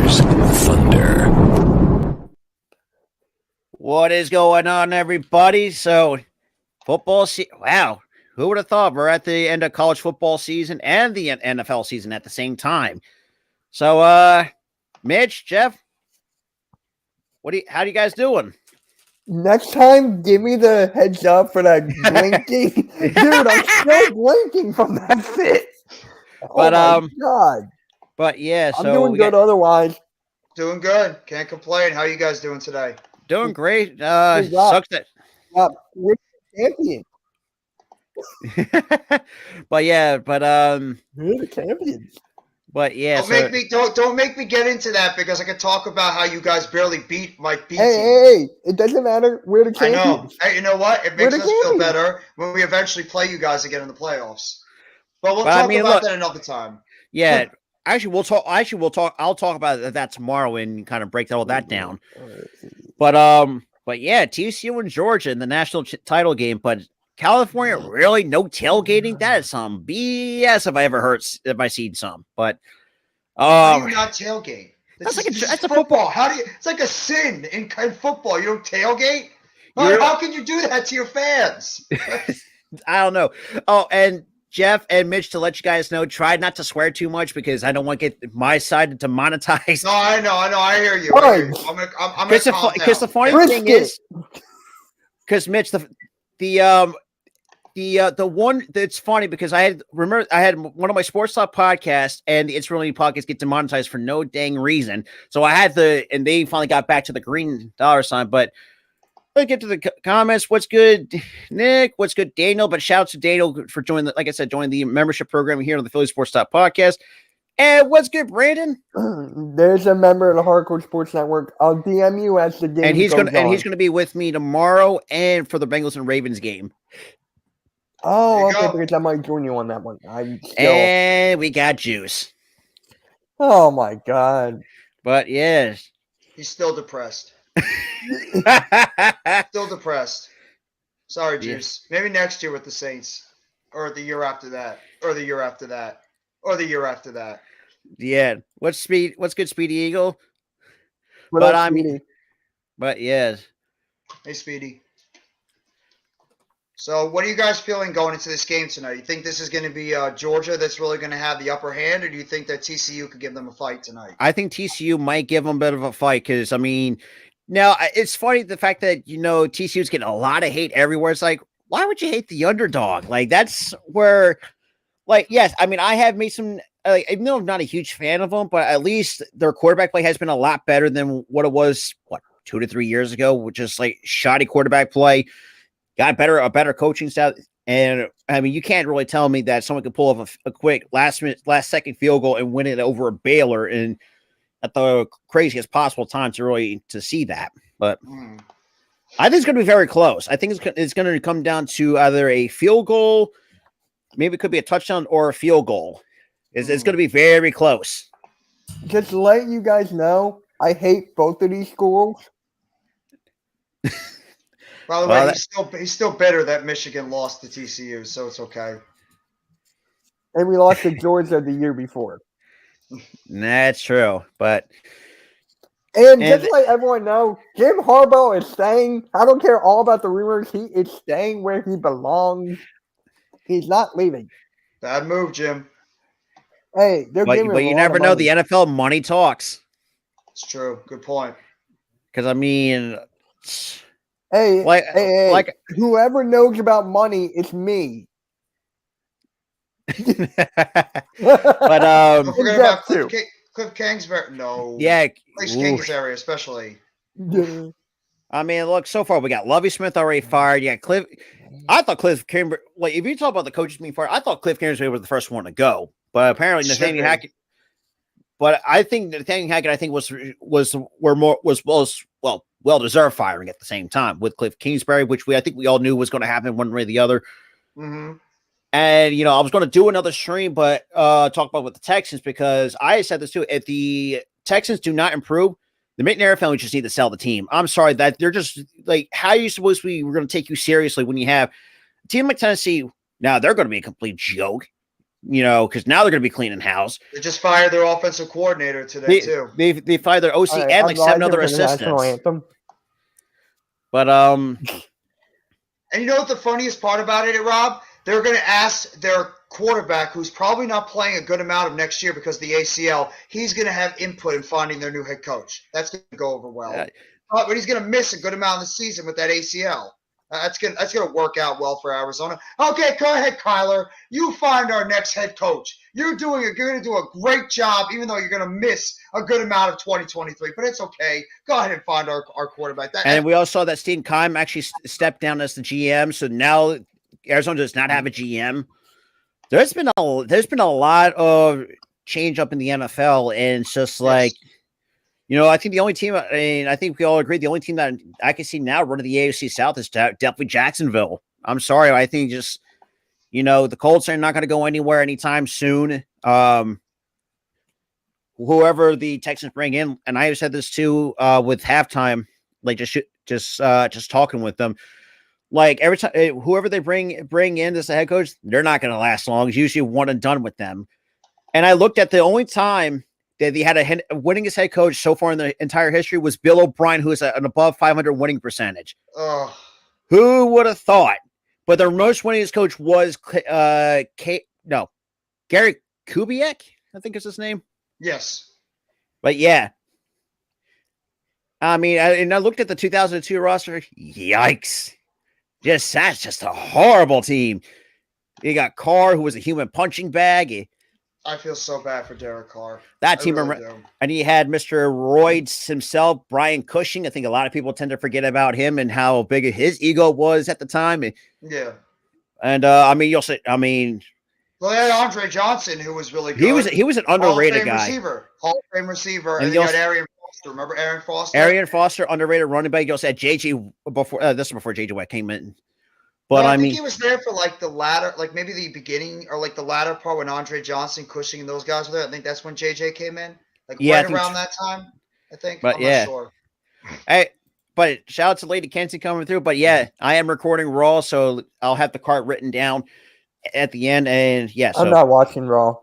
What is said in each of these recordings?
Tigers Thunder. What is going on, everybody? So, wow, who would have thought we're at the end of college football season and the NFL season at the same time? So, Mitch, Jeff, how do you guys doing? Next time, give me the heads up for that blinking. Dude, I'm still blinking from that fit. But, oh my God. But yeah, I'm doing good otherwise. Doing good. Can't complain. How are you guys doing today? Doing great. Sucks that. We're champions. But yeah, but We're the champions. But yeah, don't make me get into that because I can talk about how you guys barely beat my B team. Hey, it doesn't matter. We're the champions. I know. Hey, you know what? It makes us feel better when we eventually play you guys again in the playoffs. But we'll talk about that another time. Yeah. Actually, we'll talk. I'll talk about that tomorrow and kind of break all that down. But yeah, TCU and Georgia in the national title game. But California, really no tailgating? That is some BS if I seen some. But how do you not tailgate? That's a football. How do you? It's like a sin in football. You don't tailgate. How can you do that to your fans? I don't know. Oh, and Jeff and Mitch, to let you guys know, try not to swear too much because I don't want to get my side to monetize. No, I know. I hear you. I'm because the funny thing is, because Mitch, the one that's funny because I had one of my sports talk podcasts and the It's Really podcast get demonetized for no dang reason. So I had and they finally got back to the green dollar sign. But let's get to the comments. What's good, Nick? What's good, Daniel? But shout out to Daniel for joining the membership program here on the Philly Sports Talk podcast. And what's good, Brandon? There's a member of the Hardcore Sports Network. I'll DM you as the game and he's gonna be with me tomorrow and for the Bengals and Ravens game. Oh, okay, because I might join you on that one. And we got Juice. Oh my God. But yes. He's still depressed. Still depressed. Sorry, Juice. Maybe next year with the Saints. Or the year after that. Or the year after that. Or the year after that. Yeah. What's good, Speedy Eagle? But yes. Hey, Speedy. So, what are you guys feeling going into this game tonight? You think this is going to be Georgia that's really going to have the upper hand, or do you think that TCU could give them a fight tonight? I think TCU might give them a bit of a fight because, I mean, now it's funny the fact that, TCU's getting a lot of hate everywhere. It's like, why would you hate the underdog? Like, that's where, yes, I mean, I have made some, even though I'm not a huge fan of them, but at least their quarterback play has been a lot better than what it was, 2 to 3 years ago, which is shoddy quarterback play. Got a better coaching staff, and I mean, you can't really tell me that someone could pull off a quick last second field goal and win it over a Baylor and at the craziest possible time to see that. But I think it's going to be very close. I think it's going to come down to either a field goal, maybe it could be a touchdown or a field goal. It's going to be very close. Just to let you guys know, I hate both of these schools. By the way, he's still bitter that Michigan lost to TCU, so it's okay. And we lost to Georgia the year before. That's true, but just to let everyone know, Jim Harbaugh is staying. I don't care all about the rumors. He is staying where he belongs. He's not leaving. Bad move, Jim. Hey, but you never know. The NFL money talks. It's true. Good point. Because I mean. Hey, whoever knows about money, it's me. But don't forget about Cliff Kingsbury. No. Yeah. Kingsbury, especially. I mean, look, so far we got Lovie Smith already fired. Yeah, Cliff. I thought Cliff Kingsbury, if you talk about the coaches being fired, I thought Cliff Kingsbury was the first one to go. But apparently Nathaniel Hackett. But I think Nathaniel Hackett, was well-deserved firing at the same time with Cliff Kingsbury, which I think we all knew was going to happen one way or the other. Mm-hmm. And, I was going to do another stream, but talk about with the Texans because I said this too. If the Texans do not improve, the McNair family just need to sell the team. I'm sorry that they're just how are you supposed to we're going to take you seriously when you have a team like Tennessee? Now they're going to be a complete joke. because now they're going to be cleaning house. They just fired their offensive coordinator today too. They fired their OC Right, and like 7 other for the national assistants. anthem. But And you know what the funniest part about it, Rob? They're going to ask their quarterback, who's probably not playing a good amount of next year because of the ACL, he's going to have input in finding their new head coach. That's going to go over well. But he's going to miss a good amount of the season with that ACL. That's going to work out well for Arizona. Okay, go ahead, Kyler. You find our next head coach. You're going to do a great job, even though you're going to miss a good amount of 2023. But it's okay. Go ahead and find our quarterback. And we also saw that Steve Keim actually stepped down as the GM. So now Arizona does not have a GM. There's been a lot of change up in the NFL, and it's just like, I think the only team, I think we all agree, the only team that I can see now running the AFC South is definitely Jacksonville. I'm sorry. I think just, the Colts are not going to go anywhere anytime soon. Whoever the Texans bring in, and I have said this too with halftime, like just talking with them. Like every time, whoever they bring in as the head coach, they're not going to last long. It's usually one and done with them. And I looked at the only time that he had a winningest head coach so far in the entire history was Bill O'Brien, who is an above 500 winning percentage. Oh. Who would have thought? But their most winningest coach was Gary Kubiak, I think is his name. Yes. But yeah. I mean, I looked at the 2002 roster. Yikes. That's just a horrible team. You got Carr, who was a human punching bag. I feel so bad for Derek Carr. That team, really and he had Mr. Royds himself, Brian Cushing. I think a lot of people tend to forget about him and how big his ego was at the time. Yeah. And you'll say, well, they had Andre Johnson, who was really good. He was an underrated guy. Hall of Fame receiver. And then you had Arian Foster. Remember Arian Foster? Arian Foster, underrated running back. You also had JJ before. This was before JJ Watt came in. But I think he was there for like the latter, like maybe the beginning or like the latter part when Andre Johnson, Cushing, and those guys were there. I think that's when JJ came in, like right around that time. I think. But I'm not sure. Hey, but shout out to Lady Kenzie coming through. But yeah, I am recording Raw, so I'll have the card written down at the end. And yeah, I'm not watching Raw.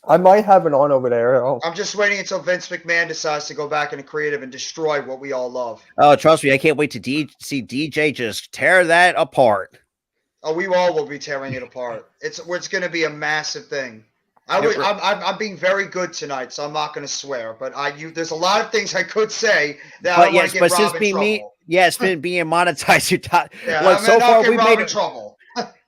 I might have it on over there. I'm just waiting until Vince McMahon decides to go back into creative and destroy what we all love. Oh, trust me, I can't wait to see DJ just tear that apart. Oh, we all will be tearing it apart. It's going to be a massive thing. I'm being very good tonight, so I'm not going to swear. But there's a lot of things I could say that I don't want to get Rob in trouble. It's been being monetized. So far we made it trouble.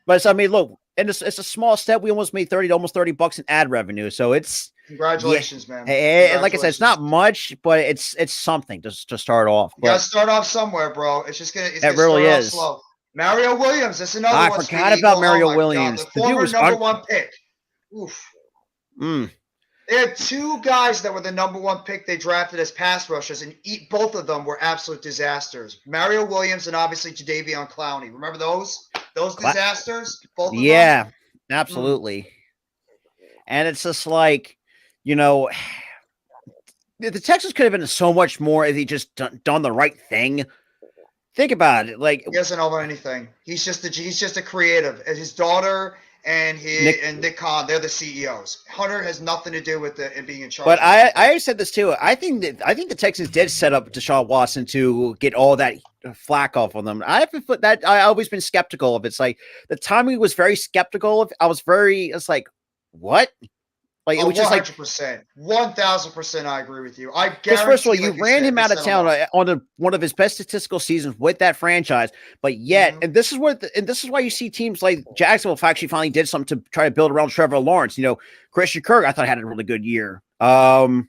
But look, and it's a small step. We almost made almost $30 in ad revenue. So it's congratulations, man. And like I said, it's not much, but it's something to start off. You got to start off somewhere, bro. It's just gonna. It really is. Slow. Mario Williams, that's another one. I forgot about Mario Williams. God, the former number one pick. Oof. They had two guys that were the number one pick they drafted as pass rushers, and both of them were absolute disasters. Mario Williams and obviously Jadeveon Clowney. Remember those disasters? Both of them? Absolutely. And it's just like, the Texans could have been so much more if he just done the right thing. Think about it. Like, he doesn't know anything. He's just a creative. And his daughter and Nick Khan, they're the CEOs. Hunter has nothing to do with it and being in charge. But I said this too. I think the Texans did set up Deshaun Watson to get all that flack off on them. I always been skeptical of it. It's like the timing was very skeptical of. It's like, what? Like it was just 100%, 1,000%. I agree with you. I guarantee. Because first of all, you ran him out of town on one of his best statistical seasons with that franchise. But yet, and this is why you see teams like Jacksonville actually finally did something to try to build around Trevor Lawrence. Christian Kirk, I thought had a really good year. Evan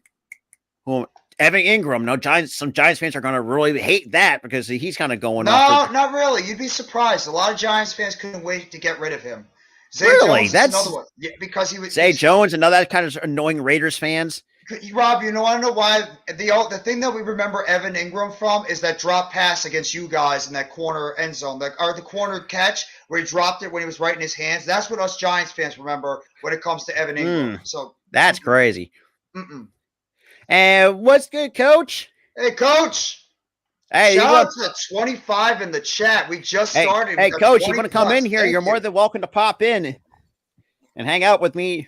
Ingram, some Giants fans are going to really hate that because he's kind of going off. No, not really. You'd be surprised. A lot of Giants fans couldn't wait to get rid of him. Zay really? Jones, That's another one. Yeah, because he was Zay Jones, another kind of annoying Raiders fans. Rob, I don't know why the thing that we remember Evan Ingram from is that drop pass against you guys in that corner end zone, the corner catch where he dropped it when he was right in his hands. That's what us Giants fans remember when it comes to Evan Ingram. So that's crazy. And what's good, Coach? Hey, Coach. Hey, shout out to the 25 in the chat. We just started. Hey, Coach, you want to come in here? You're more than welcome to pop in. and hang out with me.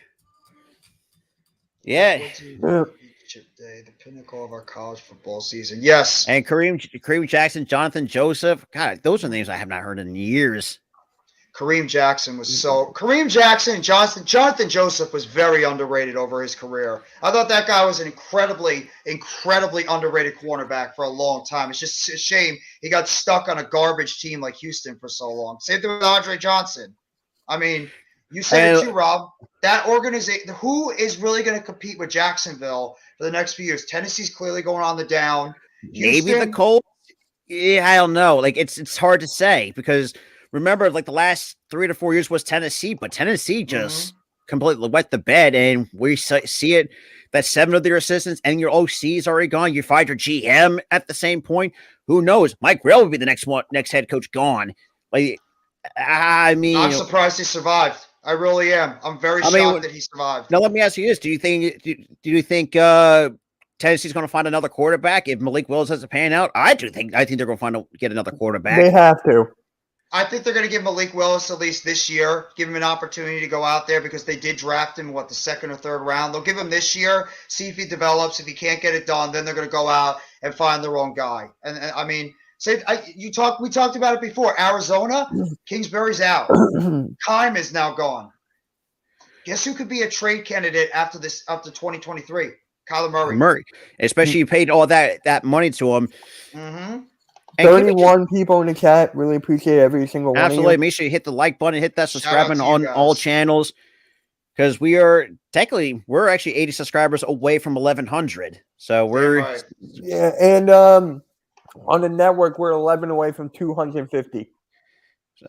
Yeah. Championship day, the pinnacle of our college football season. Yes. And Kareem Jackson, Jonathan Joseph. God, those are names I have not heard in years. Kareem Jackson and Jonathan Joseph was very underrated over his career. I thought that guy was an incredibly underrated cornerback for a long time. It's just a shame he got stuck on a garbage team like Houston for so long. Same thing with Andre Johnson. I mean, you said it too, Rob. That organization, who is really going to compete with Jacksonville for the next few years? Tennessee's clearly going on the down. Maybe the Colts. Yeah, I don't know. Like it's hard to say because remember, like the last 3 to 4 years was Tennessee, but Tennessee just completely wet the bed, and we see it that 7 of their assistants and your OC is already gone. You fired your GM at the same point. Who knows? Mike Grail will be the next head coach gone. Like, I mean, I'm surprised he survived. I really am. I'm very shocked that he survived. Now, let me ask you this: do you think Tennessee's going to find another quarterback if Malik Willis doesn't pan out? I think they're going to get another quarterback. They have to. I think they're going to give Malik Willis at least this year, give him an opportunity to go out there because they did draft him, the second or third round. They'll give him this year, see if he develops. If he can't get it done, then they're going to go out and find their own guy. And I mean, we talked about it before. Arizona, Kingsbury's out. Kime is now gone. Guess who could be a trade candidate after 2023? Kyler Murray. Especially you paid all that money to him. Mm-hmm. 31 people in the chat. Really appreciate every single one. Absolutely. Make sure you hit the like button, hit that subscribe button on all channels. Because we're actually 80 subscribers away from 1,100. So we're and on the network we're 11 away from 250.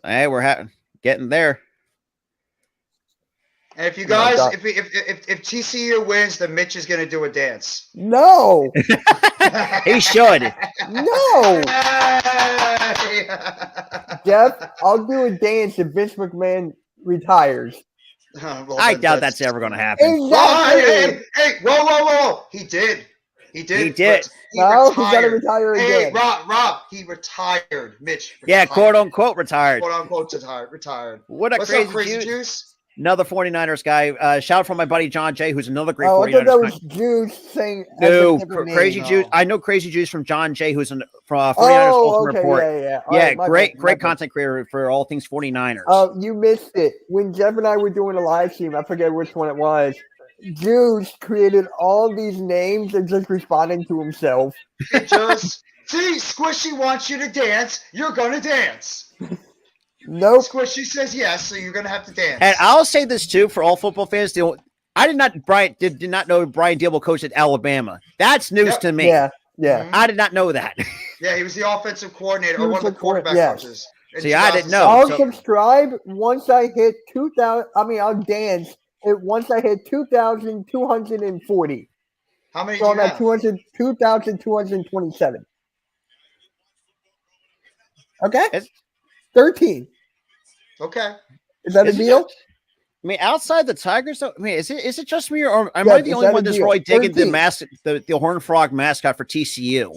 Hey, we're getting there. And if you guys, if TCU wins, then Mitch is going to do a dance. No, he should. No, Jeff, I'll do a dance if Vince McMahon retires. I doubt that's ever going to happen. Exactly. Hey, whoa! He did. He did. No, he's got to retire again. Hey, Rob, he retired. Mitch. Yeah, quote unquote retired. Quote unquote retired. What's up, crazy juice? Another 49ers guy. Shout out from my buddy John Jay, who's another great 49ers guy. I thought that was Juice saying. No, Crazy Juice. I know Crazy Juice from John Jay, who's from 49ers Ultimate Report. Yeah, great content creator for all things 49ers. Oh, you missed it. When Jeff and I were doing a live stream, I forget which one it was. Juice created all these names and just responding to himself. See, Squishy wants you to dance. You're going to dance. Nope. Squishy says yes, so you're going to have to dance. And I'll say this too for all football fans. I did not know Brian Dable coached at Alabama. That's news to me. Yeah. I did not know that. Yeah, he was the offensive coordinator or one of the quarterback coaches. See, I didn't know. I'll subscribe once I hit 2,000. I'll dance once I hit 2,240. How many? So I'm at 2,227. Okay. 13. Okay. Is that a deal? I mean, outside the Tigers, though, I mean, is it just me or am I the only one that's really digging the Horned Frog mascot for TCU?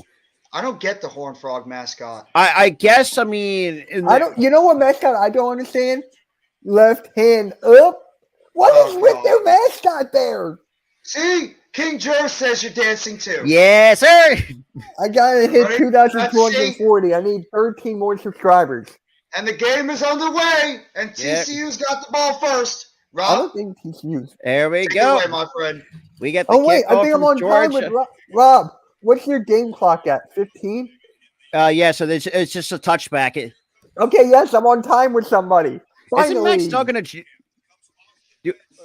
I don't get the Horned Frog mascot. I guess, I mean... I don't... You know what mascot I don't understand? Left hand up. What is with their mascot there? See? King Joe says you're dancing too. Yes, sir. I got to hit 2,240. I need 13 more subscribers. And the game is underway, and TCU's got the ball first. Rob? I don't think TCU's. There we Take go. it away, my friend. We get the I think I'm on time with Rob. What's your game clock at? 15? Yeah, so it's just a touchback. Okay, yes, I'm on time with somebody. Finally. Isn't Max still going to...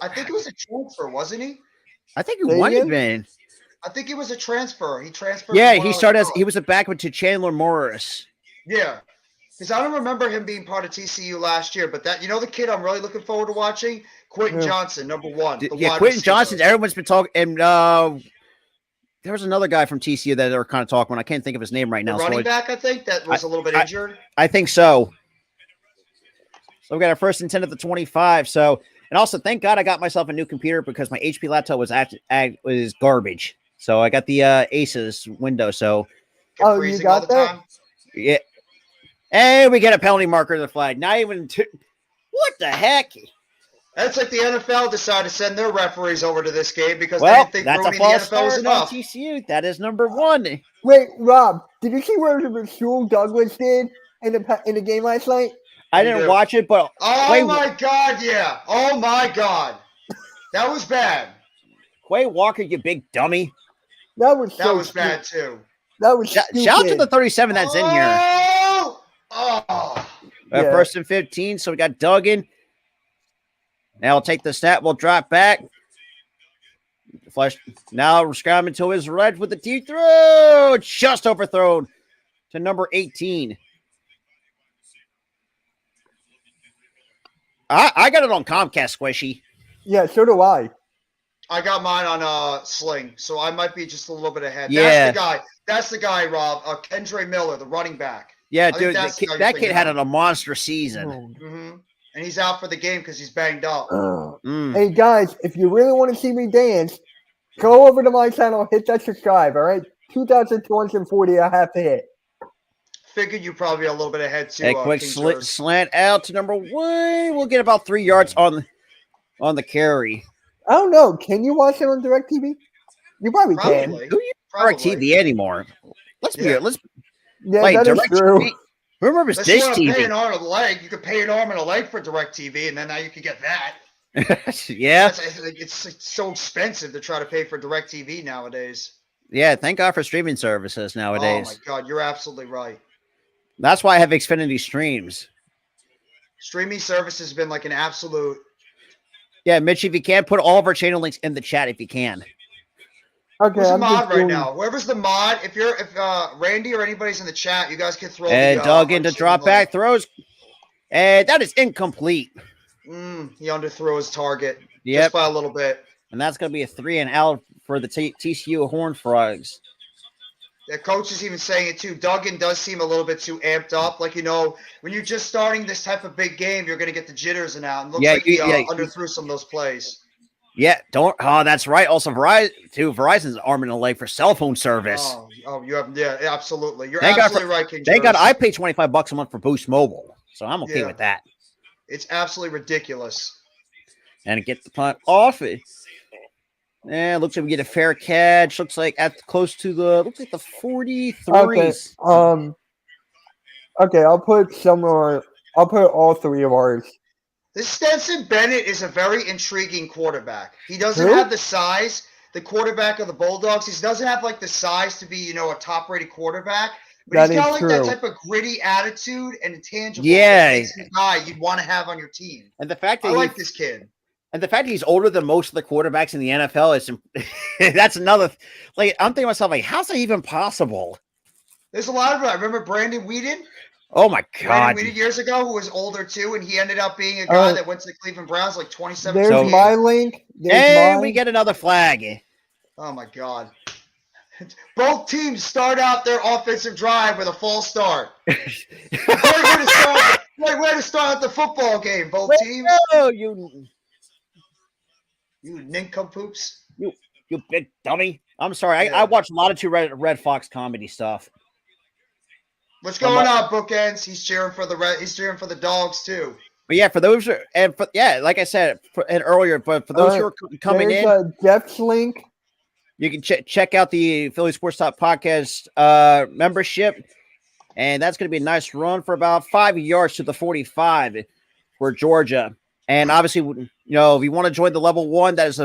I think it was a transfer, wasn't he? I think it might have been. I think it was a transfer. He transferred. Yeah, he started he was a backup to Chandler Morris. Yeah. Because I don't remember him being part of TCU last year, but the kid I'm really looking forward to watching? Quentin Johnson, number one. Quentin Johnson, everyone's been talking, and there was another guy from TCU that they were kind of talking about. I can't think of his name right now. Running back, I think, that was a little bit injured. I think so. So we got our first and 10 at the 25. So, and also, thank God I got myself a new computer because my HP laptop was garbage. So I got the Asus Windows. So, you got that? Yeah. And we get a penalty marker in the flag. Not even what the heck? That's like the NFL decided to send their referees over to this game because they Well, didn't think that's a ruining the false NFL was start on enough. TCU. That is number 1. Wait, Rob, did you see what Rasul Douglas did in the game last night? I didn't watch it, but Oh my God, yeah. Oh my God. That was bad. Quay Walker, you big dummy. That was bad too. That was stupid. Shout out to the 37 that's in here. Oh. Yeah. First and 15, so we got Duggan. Now we'll take the snap. We'll drop back. Flush. Now we're scrambling to his right with the deep throw. Just overthrown to number 18. I got it on Comcast, Squishy. Yeah, so do I. I got mine on Sling, so I might be just a little bit ahead. Yeah. That's the guy, Rob. Kendre Miller, the running back. Yeah, dude, that kid had a monster season. Mm-hmm. And he's out for the game because he's banged up. Hey, guys, if you really want to see me dance, go over to my channel, hit that subscribe, all right? 2,240 I have to hit. Figured you probably a little bit ahead too. A quick slant out to number 1. We'll get about 3 yards on the carry. I don't know. Can you watch it on DirecTV? You probably can. Who uses DirecTV anymore? Let's Yeah, wait, that's true. Who remembers Unless you Dish want to TV? pay an arm and a leg, you could pay an arm and a leg for DirecTV, and then now you can get that. Yeah. It's so expensive to try to pay for DirecTV nowadays. Yeah, thank God for streaming services nowadays. Oh my God, you're absolutely right. That's why I have Xfinity streams. Streaming service has been like an absolute. Yeah, Mitch, if you can, put all of our channel links in the chat if you can. Okay, Who's the I'm mod just right now? Whoever's the mod, if Randy or anybody's in the chat, you guys can throw. And dug into drop back throws, and that is incomplete. He underthrew his target. Yep. Just by a little bit. And that's going to be a 3 and out for the TCU Horned Frogs. The coach is even saying it too. Duggan does seem a little bit too amped up. Like, when you're just starting this type of big game, you're going to get the jitters and out. And looks like he underthrew some of those plays. Yeah, that's right. Also, Verizon's arming a leg for cell phone service. Absolutely. You're Thank absolutely right, King. Thank God I pay $25 a month for Boost Mobile, so I'm okay with that. It's absolutely ridiculous. And get the punt off it. Yeah, looks like we get a fair catch. Looks like close to the 43. Okay, I'll put all 3 of ours. This Stetson Bennett is a very intriguing quarterback. He doesn't have the size, the quarterback of the Bulldogs. He doesn't have the size to be, a top-rated quarterback. But he's got that type of gritty attitude and intangible. Yeah, that makes him a guy you'd want to have on your team. And the fact that I like this kid. And the fact he's older than most of the quarterbacks in the NFL is that's another. I'm thinking to myself, how's that even possible? There's a lot of it. I remember Brandon Weeden. Oh my God! Brandon Weeden years ago, who was older too, and he ended up being a guy that went to the Cleveland Browns 27. There's my link. And we get another flag. Oh my God! Both teams start out their offensive drive with a false start. Way to start the football game, both teams. Oh, you nincompoops. You big dummy. I'm sorry. I watch a lot of Red Fox comedy stuff. What's going on, Bookends? He's cheering for the Dogs too. But yeah, for those like I said earlier, but for those who are coming in, Jeff's link. You can check out the Philly Sports Talk Podcast membership, and that's going to be a nice run for about 5 yards to the 45 for Georgia. And obviously, if you want to join the level 1, that's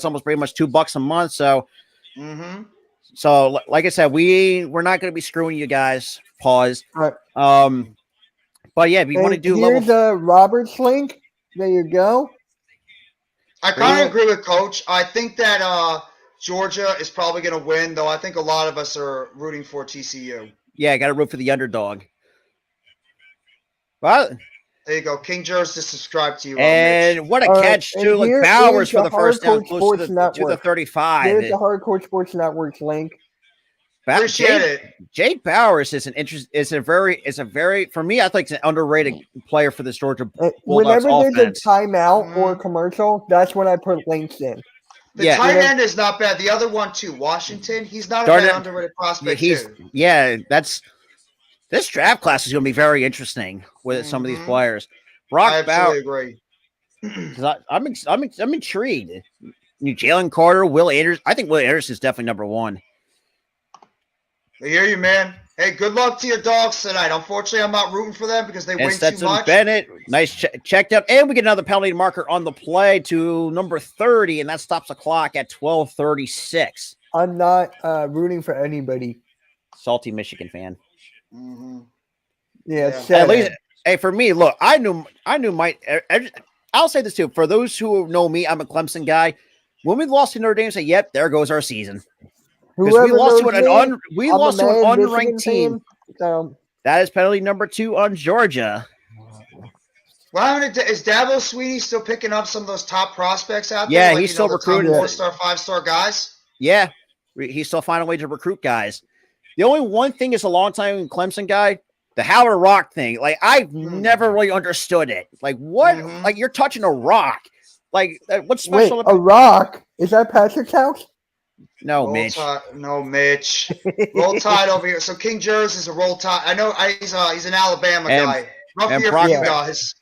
almost pretty much $2 a month. So, so like I said, we're not going to be screwing you guys. Pause. All right. But yeah, if you want to do here's Robert's link. There you go. I kind of agree with Coach. I think that Georgia is probably going to win, though. I think a lot of us are rooting for TCU. Yeah, I got to root for the underdog. Well. There you go. King Jers just subscribed to you. And what a catch, too. Look, Bowers for the first down close to the 35. There's the Hardcore Sports Network's link. Appreciate it. Jake Bowers is a very for me, I think it's an underrated player for this Georgia Bulldogs whenever offense. There's a timeout or a commercial, that's when I put links in. The tight end is not bad. The other one, too, Washington, he's not a bad underrated prospect, This draft class is going to be very interesting with some of these players. I absolutely agree. I'm intrigued. Jalen Carter, Will Anderson. I think Will Anderson is definitely number one. I hear you, man. Hey, good luck to your Dogs tonight. Unfortunately, I'm not rooting for them because they win too much. Bennett, nice checked out. And we get another penalty marker on the play to number 30, and that stops the clock at 12:36. I'm not rooting for anybody. Salty Michigan fan. Mm-hmm. Yeah. At least, hey, for me, look, I knew I'll say this too. For those who know me, I'm a Clemson guy. When we lost to Notre Dame, say, yep, there goes our season. Because we lost to an unranked team. So. That is penalty number 2 on Georgia. Well, is Dabo Swinney still picking up some of those top prospects out there? Yeah, like, he's still recruiting 4-star, 5-star guys. Yeah, he's still finding a way to recruit guys. The only one thing is a long-time Clemson guy, the Howard Rock thing. Like, I've never really understood it. Like, what? Mm-hmm. Like, you're touching a rock. Like, what's special about a rock? Is that Patrick's house? No, roll Mitch. No, Mitch. Roll Tide over here. So King Jers is a Roll Tide. I know he's an Alabama guy. Rough year for you guys.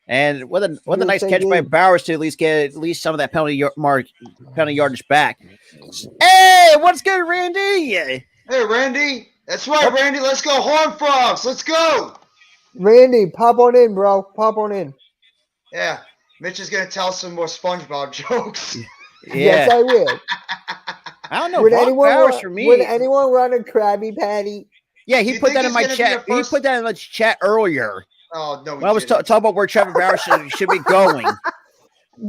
And with a nice catch by Bowers to at least get some of that penalty yardage back. Hey, what's good, Randy? Hey, Randy. That's right, Randy. Let's go, Horned Frogs. Let's go. Randy, pop on in, bro. Pop on in. Yeah. Mitch is going to tell some more SpongeBob jokes. Yeah. Yes, I will. I don't know. Would anyone run a Krabby Patty? Yeah, he put that in my chat. He put that in the chat earlier. Oh, no. When I was talking about where Trevor Bowers should be going.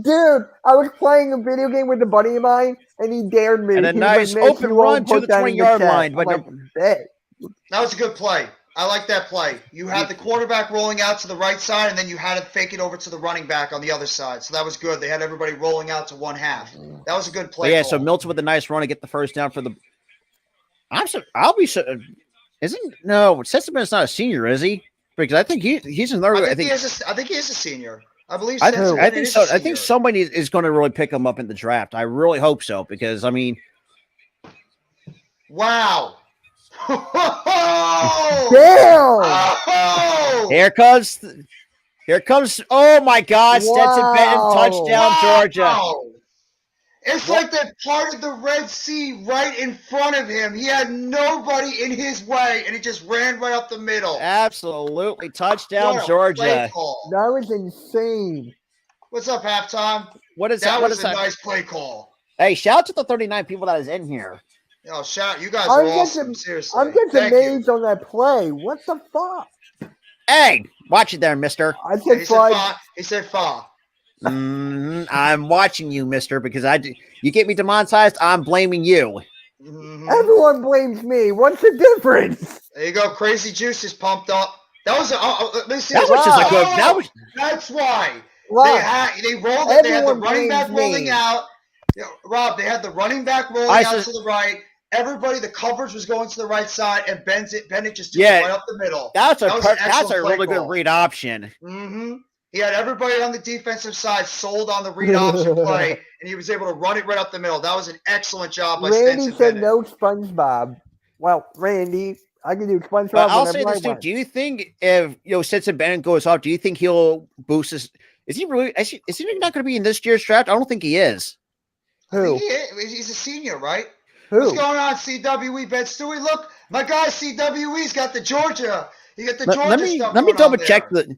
Dude, I was playing a video game with a buddy of mine, and he dared me. And a nice open run to the 20-yard line. But that was a good play. I like that play. You had the quarterback rolling out to the right side, and then you had to fake it over to the running back on the other side. So that was good. They had everybody rolling out to one half. That was a good play. But yeah, so Milton with a nice run to get the first down for the. Setson's not a senior, is he? Because I think he's another. I think he is a senior. I believe. I think so. I think somebody is going to really pick him up in the draft. I really hope so because I mean. Wow. Damn! Oh! Here comes. Oh my God! Wow. Stetson Bennett touchdown, Georgia. It's like they parted the Red Sea right in front of him. He had nobody in his way, and he just ran right up the middle. Absolutely, touchdown, Georgia. That was insane. What's up, halftime? What is that? That was a nice play call. Hey, shout out to the 39 people that is in here. Oh, shout! You guys are awesome. Seriously, I'm just amazed on that play. What the fuck? Hey, watch it there, mister. He said fa. I'm watching you, mister, because you get me demonetized, I'm blaming you. Mm-hmm. Everyone blames me. What's the difference? There you go. Crazy Juice is pumped up. That was let me see. That's why. Rob, they rolled it. They had the running back rolling out. Rob, they had the running back rolling out to the right. Everybody, the coverage was going to the right side, and Bennett just took it right up the middle. That's a really good read option. Mm-hmm. He had everybody on the defensive side sold on the read option play, and he was able to run it right up the middle. That was an excellent job by Randy Stetson said Bennett. no SpongeBob. Well, Randy, I can do SpongeBob. But I'll say this too. Do you think if Stetson Bennett goes off, do you think he'll boost his? Is he not going to be in this year's draft? I don't think he is. Who? He's a senior, right? Who? What's going on, CWE? Ben Stewie, look, my guy CWE's got the Georgia. He got the Georgia stuff. Let me double check the.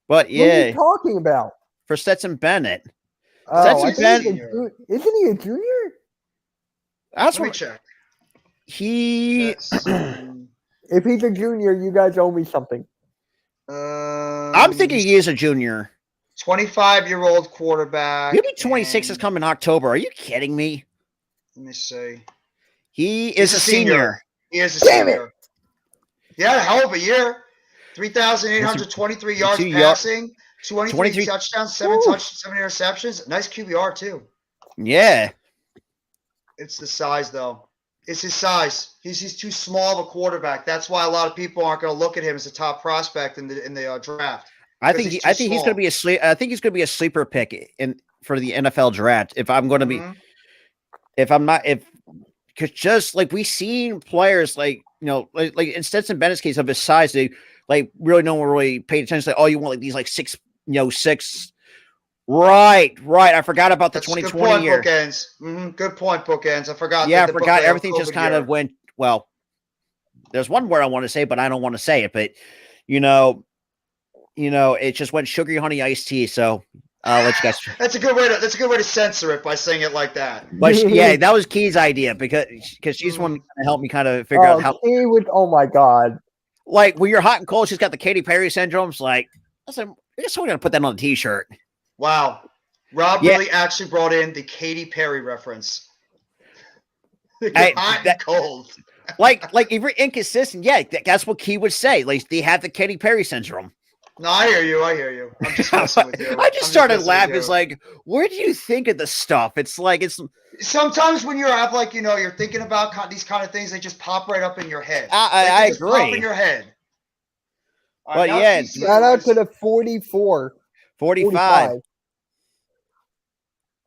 But yeah, what are you talking about? For Stetson Bennett. Isn't he a junior? Let me check. If he's a junior, you guys owe me something. I'm thinking he is a junior. 25-year-old quarterback. Maybe 26 is coming in October. Are you kidding me? Let me see. He's a senior. He is a senior. He had a hell of a year. 3,823 yards passing, 23 touchdowns, 7 interceptions. Nice QBR, too. Yeah. It's the size, though. It's his size. He's too small of a quarterback. That's why a lot of people aren't going to look at him as a top prospect in the draft. I think he's going to be a sleeper pick for the NFL draft. If I'm going to be, because just like we've seen players like in Stetson Bennett's case of his size, they like really no one really paid attention. Like, oh, you want like these like 6'6" Right. I forgot about the That's a good 2020 point, year. Bookends. Good point, Bookends. I forgot. Yeah, I the forgot. the Everything just COVID kind year. of went. Well, there's one word I want to say, but I don't want to say it. But you know, it just went sugary honey iced tea. So I'll let you guys. That's a good way to censor it by saying it like that. But yeah, that was Key's idea because she's one to help me kind of figure out how. He was. Oh my god. Like when you're hot and cold, she's got the Katy Perry syndrome. It's like, I said, I guess we're gonna put that on a T-shirt. Wow, Rob really actually brought in the Katy Perry reference. Hot and cold. like if you're inconsistent, yeah, that's what Key would say. Like they have the Katy Perry syndrome. No, I hear you. I'm just messing with you. I just started laughing. It's like, where do you think of the stuff? It's like sometimes when you're up, like you're thinking about these kind of things, they just pop right up in your head. I just agree. Pop in your head. But yeah, shout out to the 44, 45.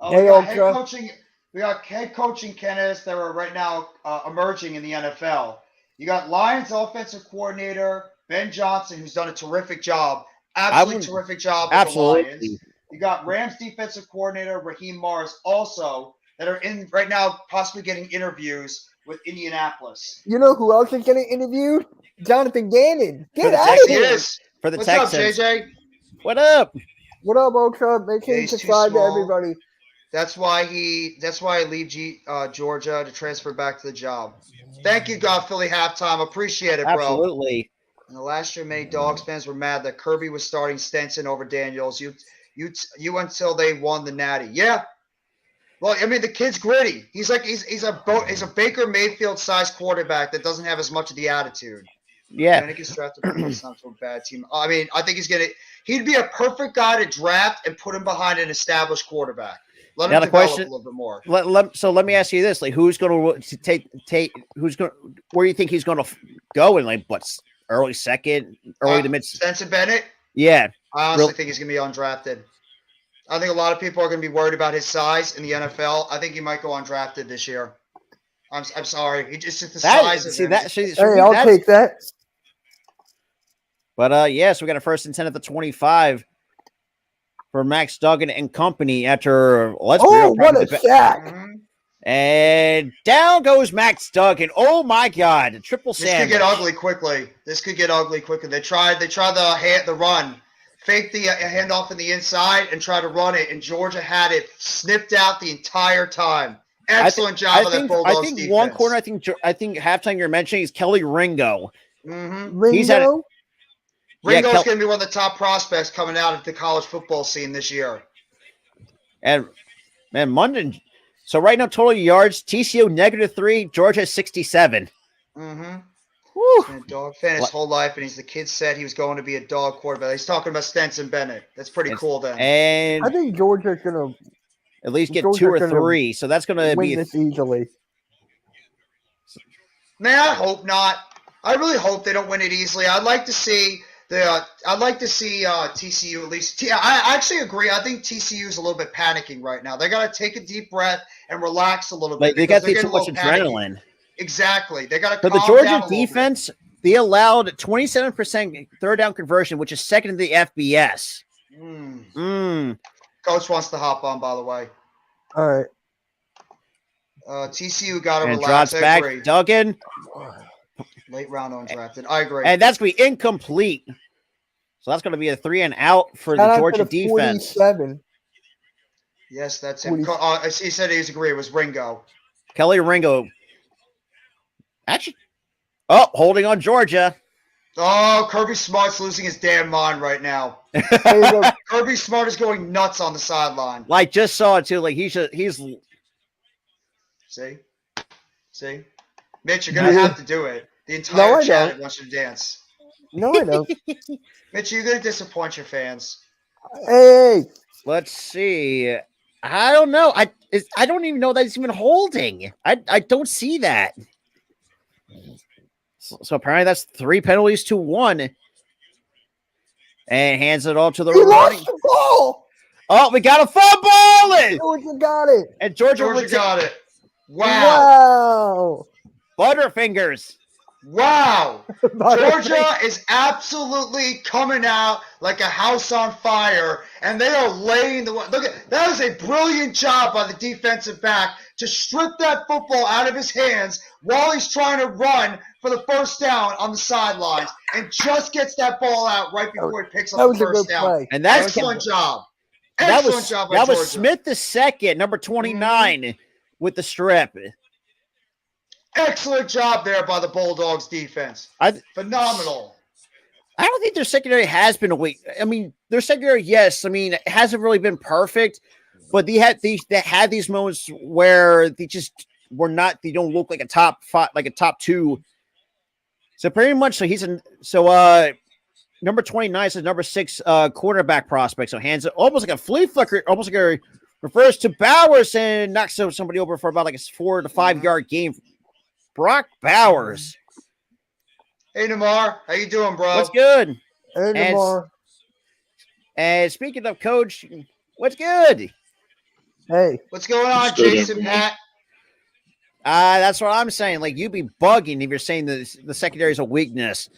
We got head coaching candidates that are right now emerging in the NFL. You got Lions offensive coordinator Ben Johnson, who's done a terrific job, terrific job with the Lions. You got Rams defensive coordinator Raheem Morris also that are in right now, possibly getting interviews with Indianapolis. You know who else is getting interviewed? Jonathan Gannon. Get out of here. For the What's Texans. up, JJ? What up? What up, Ocha? Make sure you subscribe to everybody. That's why I leave Georgia to transfer back to the job. Thank you, God Philly halftime. Appreciate it, bro. Absolutely. And the last year, many Dogs fans were mad that Kirby was starting Stenson over Daniels. You until they won the Natty. Yeah. Well, I mean, the kid's gritty. He's a Baker Mayfield sized quarterback that doesn't have as much of the attitude. Yeah. And he gets drafted by it's not so bad team. I mean, I think he'd be a perfect guy to draft and put him behind an established quarterback. Let him develop a little bit more. So let me ask you this: like, who's going to take? Who's going? Where do you think he's going to go in? Like, what's early second, early to mid? Spencer Bennett. Yeah, I honestly think he's going to be undrafted. I think a lot of people are going to be worried about his size in the NFL. I think he might go undrafted this year. I'm sorry. It's just the size of him. I'll take that. But yeah, so we got a first and 10 at the 25 for Max Duggan and company after what a sack. Mm-hmm. And down goes Max Duggan. Oh my God. Triple sandwich. This could get ugly quickly. They tried the run. Fake the handoff in the inside and try to run it, and Georgia had it snipped out the entire time. Excellent job of that Bulldogs defense. I think one corner, I think halftime you're mentioning is Kelly Ringo. Mm-hmm. Ringo? Ringo's going to be one of the top prospects coming out of the college football scene this year. And, man, Munden. So right now, total yards, TCU -3, Georgia 67. Mm-hmm. Woo. He's been a Dog fan his whole life, and the kid said he was going to be a Dog quarterback. He's talking about Stetson Bennett. That's pretty cool then. And I think Georgia's going to at least get 2 or 3. So that's going to be this easily. Man, I hope not. I really hope they don't win it easily. I'd like to see TCU at least. I actually agree. I think TCU is a little bit panicking right now. They got to take a deep breath and relax a little bit. They got to take too much adrenaline. Exactly. They got to. But the Georgia defense, they allowed 27% third down conversion, which is second in the FBS. Coach wants to hop on, by the way. All right. TCU got to relax. Drops back. Agree. Duggan. Late round undrafted. I agree. And that's going to be incomplete. So that's going to be a 3 and out for the Georgia defense. 47. Yes, that's him. He said he's agree. It was Ringo. Kelly Ringo. Actually, holding on Georgia. Oh, Kirby Smart's losing his damn mind right now. Kirby Smart is going nuts on the sideline. Like, just saw it too. Like he's See, Mitch, you're gonna have to do it. The entire chat wants you to dance. No, I don't. Mitch, you're gonna disappoint your fans. Hey, let's see. I don't know. I don't even know that he's even holding. I don't see that. So apparently that's 3 penalties to 1. And hands it all to the running. Lost the ball. Oh, we got a fumble! Georgia got it. And Georgia got it. Wow. Butterfingers. Wow. Georgia is absolutely coming out like a house on fire, and they are laying the. Look at that is a brilliant job by the defensive back to strip that football out of his hands while he's trying to run for the first down on the sidelines, and just gets that ball out right before he picks up That the was a first good down. play. And that's Excellent job. that Excellent job by that Georgia. was Smith the second, number 29, with the strip. Excellent job there by the Bulldogs defense. Phenomenal. I don't think their secondary has been a weak. I mean, their secondary, yes. I mean, it hasn't really been perfect, but they had these moments where they just were not. They don't look like a top five, like a top two. So pretty much, number 29 is number 6 quarterback prospect. So hands it almost like a flea flicker, almost like a refers to Bowers and knocks somebody over for about like a 4 to 5 yard gain. Brock Bowers. Hey, Namar. How you doing, bro? What's good? Hey, Namar. And speaking of coach, what's good? Hey. What's going on, Jason Pat? That's what I'm saying. Like, you'd be bugging if you're saying the secondary is a weakness.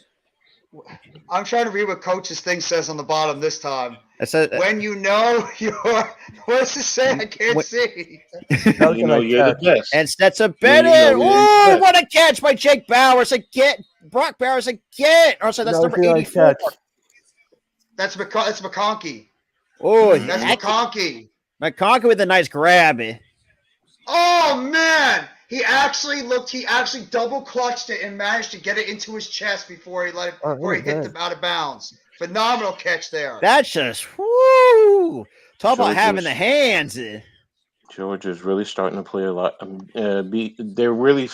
I'm trying to read what Coach's thing says on the bottom this time. When you know your, what does it say? I can't see. You know you're the best. And that's a Bennett. Oh, what a catch by Jake Bowers again. Brock Bowers again. Oh, so that's number 84. That's McConkey. Oh, that's McConkey. McConkey with a nice grab. Oh man, he actually double clutched it and managed to get it into his chest before he hit them out of bounds. Phenomenal catch there. That's just whoo. Talk about having the hands. Georgia's really starting to play a lot. They're really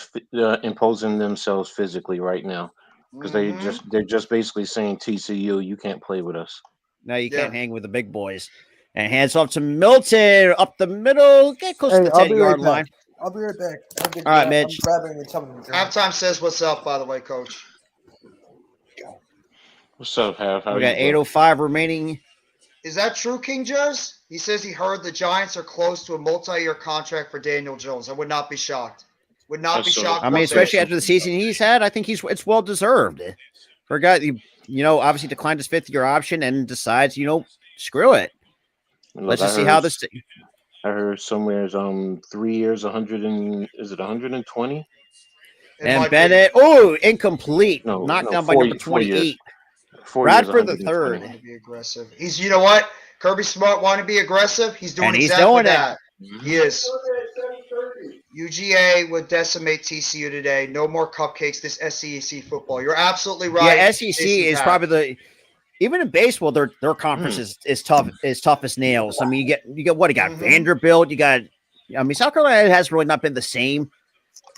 imposing themselves physically right now because they're just basically saying TCU, you can't play with us. No, you can't hang with the big boys. And hands off to Milton up the middle. Get close to the 10-yard line. I'll be right back. All right, Mitch. Halftime says what's up, by the way, Coach. What's up, Half? We got 8:05 remaining. Is that true, King Jers? He says he heard the Giants are close to a multi-year contract for Daniel Jones. I would not be shocked. Would not be shocked. I mean, especially after the season he's had, I think it's well deserved. For a guy, obviously declined his 5th-year option and decides, screw it. Let's just see how this. I heard somewhere 3 years, 120? And Bennett, incomplete. Knocked down by number 28. Bradford the third. Be aggressive. He's, you know what? Kirby Smart wanted to be aggressive. He's doing exactly that. He is. UGA would decimate TCU today. No more cupcakes. This SEC football. You're absolutely right. Yeah, SEC is probably even in baseball. Their conference is tough as nails. I mean, you get what you got Vanderbilt. You got. I mean, South Carolina has really not been the same.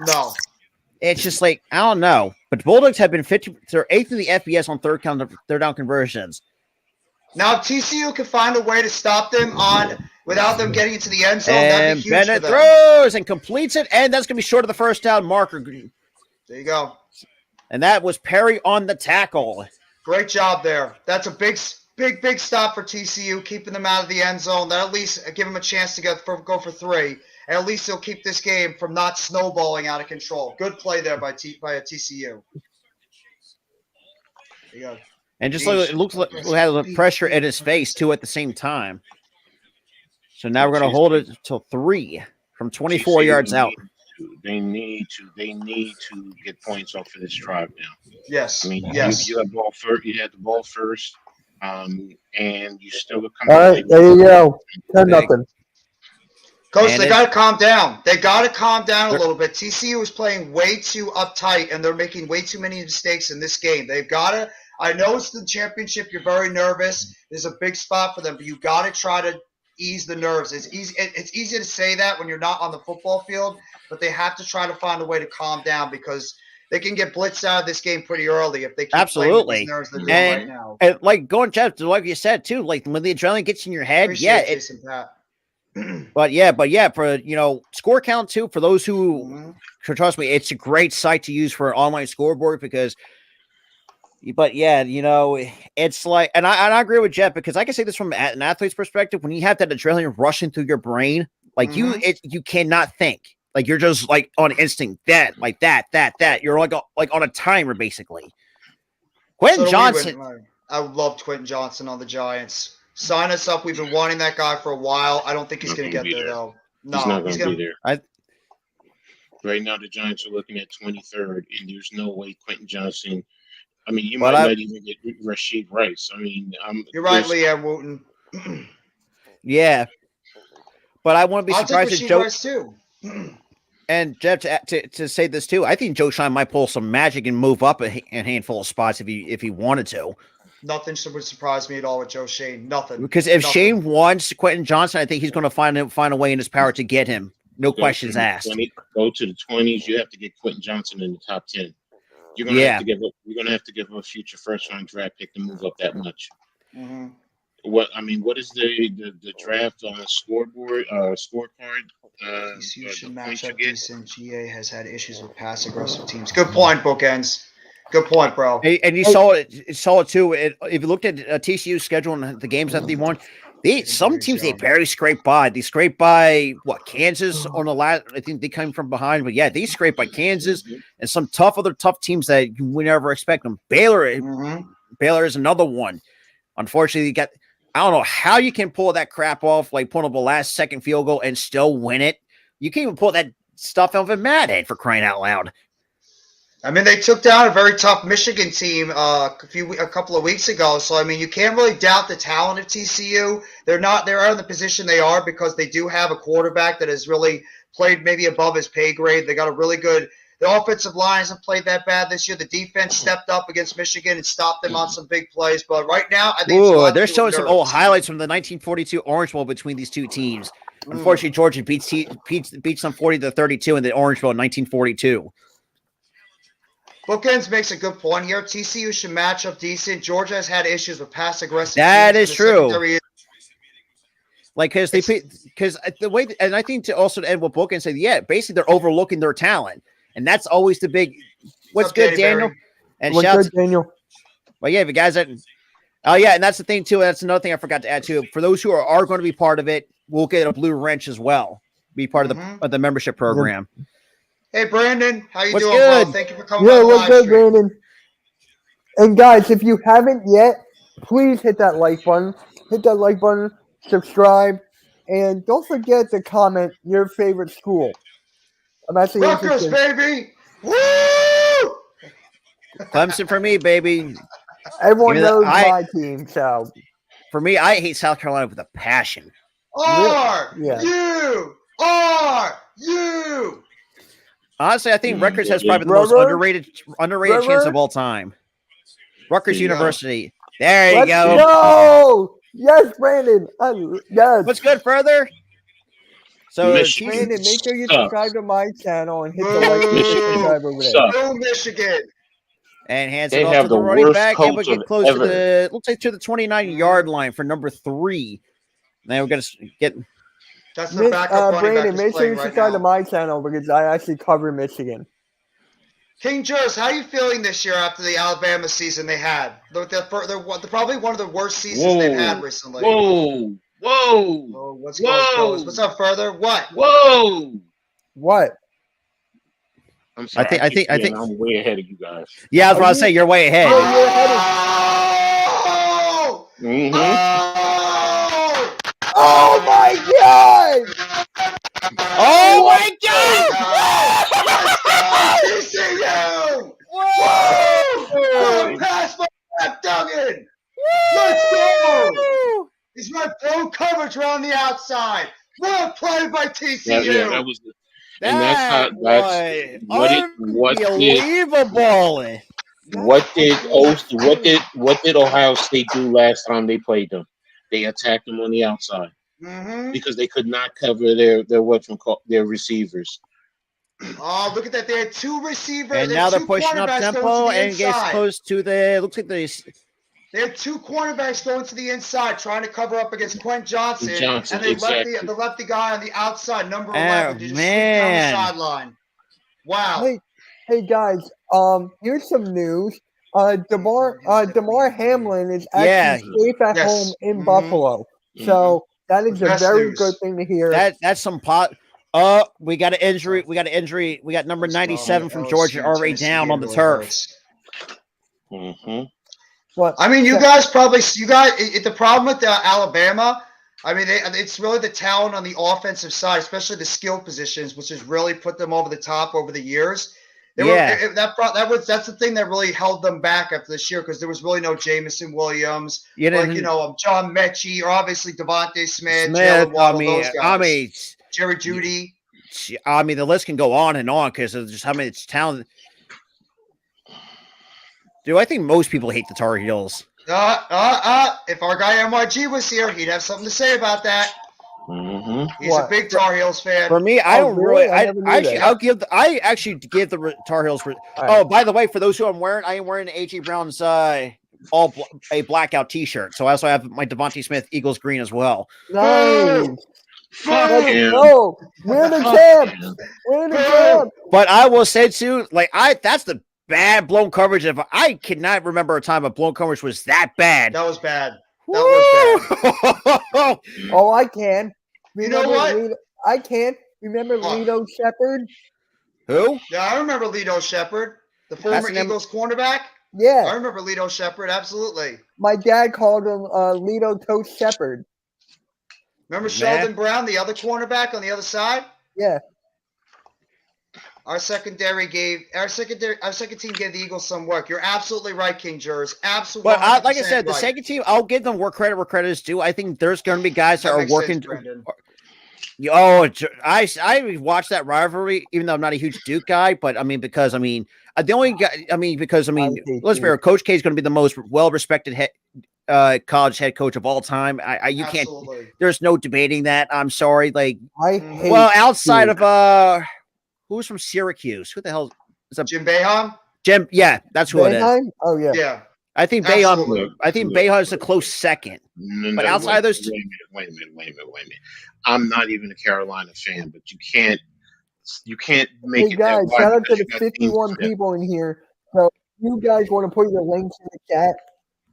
No. It's just like, I don't know. But the Bulldogs have been 8th in the FBS on third down conversions. Now, if TCU can find a way to stop them without them getting into the end zone, that'd be huge Bennett for them. throws and completes it, and that's going to be short of the first down marker. There you go. And that was Perry on the tackle. Great job there. That's a big stop for TCU, keeping them out of the end zone. That at least give them a chance to go for 3. And at least they'll keep this game from not snowballing out of control. Good play there by TCU. There you go. And just like it looks like we had the pressure at his face too at the same time. So now we're going to hold it until 3 from 24 yards out. They need to get points off of this drive now. Yes. I mean, yes. You had the ball first, and you still come. All right, there you go. 10-0. Coach, they got to calm down. They got to calm down a little bit. TCU is playing way too uptight, and they're making way too many mistakes in this game. They've got to. I know it's the championship. You're very nervous. There's a big spot for them, but you got to try to ease the nerves. It's easy to say that when you're not on the football field, but they have to try to find a way to calm down because they can get blitzed out of this game pretty early if they keep playing with these nerves they're doing right now. And like going, Jeff, like you said too, like when the adrenaline gets in your head, But for score count too, for those who trust me, it's a great site to use for an online scoreboard because. But it's like, and I agree with Jeff because I can say this from an athlete's perspective. When you have that adrenaline rushing through your brain, like you cannot think. Like you're just like on instinct, that. You're like on a timer basically. Quentin Johnson. I loved Quentin Johnson on the Giants. Sign us up. We've been wanting that guy for a while. I don't think he's going to get there, though. No, he's not going to be there. I Right now, the Giants are looking at 23rd, and there's no way Quentin Johnson. I mean, you might not even get Rashid Rice. I mean, you're right, Leanne Wooten. Yeah, but I want to be surprised if Joe Rice too. And Jeff, to say this too, I think Joe Shine might pull some magic and move up a handful of spots if he wanted to. Nothing would surprise me at all with Joe Shane. Nothing. Because if Shane wants Quentin Johnson, I think he's going to find a way in his power to get him. No questions asked. Go to the 20s. You have to get Quentin Johnson in the top 10. You're going to have to give up. You're going to have to give up a future first-round draft pick to move up that much. Mm-hmm. What is the draft on the scoreboard scorecard? TCU should match up decent. GA has had issues with pass-aggressive teams. Good point, Bookends. Good point, bro. And you saw it too. If you looked at TCU's schedule and the games that they won, some teams they barely scraped by. They scraped by Kansas on the last. I think they came from behind, but yeah, they scraped by Kansas and some other tough teams that you would never expect them. Baylor is another one. Unfortunately, I don't know how you can pull that crap off, like pulling up a last-second field goal and still win it. You can't even pull that stuff off of Madhead, for crying out loud. I mean, they took down a very tough Michigan team a couple of weeks ago. So, I mean, you can't really doubt the talent of TCU. They're in the position they are because they do have a quarterback that has really played maybe above his pay grade. They got a really good – the offensive line hasn't played that bad this year. The defense stepped up against Michigan and stopped them on some big plays. But right now, I think they're showing some old highlights from the 1942 Orange Bowl between these two teams. Unfortunately, Georgia beats them 40-32 in the Orange Bowl in 1942. Bookends makes a good point here. TCU should match up decent. Georgia has had issues with pass aggressive. That is true. Like because the way, and I think to also end with Bookends say, basically they're overlooking their talent, and that's always the big. What's good, Daniel? And what's good, Daniel? Well, yeah, the guys that. Oh yeah, and that's the thing too. That's another thing I forgot to add too. For those who are going to be part of it, we'll get a blue wrench as well. Be part of the membership program. Yeah. Hey, Brandon, how you doing, good? bro? Thank you for coming on the what's good, Brandon? And guys, if you haven't yet, please hit that like button. Hit that like button, subscribe, and don't forget to comment your favorite school. I'm actually Rutgers, baby! Woo! Clemson for me, baby. Everyone knows my team, so. For me, I hate South Carolina with a passion. R-U! Honestly, I think Rutgers has probably the most underrated chance of all time. Rutgers University. There you go. No! Yes, Brandon. Yes. What's good, further? So, Brandon, make sure you subscribe to my channel and hit the like and subscribe over there. Go Michigan. And hands it off to the running back. And we get close to the, looks like to the 29-yard line for number 3. Now we're going to get... That's the backup Brandon, make sure you subscribe to my channel because I actually cover Michigan. King Jers, how are you feeling this year after the Alabama season they had? They're probably one of the worst seasons they've had recently. Whoa! What's going? What's up, further? What? Whoa! What? I'm sorry. I think I'm way ahead of you guys. Yeah, I was about to say you're way ahead. Oh, you're ahead of... Oh my God! Oh my God! TCU! Whoa! Pass by Duggan! Let's go! He's run full coverage around the outside. Well played by TCU. Yeah, that was. And that's what did Ohio State do last time they played them? They attacked them on the outside because they could not cover their receivers. Oh, look at that! They had 2 receivers, and now they're pushing up tempo and gets close to the. Looks like they had 2 cornerbacks going to the inside, trying to cover up against Quentin Johnson, and they left the guy on the outside, number 11, to just sneak down the sideline. Wow! Hey guys, here's some news. Damar Hamlin is actually safe at home in Buffalo. So that is a very good thing to hear. That's some pot. We got an injury. We got an injury. We got number 97 from LSU, Georgia already Tennessee down game on the really turf. hurts. Mm-hmm. What? I mean, the problem with Alabama, I mean, it's really the talent on the offensive side, especially the skill positions, which has really put them over the top over the years. That's the thing that really held them back after this year because there was really no Jamison Williams, John Mechie, or obviously Devontae Smith, Jalen Waddle, those guys. Jerry Jeudy. I mean, the list can go on and on because of just how many talent. Dude, I think most people hate the Tar Heels. If our guy MYG was here, he'd have something to say about that. Mm-hmm. He's a big Tar Heels fan. For me, I don't really. I actually give the Tar Heels. Oh, by the way, for those who I am wearing AJ Brown's a blackout T-shirt. So I also have my Devontae Smith Eagles green as well. Nice. Fuck him. No, we're the champ. We're the champ. But I will say too, that's the bad blown coverage. If I cannot remember a time a blown coverage was that bad. That was bad. Oh, I can. You know what? I can. Remember Lito Shepherd? Who? Yeah, I remember Lito Shepherd, the former Eagles cornerback. Yeah. I remember Lito Shepherd, absolutely. My dad called him Lito Toast Shepherd. Remember Sheldon Brown, the other cornerback on the other side? Yeah. Our second team gave the Eagles some work. You're absolutely right, King Jers. Absolutely. But like I said, the second team, I'll give them where credit is due. I think there's going to be guys that are working. I watched that rivalry, even though I'm not a huge Duke guy. But let's be fair. Coach K is going to be the most well-respected college head coach of all time. You can't. There's no debating that. I'm sorry. Outside of who's from Syracuse? Who the hell is that? Jim Boeheim? Jim, yeah, that's who it is. Oh yeah. Yeah. I think Boeheim is a close second. But outside of those two, wait a minute. I'm not even a Carolina fan, but you can't make it. Guys, shout out to the 51 people in here. So you guys want to put your links in the chat.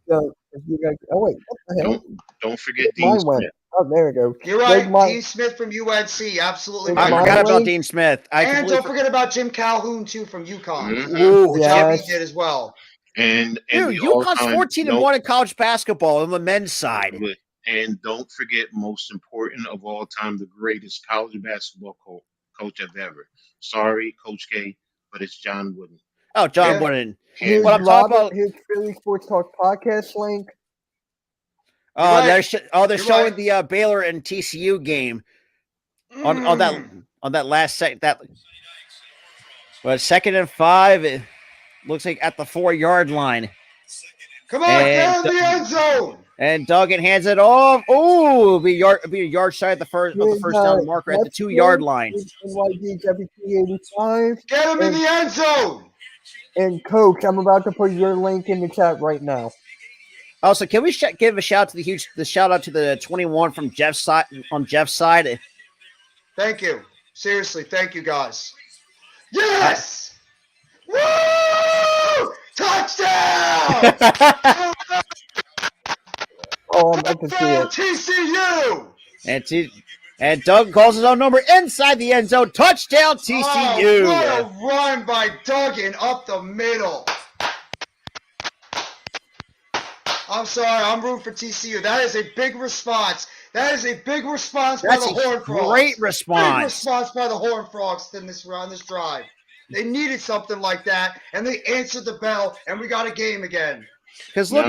So if you guys, what the hell? Don't forget Dean Smith. Oh, there we go. You're right. Dean Smith from UNC. Absolutely right. I forgot about Dean Smith. And don't forget about Jim Calhoun, too, from UConn. Mm-hmm. Which he did as well. And UConn's 14-1 in college basketball on the men's side. And don't forget, most important of all time, the greatest college basketball coach I've ever. Sorry, Coach K, but it's John Wooden. Oh, John Wooden. Here's what I'm talking about. Here's Philly Sports Talk podcast link. They're showing the Baylor and TCU game on that last second. But 2nd and 5, it looks like at the 4-yard line. Come on, get in the end zone. And Duggan hands it off. Oh, be a yard shy of the first down marker at the 2-yard line. NYD WP85. Get him in the end zone. And Coach, I'm about to put your link in the chat right now. Also, can we give a shout out to the shout out to the 21 from Jeff's side on Jeff's side? Thank you. Seriously, thank you guys. Yes! Woo! Touchdown! Oh, I'm about to see it. TCU! And Doug calls his own number inside the end zone. Touchdown, TCU! Oh, what a run by Duggan up the middle. I'm sorry, I'm rooting for TCU. That is a big response. By the Horned Frogs. Great response. Big response by the Horned Frogs on this drive. They needed something like that, and they answered the bell, and we got a game again. Because look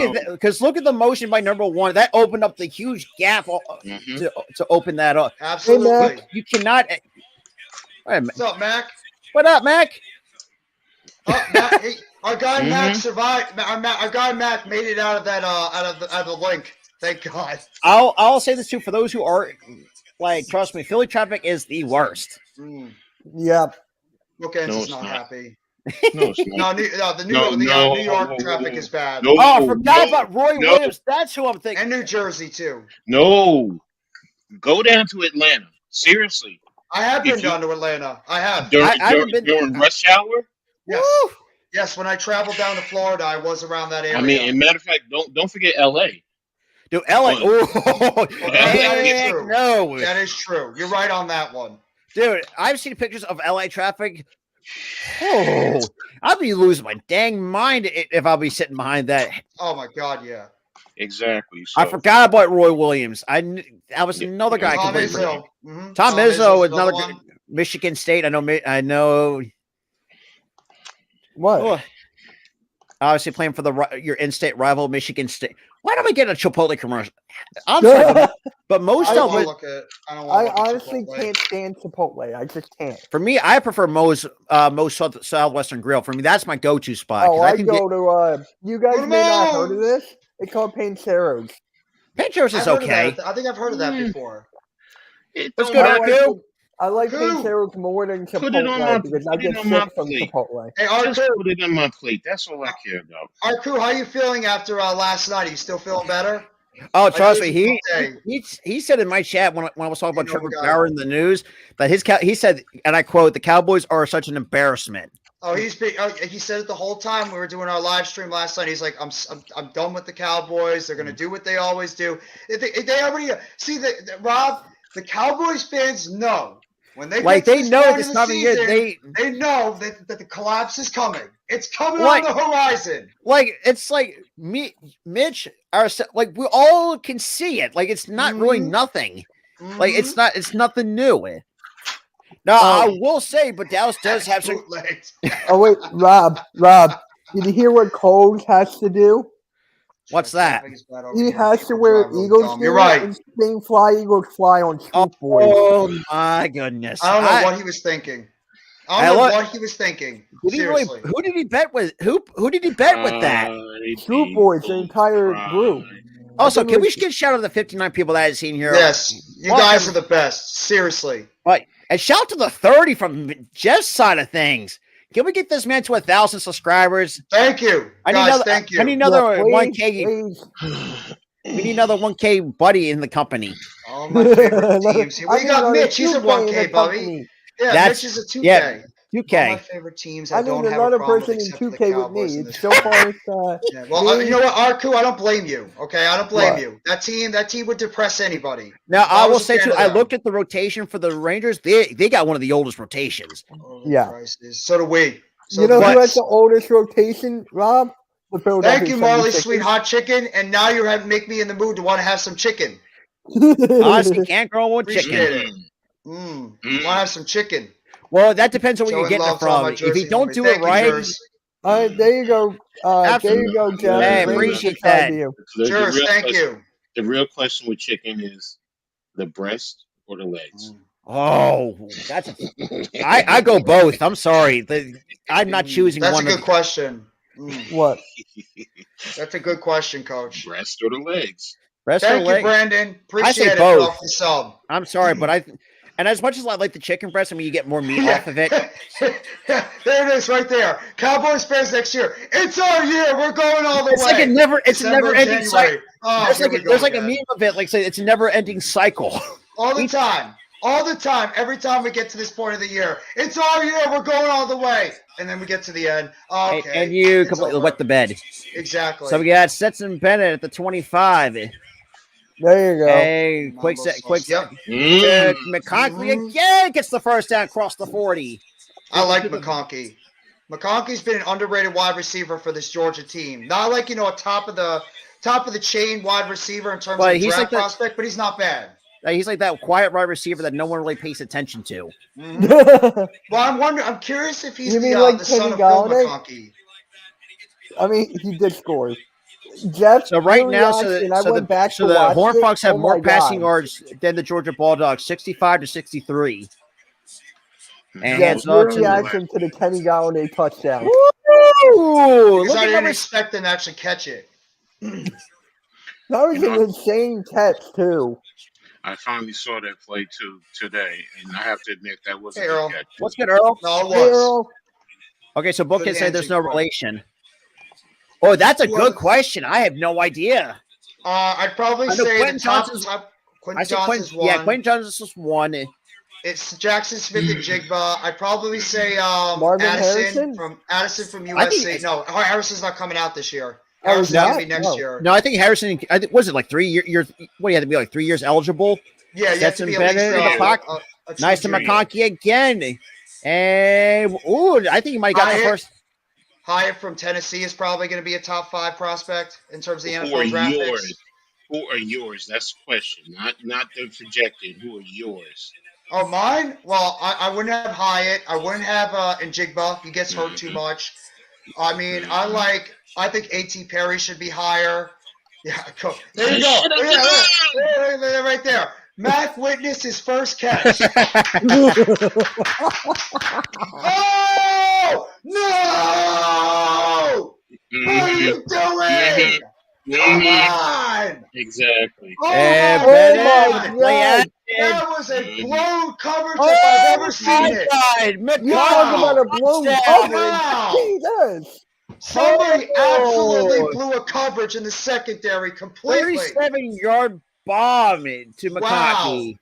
at the motion by number 1. That opened up the huge gap to open that up. Absolutely. Hey, you cannot. What's up, Mac? What up, Mac? Mac, hey, our guy Mac survived. Our guy Mac made it out of that out of the link. Thank God. I'll say this too for those who are trust me, Philly traffic is the worst. Yep. Bookends is not happy. No, it's not. The New York traffic is bad. I forgot about Roy Williams. That's who I'm thinking. And New Jersey too. No, go down to Atlanta. Seriously. I have been down to Atlanta. I have. During rush hour? Yes. Woo! Yes, when I traveled down to Florida, I was around that area. I mean, as a matter of fact, don't forget L.A. Dude, LA. That is true. No. That is true. You're right on that one. Dude, I've seen pictures of LA traffic. Oh, I'd be losing my dang mind if I'll be sitting behind that. Oh my God, yeah. Exactly. So I forgot about Roy Williams. I was another guy I Tom could for. Izzo. Tom Izzo is another one. Michigan State. I know. What? Oh, obviously playing for your in-state rival, Michigan State. Why don't we get a Chipotle commercial? I'm sorry, but most I of don't it. I honestly can't stand Chipotle. I just can't. For me, I prefer Moe's Southwestern Grill. For me, that's my go-to spot. Oh, I can go to. You guys Go to may not have heard of Moe's! this. It's called Pancheros. Pancheros is okay. I think I've heard of that before. Let's go to Arco. I like Who? Pancheros more than Put it on my- Chipotle because I put it get on my sick from plate. Chipotle. Hey, Just Arku, put it on my plate. That's all I care about. Arku, how you feeling after last night? Are you still feeling better? Oh, I trust know me, it's he said in my chat when I was talking about You know Trevor we got Bauer in the news that he said, and I quote, "The Cowboys are such an embarrassment." Oh, he said it the whole time we were doing our live stream last night. He's like, I'm done with the Cowboys. They're gonna do what they always do. They already see Rob. The Cowboys fans know when they Like get to they this know point this in the time of year, season, they know that the collapse is coming. It's coming Like- on the horizon. like it's like me, Mitch, like we all can see it. Like it's not really Mhm. nothing. Like it's nothing new. Now I will say, but Dallas does have some. Bootlegs. Oh wait, Rob, did you hear what Coles has to do? What's that? He has to wear Eagles gear You're right. and sing "Fly Eagles Fly" on Scoop Boys. Oh my goodness! I don't know what he was thinking. I don't know what he was thinking. Did he really, Seriously. who did he bet with? Who did he bet with that? Scoop Boys, the entire group. Also, can we get shout out to the 59 people that I've seen here? Yes, you guys are the best. Seriously. Right. And shout out to the 30 from Jeff's side of things. Can we get this man to 1,000 subscribers? Thank you, guys. Thank you. I need another Yeah, 1K. please. We need another 1K buddy in the company. All my favorite teams. Here. We got Mitch. He's a 1K, buddy. company. Yeah, Mitch is a 2K. yeah, All 2K. my favorite teams. I I need don't have another a problem person with in except for the 2K with Cowboys me. in It's this so far. Yeah, well, me- you know what, Arku, I don't blame you. Okay, I don't blame What? you. That team would depress anybody. Now, I will was a say, fan too, of I them. looked at the rotation for the Rangers. They got one of the oldest rotations. Oh, Yeah. Christ. So do we. So You know do who we. has the oldest rotation, Rob? The Philadelphia Thank you, Marley, 76ers. sweet hot chicken. And now you have make me in the mood to want to have some chicken. Honestly, can't grow with chicken. Appreciate it. Want to have some chicken. Well, that depends on where you're Showing getting it love to all from. my If Jersey you don't homies. do Thank it you, right, Jersey. There you go. There you go, Jeff. Hey, Bring appreciate it back that. to you. Cheers, thank you. The real question with chicken is the breast or the legs. oh, I go both. I'm sorry. I'm not choosing That's one. a good question. What? That's a good question, Coach. Breast or the legs? Breast or Thank you, leg? Brandon. I Appreciate say it both. off the sub. I'm sorry, but and as much as I like the chicken breast, I mean, you get more meat off of it. There it is, right there. Cowboys fans next year. It's our year. We're going all the It's way. like a never December, ending cycle. January. Oh, There's here like we a, go there's like a again. meme of it, like say it's a never ending cycle. All the time. All the time. Every time we get to this point of the year. It's our year. We're going all the way. And then we get to the end. Okay. And you it's completely over. wet the bed. Exactly. So we got Stetson Bennett at the 25. There you go. Hey, quick Mambo set, quick sauce. set. Yep. McConkley again gets the first down across the 40. I like McConkey. McConkey's been an underrated wide receiver for this Georgia team. Not like, a top of the chain wide receiver in terms But of he's draft like the- prospect, but he's not bad. He's like that quiet wide receiver that no one really pays attention to. Well, I'm curious if he's You mean the like son Kenny of Phil Galladay? McConkey. I mean, he did score. Jeff, So right your now, reaction, I went back so to the watch Horned it. Frogs have Oh more my passing God. yards than the Georgia Bulldogs, 65-63. And Jeff, hands your off to reaction to the Kenny Galladay touchdown. Woo! Because Look I at didn't number expect him to actually catch it. That was an insane catch, too. I finally saw that play today, and I have to admit that wasn't Hey, a Earl. good catch. What's good, Earl? No, it was. Hey, Earl. Okay, so Book Good can say there's no answer, Book. relation. Oh, that's a Who good else? question. I have no idea. I'd probably I know say Quentin the top. Johnson's- Quentin I said Johnson's one. Yeah, Quentin Johnson's one. It's Jackson Smith and Jigba. I'd probably say Marvin Addison Harrison? from I think USC. No, Harrison's not coming out this year. Oh, Harrison's he's gonna not? be next No. year. No, I think Harrison. Was it like 3 years? What do you have to be like 3 years eligible? Yeah, you have to Stetson be at least Bennett in the pocket? a Nice to true dream. McConkey again. And I think he might have got the first. Hyatt from Tennessee is probably going to be a top 5 prospect in terms of the Who are NFL draft yours? picks. Who are yours? That's the question. Not the projected. Who are yours? Oh, mine? Well, I wouldn't have Hyatt. I wouldn't have Njigba. He gets hurt too much. I mean, I think A.T. Perry should be higher. Yeah, cool. There you go. Yeah, right there. Mac witnessed his first catch. Oh no! What are you doing? Come on! Exactly. Oh my God. That was a blown coverage if I've ever seen it. You talk about a blown coverage. Wow. Jesus. Somebody absolutely blew a coverage in the secondary completely. 37-yard bomb to McConkey. Wow.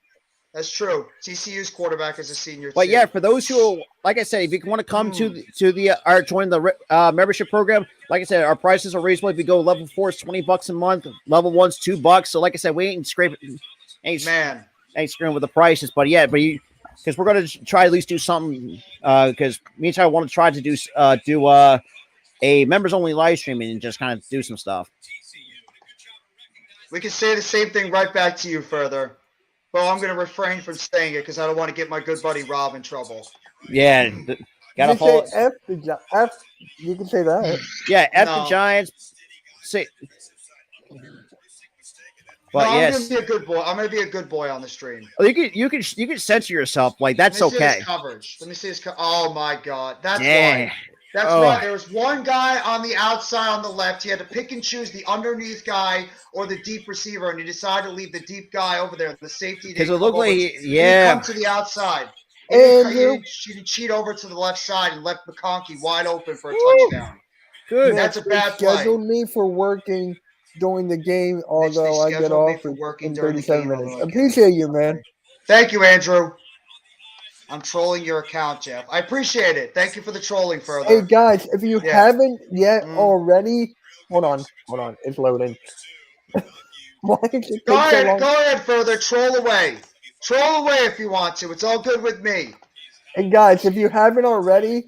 That's true. TCU's quarterback is a senior. But too. yeah, for those who, like I said, if you want to come to the or join the membership program, like I said, our prices are reasonable. If you go level 4, it's $20 a month. Level 1's $2. So like I said, we ain't scraping, ain't screwing with the prices. But yeah, because we're gonna try to at least do something. Because me and I want to try to do a members only live stream and just kind of do some stuff. We can say the same thing right back to you further. Well, I'm going to refrain from saying it because I don't want to get my good buddy Rob in trouble. Yeah, gotta follow. F. You can say that. Yeah, the Giants. Say, but I'm going to be a good boy. I'm going to be a good boy on the stream. Oh, you can censor yourself. Like that's Let me see okay. His coverage. Let me see his. Oh my God, that's Dang. right. That's right. There was one guy on the outside on the left. He had to pick and choose the underneath guy or the deep receiver, and he decided to leave the deep guy over there. The safety because it looked like he come to the outside. He didn't cheat over to the left side and left McConkey wide open for a touchdown. Good. That's a bad play. Scheduled me for working during the game, although I get off in 37 minutes. Appreciate you, man. Thank you, Andrew. I'm trolling your account, Jeff. I appreciate it. Thank you for the trolling further. Hey, guys, if you haven't yet already, hold on. It's loading. Why is it go ahead, further. Troll away. Troll away if you want to. It's all good with me. And guys, if you haven't already,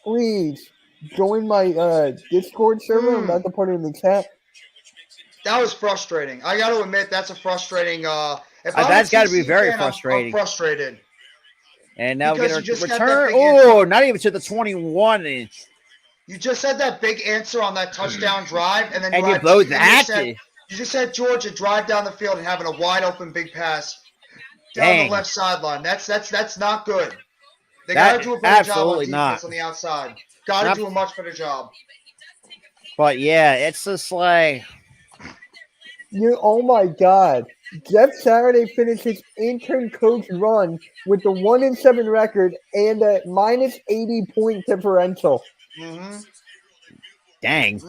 please join my Discord server. I'm about to put it in the chat. That was frustrating. I got to admit, that's a frustrating. That's got to be very frustrating. I'm frustrated. And now we're going to return. Oh, not even to the 21. You just had that big answer on that touchdown drive, and then you blow that. You just had Georgia drive down the field and having a wide open big pass down the left sideline. That's not good. They got to do a better job on defense on the outside. Got to do a much better job. But yeah, it's just like oh my God. Jeff Saturday finished his intern coach run with the 1-7 record and a minus 80 point differential. Mm-hmm. Dang.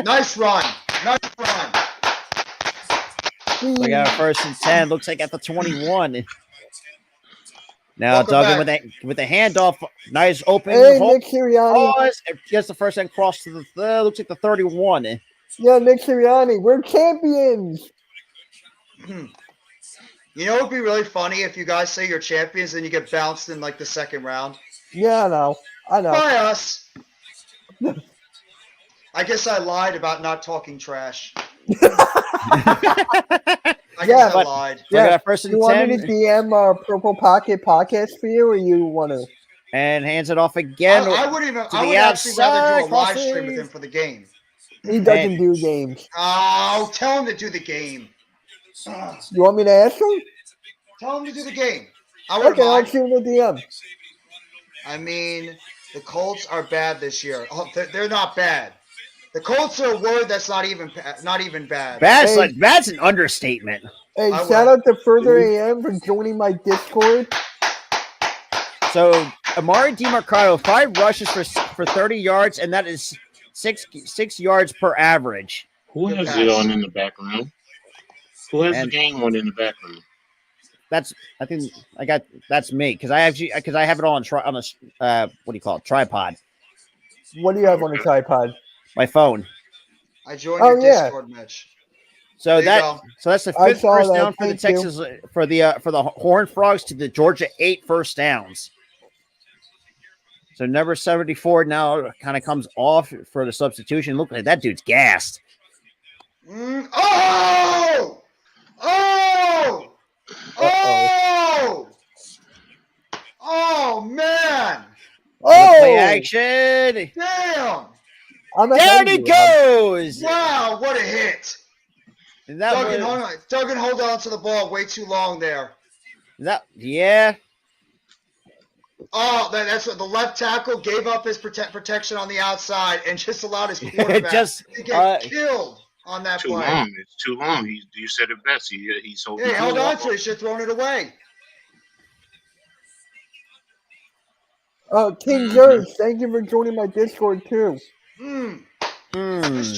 Nice run. Nice run. We got our 1st and 10. Looks like at the 21. Now Duggan with the handoff. Nice open. Hey, Nick Sirianni. Gets the first and cross to the looks like the 31. Yeah, Nick Sirianni. We're champions. You know, it would be really funny if you guys say you're champions and you get bounced in like the second round. Yeah, I know. By us. I guess I lied about not talking trash. I lied. Yeah, you want me to DM Purple Pocket podcast for you, or you want to? And hands it off again. I would actually rather do a live stream with him for the game. He doesn't do games. Oh, tell him to do the game. You want me to ask him? Tell him to do the game. Okay, I'll shoot him a DM. I mean, the Colts are bad this year. Oh, they're not bad. The Colts are a word that's not even bad. That's an understatement. Hey, shout out to Further AM for joining my Discord. So Amari DiMarcado, 5 rushes for 30 yards, and that is 6 yards per average. Who has it on in the background? Who has the game on in the background? That's me because I have it on a what do you call it, tripod. What do you have on a tripod? My phone. I joined your Discord match. So There you go. that's the I 5th saw first that. down for the Thank you. Texas for the Horned Frogs to the Georgia 8 first downs. So number 74 now kind of comes off for the substitution. Look like that dude's gassed. Oh! Oh! Oh! Oh, man! Little play Oh, action. Damn! I'm ahead Down he of you, Rob. goes. Wow, what a hit! And that Duggan hold on to the ball way too long there. yeah. Oh, that's what the left tackle gave up his protection on the outside and just allowed his quarterback to get killed on that Too play. long. It's too long. You said it best. He's holding. Hey, held on to it. He should have thrown it away. King George, thank you for joining my Discord too. This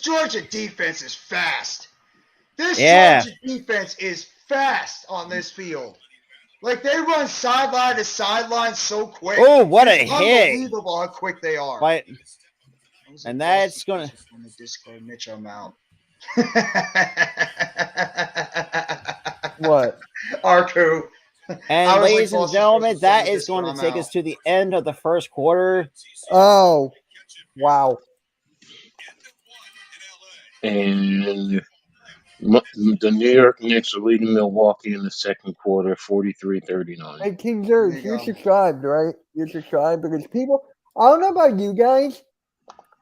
Georgia defense is fast. This Yeah. Georgia defense is fast on this field. Like they run sideline to sideline so quick. Oh, what a It's hit! Unbelievable how quick they are. Right. And that's gonna on the Discord, Mitch. I'm out. What? Arku. And ladies and gentlemen, that is going to take us to the end of the first quarter. Oh, wow. And the New York Knicks are leading Milwaukee in the second quarter, 43-39. Hey, King George, you're subscribed, right? You're subscribed because people, I don't know about you guys.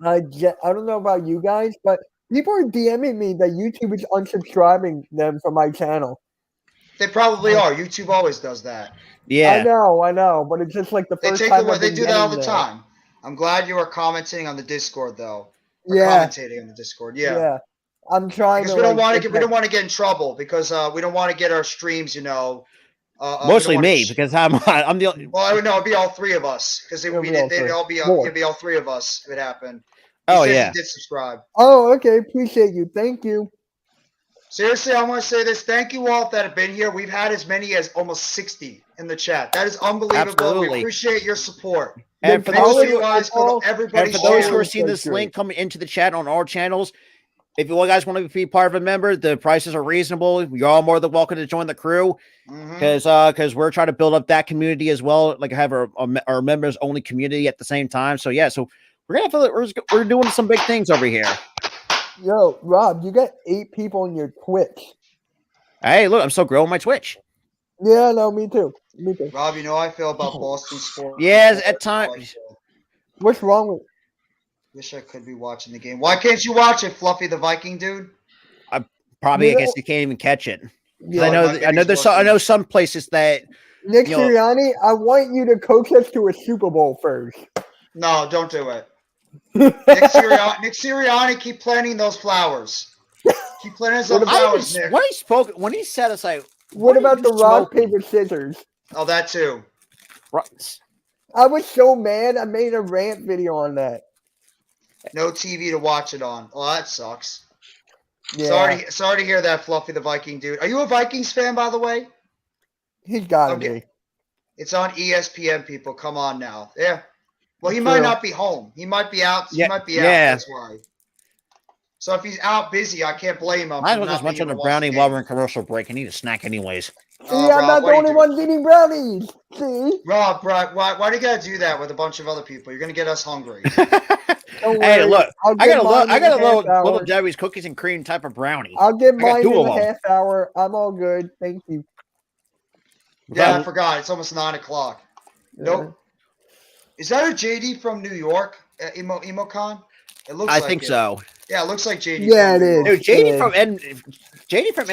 I don't know about you guys, but people are DMing me that YouTube is unsubscribing them from my channel. They probably are. YouTube always does that. Yeah. I know, but it's just like the first time. They do that all the time. I'm glad you are commenting on the Discord, though. Yeah. Commentating on the Discord. Yeah. I'm trying because to. We don't want to get in trouble because we don't want to get our streams, mostly me because I'm the only. Well, no, it'd be all three of us because it'd be all three of us. It would happen. He yeah. He did subscribe. Oh, okay. Appreciate you. Thank you. Seriously, I want to say this. Thank you all that have been here. We've had as many as almost 60 in the chat. That is unbelievable. Absolutely. We appreciate your support. And for those who are seeing this link coming into the chat on our channels, if you guys want to be part of a member, the prices are reasonable. You're all more than welcome to join the crew because we're trying to build up that community as well. Like have our members only community at the same time. So yeah, so we're doing some big things over here. Yo, Rob, you got 8 people on your Twitch. Hey, look, I'm still growing my Twitch. Yeah, no, me too. Rob, you know how I feel about Boston sports. Yes, at times. What's wrong with? Wish I could be watching the game. Why can't you watch it, Fluffy the Viking dude? I guess you can't even catch it. Yeah, I know some places that Nick Sirianni, I want you to coach us to a Super Bowl first. No, don't do it. Nick Sirianni, keep planting those flowers. Keep planting those flowers, Nick. When he said it's like, what about the rock, paper, scissors? Oh, that too. Right. I was so mad. I made a rant video on that. No TV to watch it on. Oh, that sucks. Yeah. Sorry to hear that, Fluffy the Viking dude. Are you a Vikings fan, by the way? He's got to be. It's on ESPN, people. Come on now. Yeah. Well, he might not be home. He might be out. Yeah. He might be out. That's why. So if he's out busy, I can't blame him. Might as well just munch on a brownie while we're in commercial break. I need a snack anyways. See, I'm not the only one eating brownies. See? Rob, why do you gotta do that with a bunch of other people? You're gonna get us hungry. Hey, look, I got a little Debbie's cookies and cream type of brownie. I'll get mine in a half hour. I'm all good. Thank you. Yeah, I forgot. It's almost 9 o'clock. Nope. Is that a JD from New York? EmoCon? It looks. I think so. Yeah, it looks like JD. Yeah, it is. Dude, JD from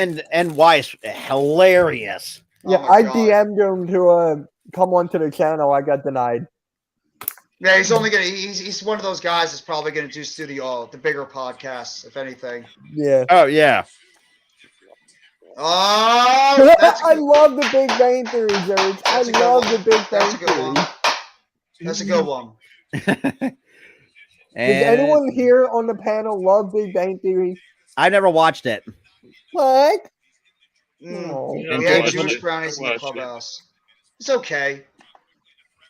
NY is hilarious. Yeah, I DM'd him to come onto the channel. I got denied. Yeah, he's only gonna. He's one of those guys that's probably gonna just do the bigger podcasts, if anything. Yeah. Oh yeah. Oh, I love the Big Bang Theory, George. I love the Big Bang Theory. That's a good one. Does anyone here on the panel love Big Bang Theory? I never watched it. What? No. We had Jewish brownies in the clubhouse. It's okay.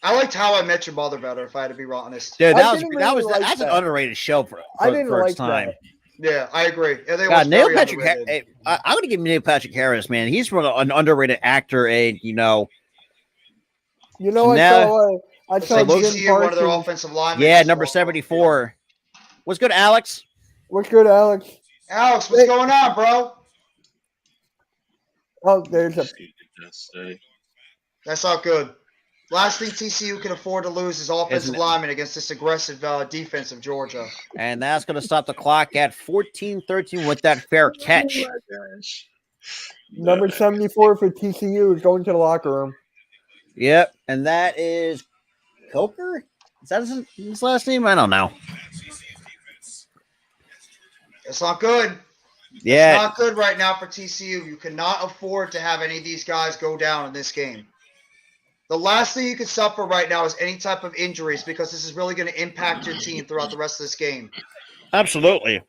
I liked How I Met Your Mother better, if I had to be honest. Dude, that's an underrated show for the first time. Yeah, I agree. Yeah, they God, was Neil very Patrick. underrated. I'm going to give Neil Patrick Harris, man. He's an underrated actor, and You know, so now, I Looks saw like so Jim TCU, one of their Parsons. offensive linemen. yeah, just number walked off the field. 74. What's good, Alex? What's good, Alex? Alex, what's going on, bro? Oh, there's a. That's not good. Last thing TCU can afford to lose is offensive linemen against this aggressive defense of Georgia. And that's going to stop the clock at 14-13 with that fair catch. Number 74 for TCU is going to the locker room. Yep, and that is Coker? Is that his last name? I don't know. It's not good. Yeah. It's not good right now for TCU. You cannot afford to have any of these guys go down in this game. The last thing you can suffer right now is any type of injuries because this is really going to impact your team throughout the rest of this game. Absolutely.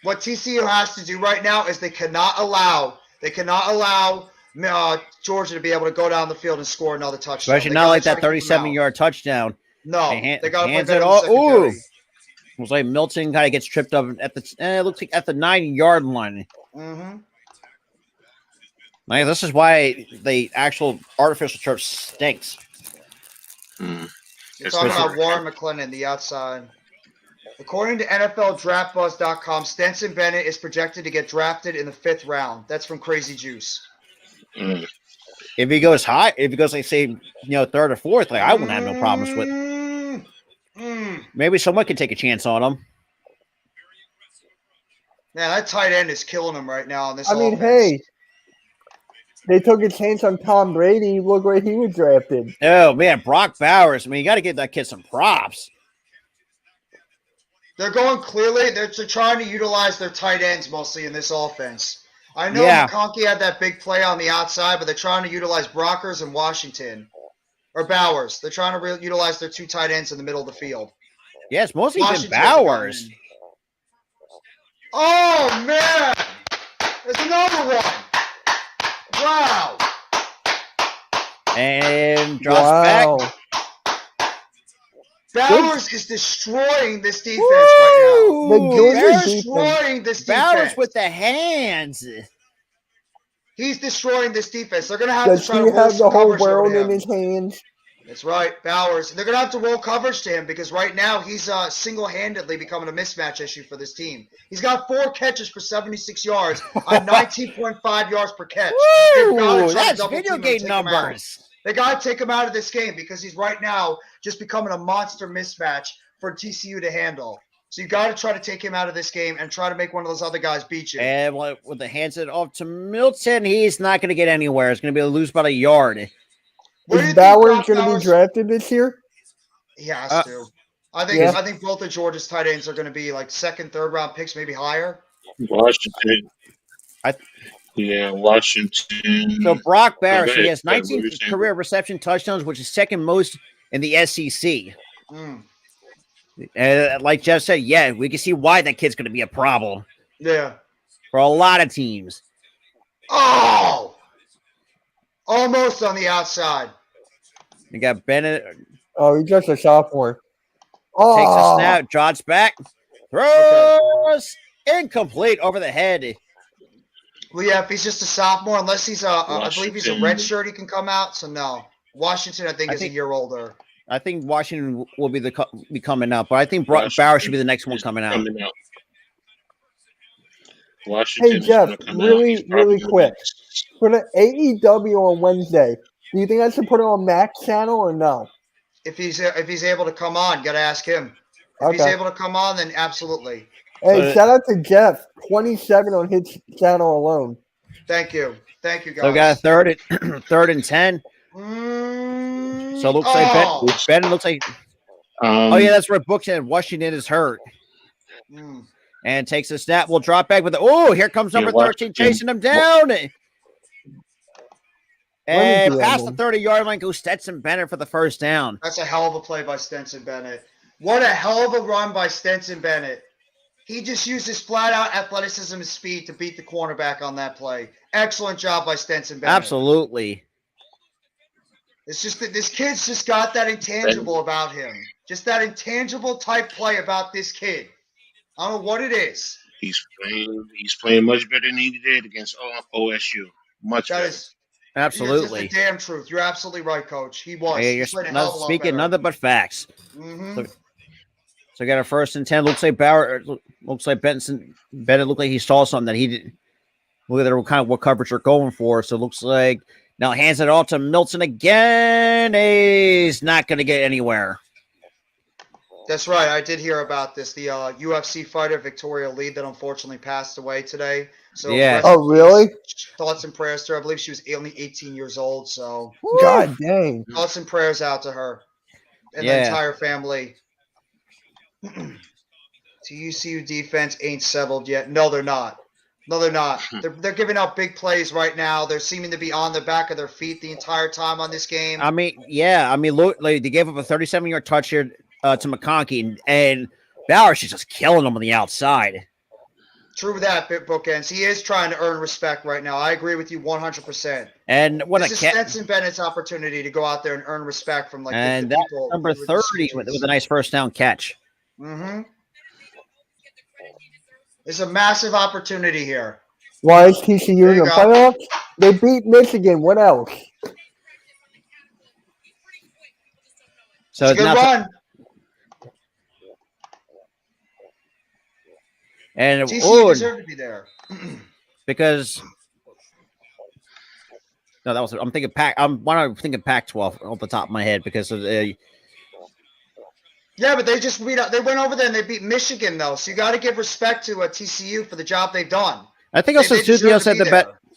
What TCU has to do right now is they cannot allow Georgia to be able to go down the field and score another touchdown. Especially not like that 37-yard touchdown. No, they got to play hands better it in the all. secondary. Ooh. It was like Milton kind of gets tripped up at the. It looks like at the 9-yard line. Mm-hmm. Like, this is why the actual artificial turf stinks. You're talking about Warren McClendon, the outside. According to NFLDraftBuzz.com, Stetson Bennett is projected to get drafted in the 5th round. That's from Crazy Juice. If he goes high, if he goes like say 3rd or 4th, like I wouldn't have no problems with. Maybe someone can take a chance on him. Yeah, that tight end is killing him right now on this I mean, offense. hey, they took a chance on Tom Brady. Look where he was drafted. Oh man, Brock Bowers. I mean, you got to give that kid some props. They're going clearly. They're trying to utilize their tight ends mostly in this offense. I know McConkey had that big play on the outside, but they're trying to utilize Brockers and Washington. Or Bowers. They're trying to utilize their 2 tight ends in the middle of the field. Yeah, it's mostly been Bowers. Oh, man! There's another one! Wow! And drops back. Bowers is destroying this defense right now. He's destroying this defense. Bowers with the hands. He's destroying this defense. They're going to have to try to roll have some the whole coverage over world to in him. his hands. That's right, Bowers. They're going to have to roll coverage to him because right now he's single-handedly becoming a mismatch issue for this team. He's got 4 catches for 76 yards on 19.5 yards per catch. Woo, that's video game numbers. They got to take him out of this game because he's right now just becoming a monster mismatch for TCU to handle. So you got to try to take him out of this game and try to make one of those other guys beat you. And with the hands it off to Milton, he's not going to get anywhere. It's going to be a lose about a yard. Is Bowers going to be drafted this year? He has to. I think both of Georgia's tight ends are going to be like 2nd, 3rd round picks, maybe higher. Washington. Washington. So Brock Bowers, he has 19 career reception touchdowns, which is 2nd most in the SEC. Like Jeff said, yeah, we can see why that kid's going to be a problem. Yeah. For a lot of teams. Oh! Almost on the outside. You got Bennett. Oh, he's just a sophomore. Oh. Takes a snap, drops back, throws incomplete over the head. Well, yeah, if he's just a sophomore, unless he's I believe he's a red shirt, he can come out. So no, Washington, I think is a year older. I think Washington will be coming out, but I think Bauer should be the next one coming out. Hey Jeff, really quick for the AEW on Wednesday. Do you think I should put it on Mac's channel or no? If he's able to come on, gotta ask him. If he's able to come on, then absolutely. Hey, shout out to Jeff, 27 on his channel alone. Thank you, guys. So we got a third and 10. So it looks like Ben looks like. Oh yeah, that's where Book said Washington is hurt. And takes a snap. We'll drop back with here comes number 13 chasing him down. And past the 30-yard line goes Stetson Bennett for the first down. That's a hell of a play by Stetson Bennett. What a hell of a run by Stetson Bennett. He just used his flat-out athleticism and speed to beat the cornerback on that play. Excellent job by Stetson Bennett. Absolutely. It's just that this kid's just got that intangible about him. Just that intangible type play about this kid. I don't know what it is. He's playing much better than he did against OSU. Much That better. is just the Absolutely. damn truth. You're absolutely right, Coach. He was. Hey, He you're played a not hell of a lot speaking better. nothing but facts. Mm-hmm. So we got a 1st and 10. Looks like Bennett looked like he saw something that he didn't. Look at kind of what coverage they're going for. So it looks like now hands it off to Milton again. He's not going to get anywhere. That's right. I did hear about this. The UFC fighter Victoria Lee that unfortunately passed away today. So Yeah. rest in Oh, really? peace. Thoughts and prayers to her. I believe she was only 18 years old. So God dang. thoughts and prayers out to her and the Yeah. entire family. TCU defense ain't settled yet. No, they're not. No, they're not. They're giving up big plays right now. They're seeming to be on the back of their feet the entire time on this game. I mean, yeah. I mean, look, like, they gave up a 37-yard touch here to McConkey, and Bowers is just killing them on the outside. True that, bookends. He is trying to earn respect right now. I agree with you 100%. And what This a is catch. Stetson Bennett's opportunity to go out there and earn respect from And the that's people. number 30 with a nice first down catch. Mm-hmm. It's a massive opportunity here. Why is TCU in the playoffs? They beat Michigan. What else? So it's a good run. And TCU deserved to be there. Because no, that was I'm thinking Pac. I'm thinking Pac-12 off the top of my head because of the. Yeah, but they just they went over there and they beat Michigan though. So you got to give respect to TCU for the job they've done. I think also too, they also had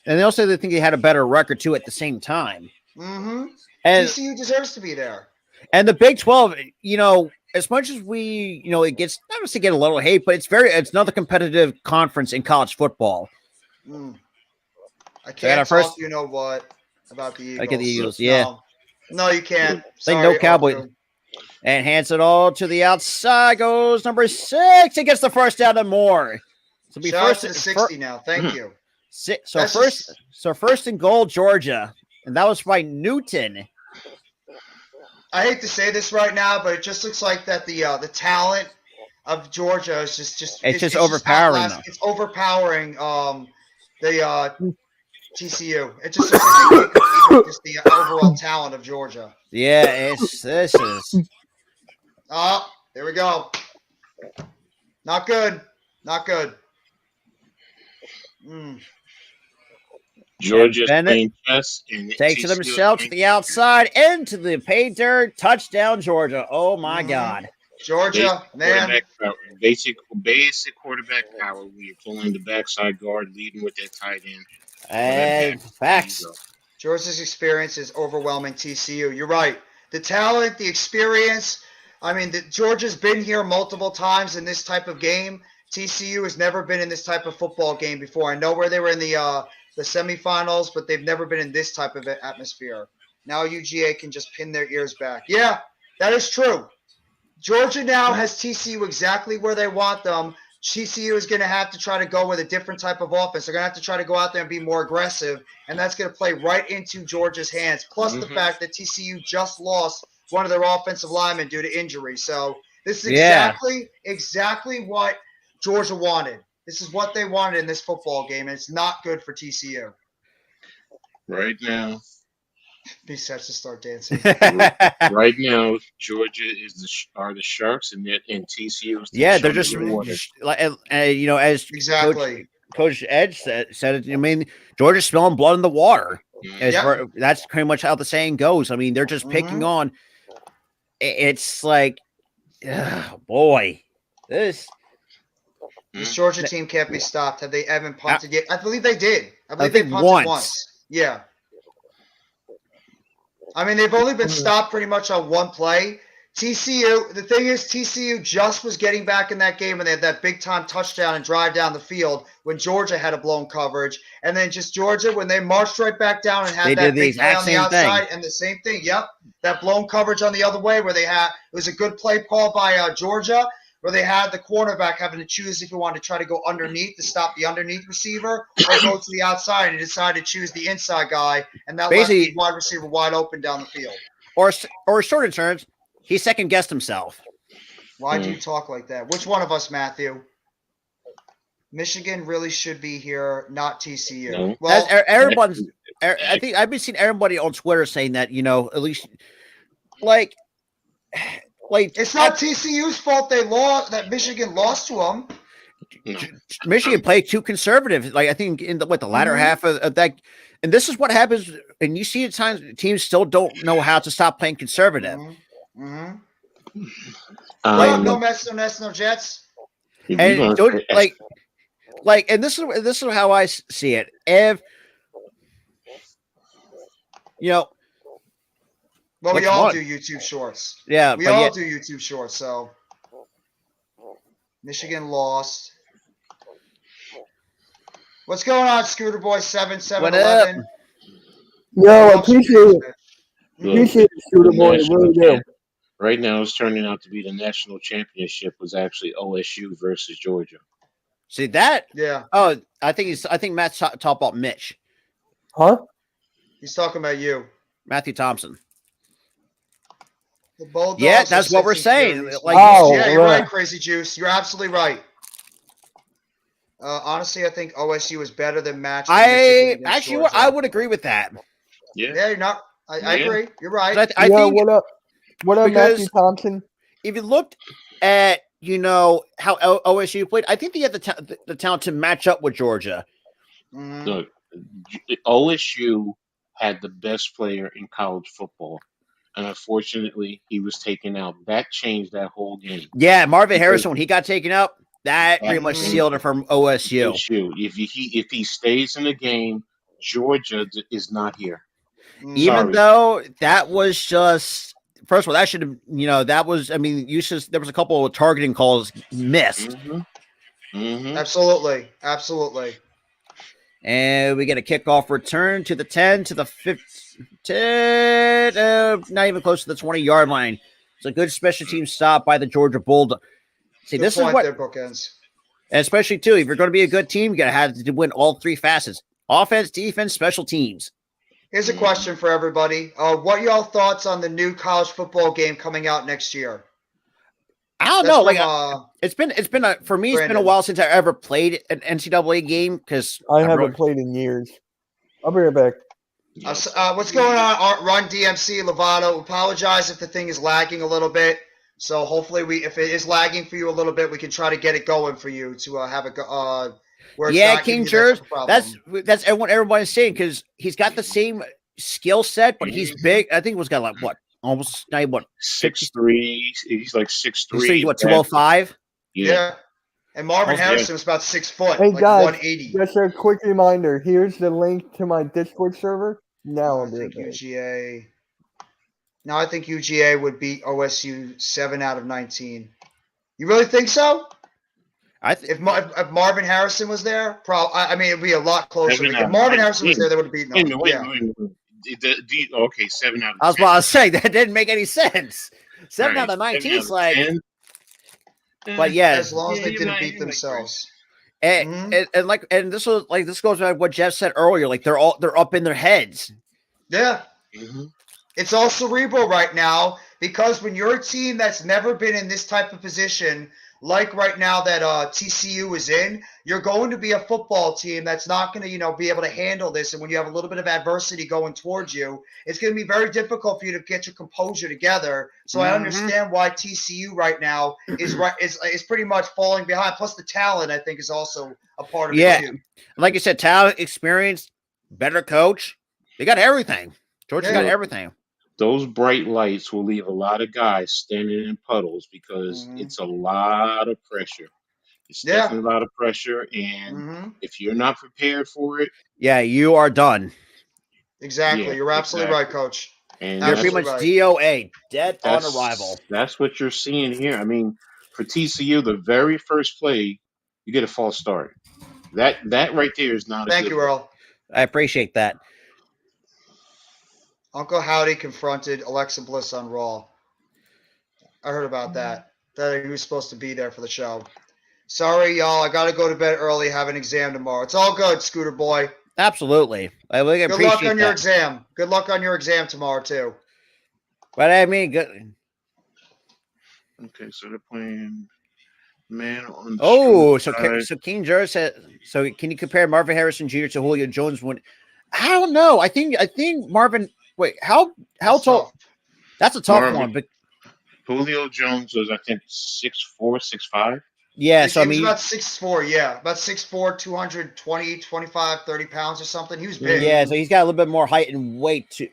and they also think they had a better record too at the same time. Mm-hmm. And TCU deserves to be there. And the Big 12, as much as we, it gets not to get a little hate, but it's another competitive conference in college football. I can't talk. You know what about the Eagles? I get the Eagles, yeah. No, you can't. Sorry, no Cowboy. Arthur. And hands it all to the outside. Goes number 6. He gets the first down and more. So be Shout first out to 60 now. Thank you. First and goal, Georgia, and that was by Newton. I hate to say this right now, but it just looks like that the talent of Georgia is just overpowering. It's overpowering the TCU. It just looks like they can't compete with just the overall talent of Georgia. Yeah, this is. Oh, there we go. Not good. Not good. Georgia's playing chess and takes it himself to the outside into the pay dirt. Touchdown, Georgia. Oh my God. Georgia, man. Basic quarterback power when you're pulling the backside guard, leading with that tight end. And facts. Georgia's experience is overwhelming TCU. You're right. The talent, the experience. I mean, Georgia's been here multiple times in this type of game. TCU has never been in this type of football game before. I know where they were in the semifinals, but they've never been in this type of atmosphere. Now UGA can just pin their ears back. Yeah, that is true. Georgia now has TCU exactly where they want them. TCU is going to have to try to go with a different type of offense. They're going to have to try to go out there and be more aggressive, and that's going to play right into Georgia's hands, plus the fact that TCU just lost one of their offensive linemen due to injury. So this is exactly what Georgia wanted. This is what they wanted in this football game, and it's not good for TCU. Right now. He starts to start dancing. Right now, Georgia are the Sharks, and TCU is the they're just as exactly Coach Edge said it. I mean, Georgia's smelling blood in the water. That's pretty much how the saying goes. I mean, they're just picking on. It's like, boy, this Georgia team can't be stopped. Have they ever punted yet? I believe they did. I believe they punted once. Yeah. I mean, they've only been stopped pretty much on one play. TCU, the thing is, TCU just was getting back in that game when they had that big-time touchdown and drive down the field when Georgia had a blown coverage. And then just Georgia, when they marched right back down and had that big play on the outside and the same thing. Yep, that blown coverage on the other way where it was a good play call by Georgia, where they had the cornerback having to choose if he wanted to try to go underneath to stop the underneath receiver or go to the outside, and he decided to choose the inside guy, and that left the wide receiver wide open down the field. Or short terms, He second guessed himself. Why do you talk like that? Which one of us, Matthew? Michigan really should be here, not TCU. No. Well, Everyone's. I think I've been seeing everybody on Twitter saying that, at least like it's not TCU's fault they lost. That Michigan lost to them. No. Michigan played too conservative. Like I think in the latter half of that, and this is what happens. And you see at times teams still don't know how to stop playing conservative. No Um, Mets, no Nets, no Jets. And don't, and this is how I see it. If well, we which all one? do YouTube shorts. Yeah, we all do YouTube shorts. So Michigan lost. What's going on, Scooter Boy 7711? Yo, appreciate it. Appreciate it, Scooter Boy. Really do. Right now, it's turning out to be the national championship was actually OSU versus Georgia. See that? Yeah. Oh, I think Matt's talking about Mitch. Huh? He's talking about you. Matthew Thompson. The Bulldogs. Yeah, that's what we're saying. Like, yeah, you're right, Crazy Juice. You're absolutely right. Honestly, I think OSU is better than matched. I would agree with that. Yeah, you're not. I agree. You're right. I think, what up? What up, Matthew Thompson? If you looked at how OSU played, I think they had the talent to match up with Georgia. Look, OSU had the best player in college football, and unfortunately, he was taken out. That changed that whole game. Yeah, Marvin Harrison, when he got taken out, that pretty much sealed it from OSU. If he stays in the game, Georgia is not here. Even though that was just, first of all, that should have, that was, there was a couple of targeting calls missed. Absolutely. And we get a kickoff return to the 10 to the 15, not even close to the 20-yard line. It's a good special team stop by the Georgia Bulldogs. See, good this is what, bookends. And especially too, if you're going to be a good team, you got to have to win all three facets: offense, defense, special teams. Here's a question for everybody. What are y'all thoughts on the new college football game coming out next year? I don't know. It's been for me. It's been a while since I ever played an NCAA game because I haven't played in years. I'll be right back. What's going on? Run DMC Lovato. Apologize if the thing is lagging a little bit. So hopefully, if it is lagging for you a little bit, we can try to get it going for you to have it where it's not King Jers. That's what everybody's saying because he's got the same skill set, but he's big. I think it was got like what, almost 6'3". He's like 6'3". What, 205? Yeah. And Marvin Harrison was about 6 foot, hey, like guys, 180. Just a quick reminder. Here's the link to my Discord server. Now I think UGA. Now I think UGA would beat OSU 7 out of 19. You really think so? If Marvin Harrison was there, it'd be a lot closer. If Marvin Harrison was there, they would have beaten them. Wait. Okay, 7 out of 10. I was about to say that didn't make any sense. 7 out of 19 is like, but yeah, as long as they didn't beat themselves. And this goes back to what Jeff said earlier. Like they're up in their heads. Yeah. It's all cerebral right now because when you're a team that's never been in this type of position, like right now that TCU is in, you're going to be a football team that's not going to, be able to handle this. And when you have a little bit of adversity going towards you, it's going to be very difficult for you to get your composure together. So I understand why TCU right now is pretty much falling behind. Plus the talent, I think, is also a part of it too. Like you said, talent, experience, better coach. They got everything. Georgia got everything. Those bright lights will leave a lot of guys standing in puddles because it's a lot of pressure. It's definitely a lot of pressure, and if you're not prepared for it, you are done. Exactly. You're absolutely right, Coach. And you're pretty much DOA, dead on arrival. That's what you're seeing here. I mean, for TCU, the very first play, you get a false start. That right there is not. Thank you, Earl. I appreciate that. Uncle Howdy confronted Alexa Bliss on Raw. I heard about that. That he was supposed to be there for the show. Sorry, y'all. I got to go to bed early. Have an exam tomorrow. It's all good, Scooter Boy. Absolutely. Good luck on your exam. Good luck on your exam tomorrow, too. But I mean, good. Okay, so they're playing man on the Oh, short side. so King Jarrett said. So can you compare Marvin Harrison Jr. to Julio Jones? When I don't know. I think Marvin. Wait, how That's tall? tough. That's a tough Marvin one, but Julio Jones was, I think, 6'4", 6'5". yeah. So I He was mean, about 6'4", yeah. About 6'4", 220, 25, 30 pounds or something. He was big. yeah. So he's got a little bit more height and weight too.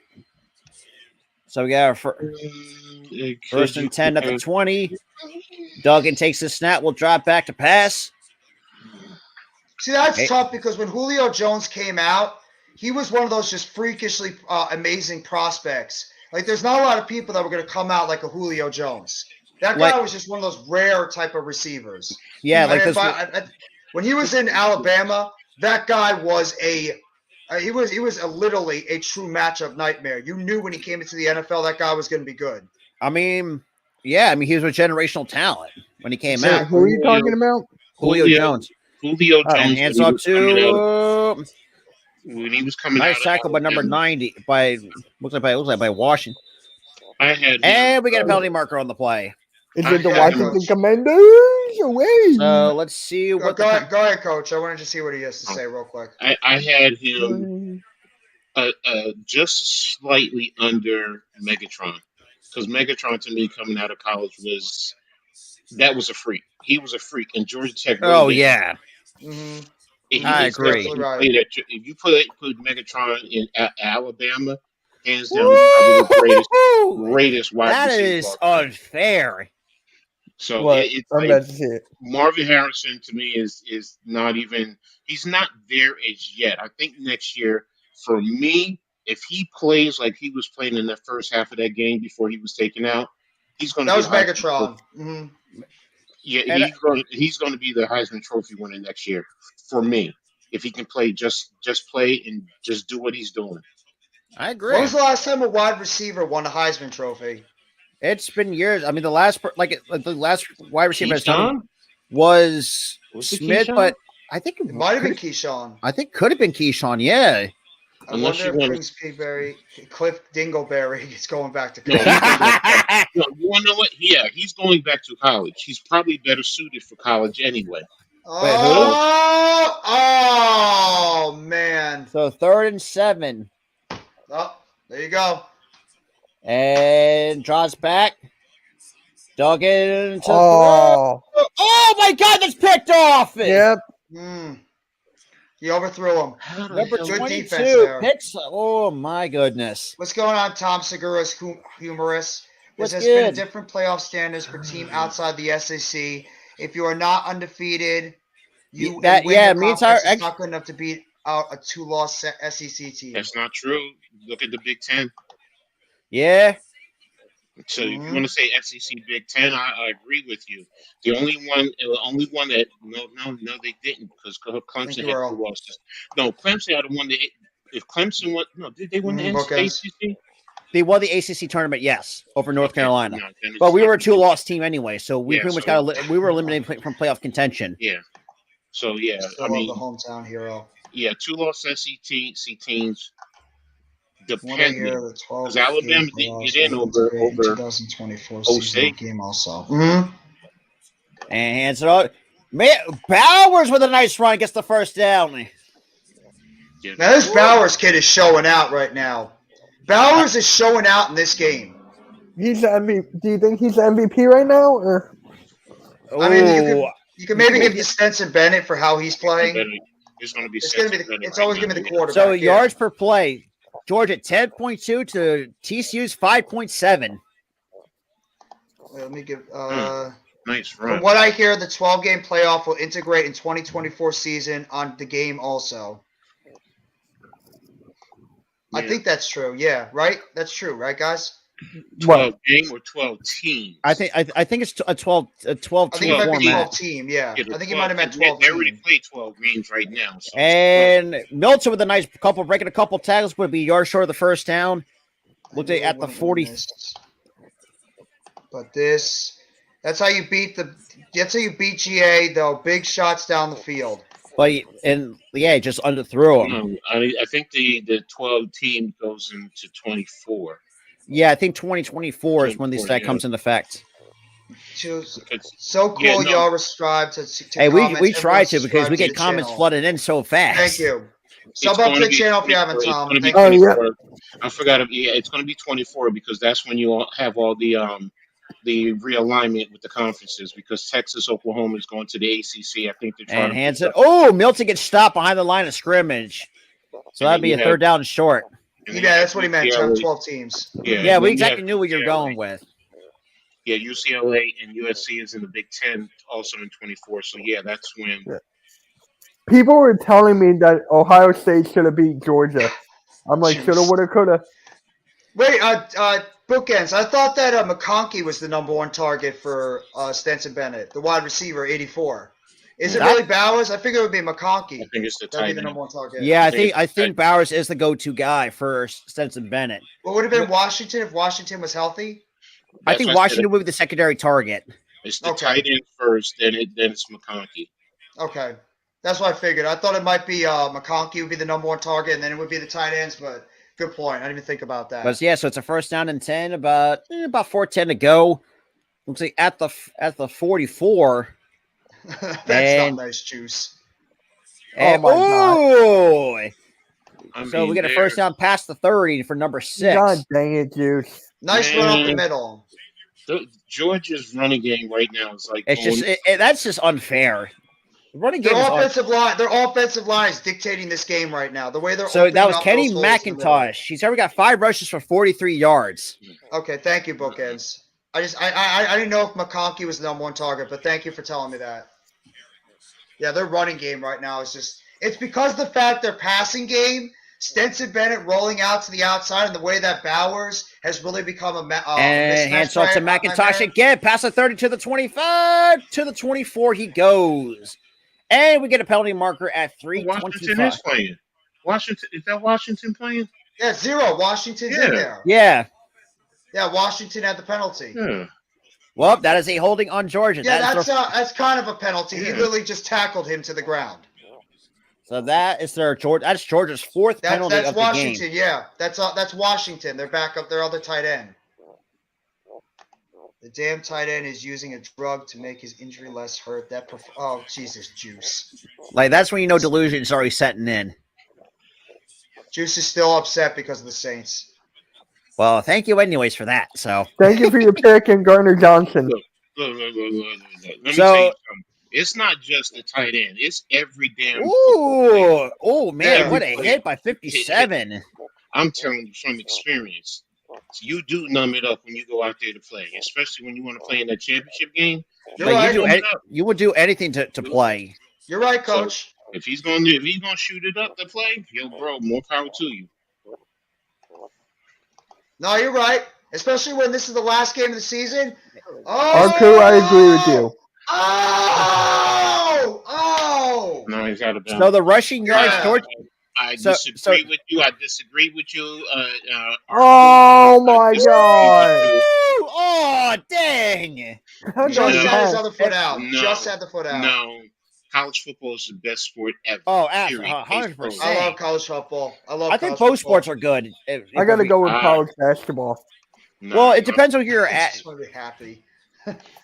So we got our Could first you and 10 at the compare? 20. Duggan takes the snap. Will drop back to pass. See, that's Hey, tough because when Julio Jones came out, he was one of those just freakishly amazing prospects. Like, there's not a lot of people that were going to come out like a Julio Jones. That like guy was just one of those rare type of receivers. yeah, I like mean, this. when he was in Alabama, that guy was he was literally a true matchup nightmare. You knew when he came into the NFL that guy was going to be good. I mean, yeah. I mean, he was a generational talent when he came Wait, out. who are you Julio, talking about? Julio Jones. Julio Oh. And Jones hands off to when he was coming out nice of tackle by number Alabama. 90 by looks like by Washington. I had him. And we got a penalty marker on the play. Is I it the had him. Washington Coach. Commanders? Away. So let's see Go, what go ahead, Coach. I wanted to see what he has to say real quick. I had him just slightly under Megatron, because Megatron to me coming out of college was a freak. He was a freak, and Georgia Tech really Oh didn't. yeah, Mm-hmm. If I he agree. Absolutely right. played if you put Megatron in Alabama, hands down, he's probably the Woo! greatest wide That receiver of is all time. unfair. So What? it's I'm like about to see it. Marvin Harrison to me is not even, he's not there as yet. I think next year, for me, if he plays like he was playing in the first half of that game before he was taken out, he's going to That be was a Heisman Megatron. Trophy. Mm-hmm. Yeah, And he's going to be the Heisman Trophy winner next year for me. If he can play, just play and just do what he's doing. I When agree. was the last time a wide receiver won a Heisman Trophy? It's been years. I mean, the last the last wide receiver has done Keyshawn? was Was it Smith, Keyshawn? but I think It might have been Keyshawn. I think could have been Keyshawn. Yeah. I Unless wonder you if want Cliff Dingleberry is going back to No, college. he's going back. No, you want to know what? Yeah, he's going back to college. He's probably better suited for college anyway. Wait, who? Oh, man. So 3rd and 7, Oh, there you go. and draws back. Duggan to throw. Oh. Oh my God, that's picked off. Yep. He overthrew him. How the Number hell? Good 22 defense there. picks. Oh my goodness. What's going on, Tom Segura's humorous? What's This has been a good? different playoff standards for team outside the SEC. If you are not undefeated, you That- win yeah, your means conference. our It's not good enough to beat out a 2-loss SEC team. That's not true. Look at the Big Ten. Yeah. So if you want to say SEC Big Ten, I agree with you. The only one that no they didn't, because Thank Clemson you, had 2 Earl. losses. No, Clemson had one that if Clemson won, no, did they win the Bookends. ACC? They won the ACC tournament, yes, over North Okay, Carolina. no, then it's But we not were a gonna be- 2-loss team anyway, so we Yeah, pretty much so- we were eliminated from playoff contention. Yeah. So yeah, Still I love mean, the hometown hero. yeah, 2-loss SEC teams. What a year, Depending, the 12 because Alabama didn't get in over 2024 season State. game also. And hands it out. Man, Bowers with a nice run gets the first down. Yeah. Now this Bowers kid is showing out right now. Bowers is showing out in this game. He's the MVP. Do you think he's the MVP right now? Or? I mean, Ooh. you can maybe give it to Stenson Bennett for how he's playing. It's going to be. It's gonna be it's always gonna be the quarterback. So yeah. yards per play, Georgia 10.2 to TCU's 5.7. Let me give. Nice run. From what I hear, the 12-game playoff will integrate in 2024 season on the game also. I Yeah. think that's true. Yeah, right. That's true, right, guys? 12 game or 12 teams? I think it's a 12 I think it might be format. 12 team. Yeah, Yeah, the I think he 12 might have meant they 12 already team. played 12 games right now. So And Milton with a nice couple, breaking a couple tackles, would be yards short of the first down. Looked I knew at I the wouldn't 40. win this. But that's how you beat GA though. Big shots down the field. But he just underthrew him. no, I think the 12 team goes into 24. Yeah, I think 2024 is when this 24, comes into effect. Because So cool, yeah, no, y'all subscribe to Hey, comments. we try Everyone to because subscribe we to get the comments channel. flooding in so fast. Thank you. it's Sub up going to to the be channel if you 24. haven't, It's Tom. going to be Thank you. 24. I forgot. Yeah, it's going to be 24 because that's when you all have all the realignment with the conferences because Texas, Oklahoma is going to the ACC. I think they're trying And to hands push it. up. Oh, Milton gets stopped behind the line of scrimmage. So And that'd then be you a have, third down and short. and then you Yeah, have that's what he meant. UCLA. 12 teams. Yeah, Yeah, and we then you have exactly knew what you're UCLA. going with. Yeah, UCLA and USC is in the Big Ten, also in 24. So yeah, that's when. People were telling me that Ohio State should have beat Georgia. I'm like, shoulda, Jeez. woulda, coulda. Wait, bookends. I thought that McConkey was the number one target for Stenson Bennett, the wide receiver, 84. Is it That- really Bowers? I figured it would be I McConkey. think it's the That'd be tight the end. number one target. Yeah, I think I it's the think Bowers is the go-to guy for Stetson Bennett. What would have been Washington if Washington was healthy? I That's think why I said Washington would be the secondary target. it's the Okay. tight end first, then it's McConkey. Okay. That's what I figured. I thought it might be McConkey would be the number one target, and then it would be the tight ends, but good point. I didn't even think about that. But yeah, so it's a first down and 10, about 4:10 to go. Looks like at the 44. That's and- not nice juice. And, my God. oh! I So we mean, get a first down past the 30 for number 6. God dang it, Juice. Nice run up the Man. middle. Georgia's running game right now is like It's just that's just unfair. The running game Their is offensive line is dictating this game right now. The way they're So that opening was up Kenny those holes in the middle. McIntosh. He's already got 5 rushes for 43 yards. Okay, thank you, bookends. I didn't know if McConkey was the number one target, but thank you for telling me that. Yeah, their running game right now is just it's because the fact their passing game, Stenson Bennett rolling out to the outside, and the way that Bowers has really become a And hands off to mismatch McIntosh again. Past the 30 to the 25. To the 24 he goes. And we get a penalty marker at Washington 3:25. is playing. Washington is that Washington playing? Yeah, 0. Washington's in there. Yeah. Yeah, Washington had the penalty. Yeah. Well, that is a holding on Georgia. Yeah, that's kind of a penalty. He Yeah. literally just tackled him to the ground. So that's Georgia's 4th penalty That's of the Washington. game. Yeah, that's Washington. They're back up their other tight end. The damn tight end is using a drug to make his injury less hurt. Oh Jesus, Juice. Like that's when you know delusion's already setting in. Juice is still upset because of the Saints. Well, thank you anyways for that. So Thank you for your pick and Garner Johnson. Look. Let me So- tell you something. It's not just the tight end. It's every damn. ooh, oh man, Yeah. what a hit by 57. I'm telling you from experience. You do numb it up when you go out there to play, especially when you want to play in that championship game. You're Like, right. you would do anything to play. You're right, Coach. If he's gonna shoot it up to play, bro, more power to you. No, you're right. Especially when this is the last game of the season. Oh, Arku, I agree with you. Oh! No, he's out of bounds. So the rushing yards, Yeah. Georgia. I So- disagree with you. I disagree with you. Oh my disagree God. with Oh, dang. Touch Just on had his that. other foot out. No. Just had the foot out. No, college football is the best sport ever. Oh, Period. 100%. I love college football. I think both sports are good. I got to go with college basketball. No, Well, it depends on where you're I at. just want to be happy.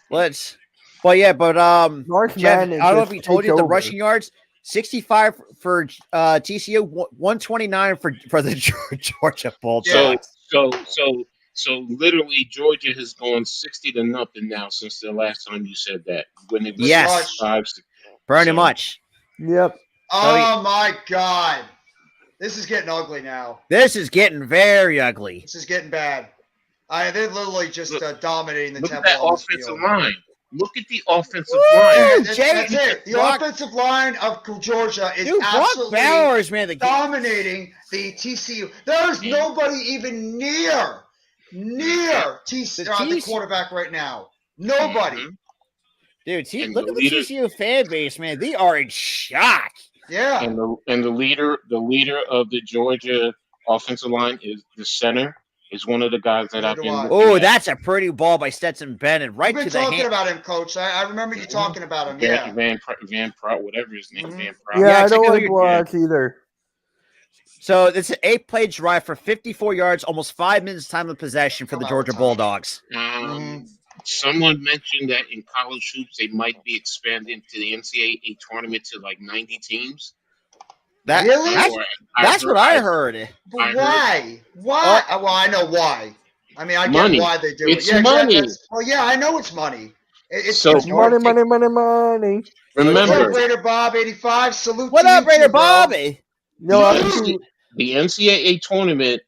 Well, yeah, but March Jeff, I Madness don't know if just he told you takes the over. rushing yards. 65 for TCU, 129 for the Georgia Bulldogs. So literally, Georgia has gone 60 to nothing now since the last time you said that. When it was Yes. 5. Pretty So- much. Yep. Oh my God. This is getting ugly now. This is getting very ugly. This is getting bad. They're literally just dominating the Look at tempo that on this offensive field. line. Look at the offensive Woo! line. That's Jay- it. The Brock- offensive line of Georgia is Dude, Brock absolutely Bowers, man, the dominating the TCU. There's nobody even near the quarterback right now. Nobody. Mhm. dude. And Look the at the leader- TCU fan base, man. They are in shock. Yeah. And the leader of the Georgia offensive line is the center. Is one of the guys that I've been. Oh, that's a pretty ball by Stetson Bennett, right You've to been the talking hand. about him, Coach. I remember you talking about him. Yeah. Van Pratt, whatever his name, Mhm. Van Pratt. Yeah, Yeah, I don't exactly. like Watts either. So it's an 8-play drive for 54 yards, almost 5 minutes time of possession for the Come on, Georgia Tom. Bulldogs. Um, Someone mentioned that in college hoops they might be expanding to the NCAA tournament to like 90 teams. That Really? that's Or that's what I heard. But I heard why? Oh, Why? Well, I know why. I mean, I get money. why they do it. It's Yeah, exactly. money. That's, well, yeah, I know it's money. So It's Money, hard to take. money. so What's up, remember, Raider Bob 85? Salute what to up, you Raider too, bro. Bobby? No, the I'm Salute. NC, too. the NCAA tournament,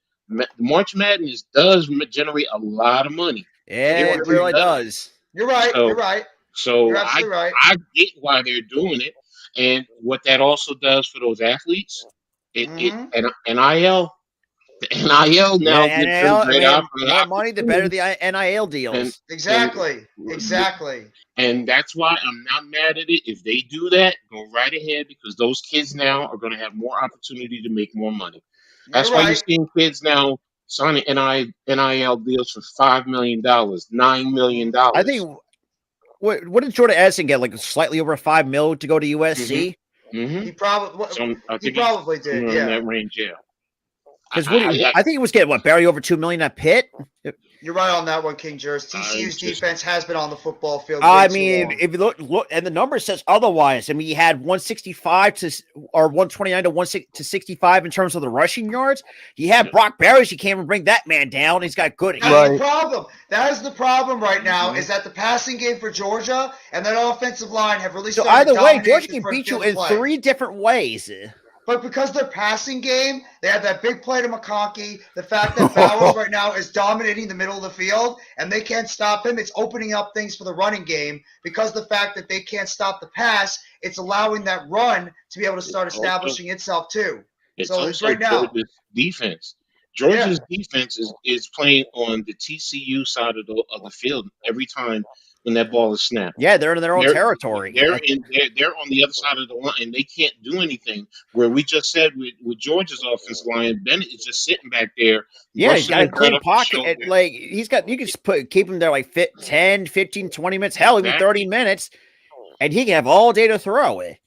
March Madness does generate a lot of money. It Yeah, it really really Guaranteed. does. does. You're right. You're So right. You're so absolutely right. I get why they're doing it, and what that also does for those athletes, it Mm-hmm. and NIL, the NIL Yeah, now gives them NIL. I great mean, more money, the better the opportunities, NIL and deals. and Exactly. Exactly. and that's why I'm not mad at it. If they do that, go right ahead because those kids now are going to have more opportunity to make more money. You're That's why you're right. seeing kids now signing NIL deals for $5 million, I $9 million. think what did Jordan Addison get? Like slightly over $5 million to go to hmm USC? hmm He probably So I he think he's probably did. somewhere in Yeah. that range. Yeah. Because I, I think he was getting barely over $2 million at Pitt. You're right on that one, King Jers. I TCU's just defense has been on the football field way I too mean, long. if you look, and the number says otherwise. I mean, he had 165 or 129 to 165 in terms of the rushing yards. He had yeah. Brock Barris. You can't even bring that man down. He's got good That's hands. the problem. That is the problem right now. Mhm. Is that the passing game for Georgia and that offensive line have really So started either to way, dominate Georgia the can front beat you field of in play. 3 different ways. But because their passing game, they have that big play to McConkey. The fact that Bowers right now is dominating the middle of the field and they can't stop him, it's opening up things for the running game. Because the fact that they can't stop the pass, it's allowing that run to be able to start Also, establishing itself too. it's So it's also right now. Georgia's defense. Yeah. Georgia's defense is playing on the TCU side of the field every time when that ball is snapped. Yeah, they're in their own They're territory. they're on the other side of the line and they can't do anything. Where we just said with Georgia's offensive line, Bennett is just sitting back there, Yeah, he's rushing got a his head clean up his pocket. shoulder. Like you can just keep him there like 10, 15, 20 minutes, hell, even 30 Exactly. minutes, and he can have all day to throw it.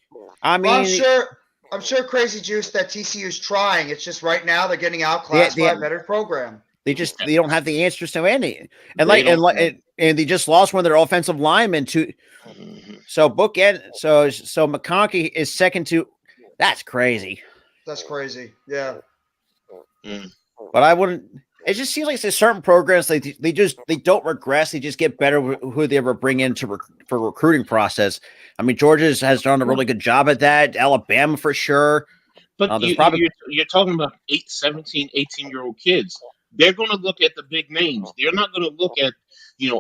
I Well, mean, I'm sure Crazy Juice that TCU's trying. It's just right now they're getting outclassed by a better program. they don't have the answers to any, and They don't have- and they just lost one of their offensive linemen to. Mhm. So so McConkey is second to. That's crazy. That's crazy. Yeah. Mm. But I wouldn't. It just seems like there's certain programs they don't regress. They just get better with who they ever bring in for recruiting process. I mean, Georgia has done a really good job at that. Alabama for sure. But There's probably you're talking about 17, 18-year-old kids. They're going to look at the big names. They're not going to look at,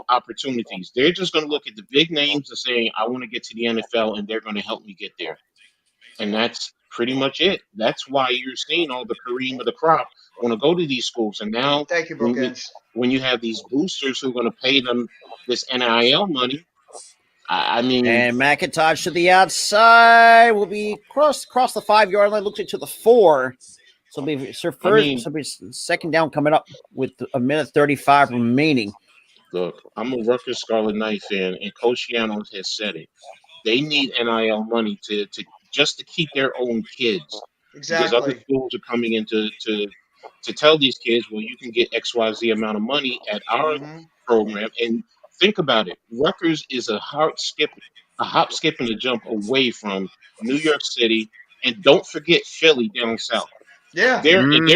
opportunities. They're just going to look at the big names and say, I want to get to the NFL, and they're going to help me get there. And that's pretty much it. That's why you're seeing all the cream of the crop want to go to these schools. And now Thank you, when Bookends. when you have these boosters who are going to pay them this NIL money, I mean, and McIntosh to the outside will be cross the 5-yard line. Looks like to the 4. So it'll be second down coming up with a minute 35 remaining. look, I'm a Rutgers Scarlet Knight fan, and Coach Shiano has said it. They need NIL money to just to keep their own kids because other Exactly. schools are coming in to tell these kids, well, you can get XYZ amount of money at our Mm-hmm. program. And think about it. Rutgers is a hop, skip, and a jump away from New York City. And don't forget Philly down south. Yeah. They're Mhm.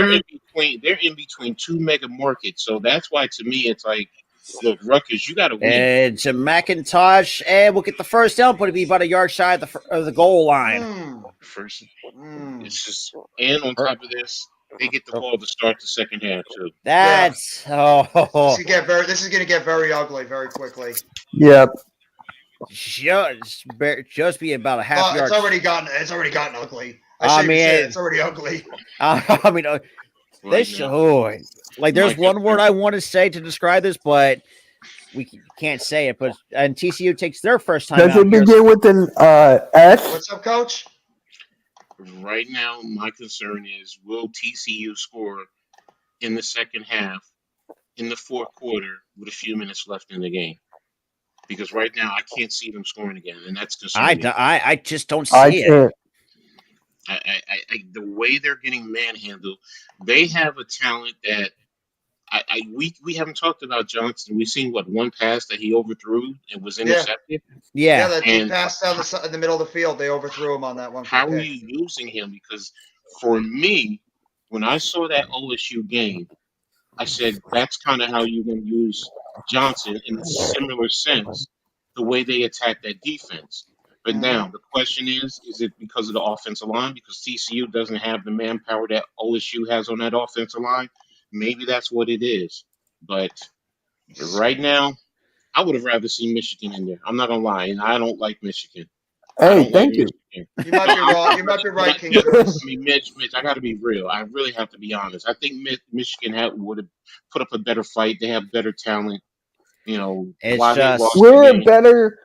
they're in between two mega markets. So that's why to me it's like, look, Rutgers, you got to win. And to McIntosh, and we'll get the first down, but it'll be about a yard shy of the goal line. First, Mm. it's just, and on top of this, they get the ball to start the second half too. That's This is gonna get very ugly very quickly. Yep. just be about a half yard. It's already gotten ugly. I Say mean, it's already ugly. I mean, Right now. there's My one word I want to say to describe this, but we can't say it. But and TCU takes their first time Does out it here. begin with an S? What's up, Coach? Right now, my concern is will TCU score in the second half, in the fourth quarter, with a few minutes left in the game? Because right now, I can't see them scoring again, and that's concerning. I just don't I see it. can't. The way they're getting manhandled, they have a talent that we haven't talked about Johnson. We've seen one pass that he overthrew and was intercepted. Yeah, Yeah. that deep And pass down in the middle of the field, they overthrew him on that one for a how are pick. you using him? Because for me, when I saw that OSU game, I said that's kind of how you're going to use Johnson in a similar sense, the way they attack that defense. But now Mm-hmm. the question is it because of the offensive line? Because TCU doesn't have the manpower that OSU has on that offensive line? Maybe that's what it is. But right now, I would have rather seen Michigan in there. I'm not gonna lie, and I don't like Michigan. I Hey, don't like thank you. Michigan. You might No, be I'm wrong. You might be right, but King I Juris. mean, Mitch, I got to be real. I really have to be honest. I think Michigan would have put up a better fight. They have better talent. You know It's why they just lost the We're game. better.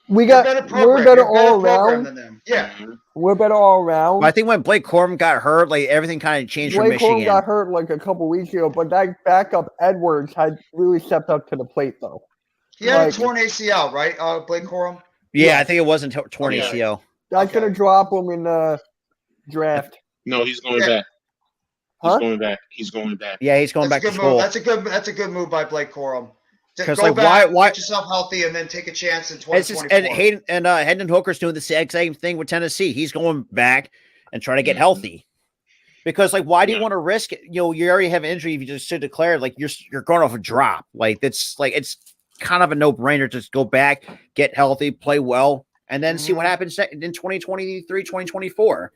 You're a better We're program. better You're a better all program around. than them. Yeah. Mhm. We're better all I around. think when Blake Corum got hurt, like everything kind of changed for Blake Corum Michigan. got hurt like a couple weeks ago, but that backup Edwards had really stepped up to the plate though. He had a Like, torn ACL, right? Blake Corum. Yeah, I Yeah. think it wasn't torn Yeah. ACL. that's Okay. gonna drop him in the draft. No, he's going Yeah. back. He's Huh? going back. He's going back. Yeah, he's going That's a back to good move. school. That's a good move by Blake Corum. To 'Cause, go like, back, why- get yourself healthy, and then take a chance in It's just 2024. and Hendon Hooker's doing the exact same thing with Tennessee. He's going back and trying to get Mhm. healthy. Because like, why do you Yeah. want to risk it? You know, you already have an injury. If you just should declare like you're going off a drop. Like it's kind of a no brainer. Just go back, get healthy, play well, and then see what happens in 2023, 2024.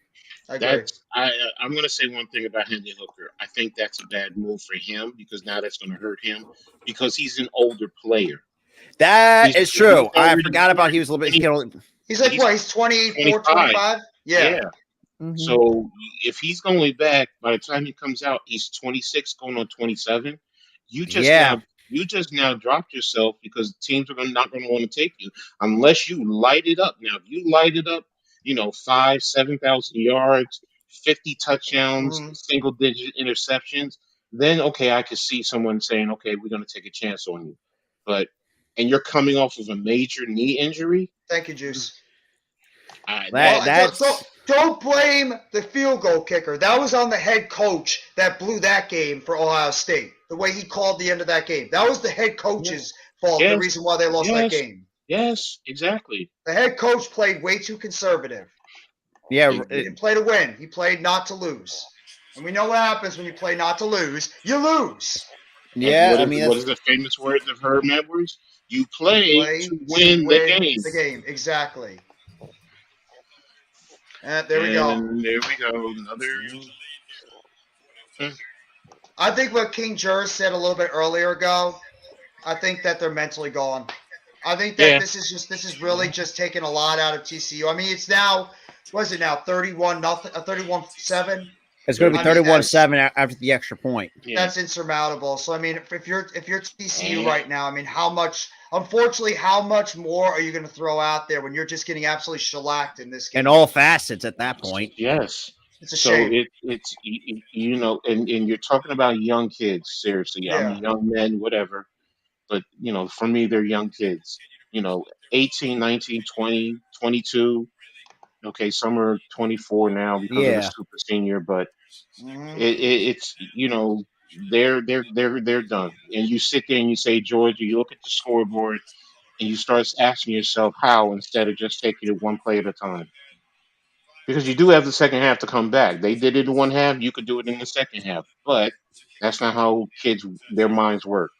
I agree. I'm going to say one thing about Hendon Hooker. I think that's a bad move for him because now that's going to hurt him because he's an older player. That is true. I already- forgot about he was a little bit. He's like he's what? He's 24, 25. 25? Yeah. Mhm. So if he's going back, by the time he comes out, he's 26, going on 27. You just now dropped yourself because teams are not going to want to take you unless you light it up. Now, if you light it up, 7,000 yards, 50 touchdowns, Mhm. single digit interceptions, then okay, I could see someone saying, okay, we're going to take a chance on you. And you're coming off of a major knee injury. Thank you, Juice. That's Don't blame the field goal kicker. That was on the head coach that blew that game for Ohio State. The way he called the end of that game. That was the head coach's fault. Yes. The reason why they lost that game. Yes, exactly. The head coach played way too conservative. yeah. He didn't play to win. He played not to lose. And we know what happens when you play not to lose. You lose. Yeah, What is the famous words of Herb Edwards? You play to win the game. The game, exactly. And there we go. And there we go. Another. I think what King Juris said a little bit earlier ago, I think that they're mentally gone. I think that this is really just taking a lot out of TCU. I mean, it's now, what is it now, 31-0, 31-7? It's going to be 31-7 after the extra point. That's insurmountable. So I mean, if you're TCU right now, I mean, how much more are you going to throw out there when you're just getting absolutely shellacked in this game? In all facets at that point. Yes. It's a shame. It's and you're talking about young kids. Seriously, I mean, young men, whatever. But for me, they're young kids. 18, 19, 20, 22. Okay, some are 24 now because of the super senior, but it's they're done. And you sit there and you say, Georgia, you look at the scoreboard and you start asking yourself how instead of just taking it one play at a time. Because you do have the second half to come back. They did it in one half, you could do it in the second half. But that's not how their minds work.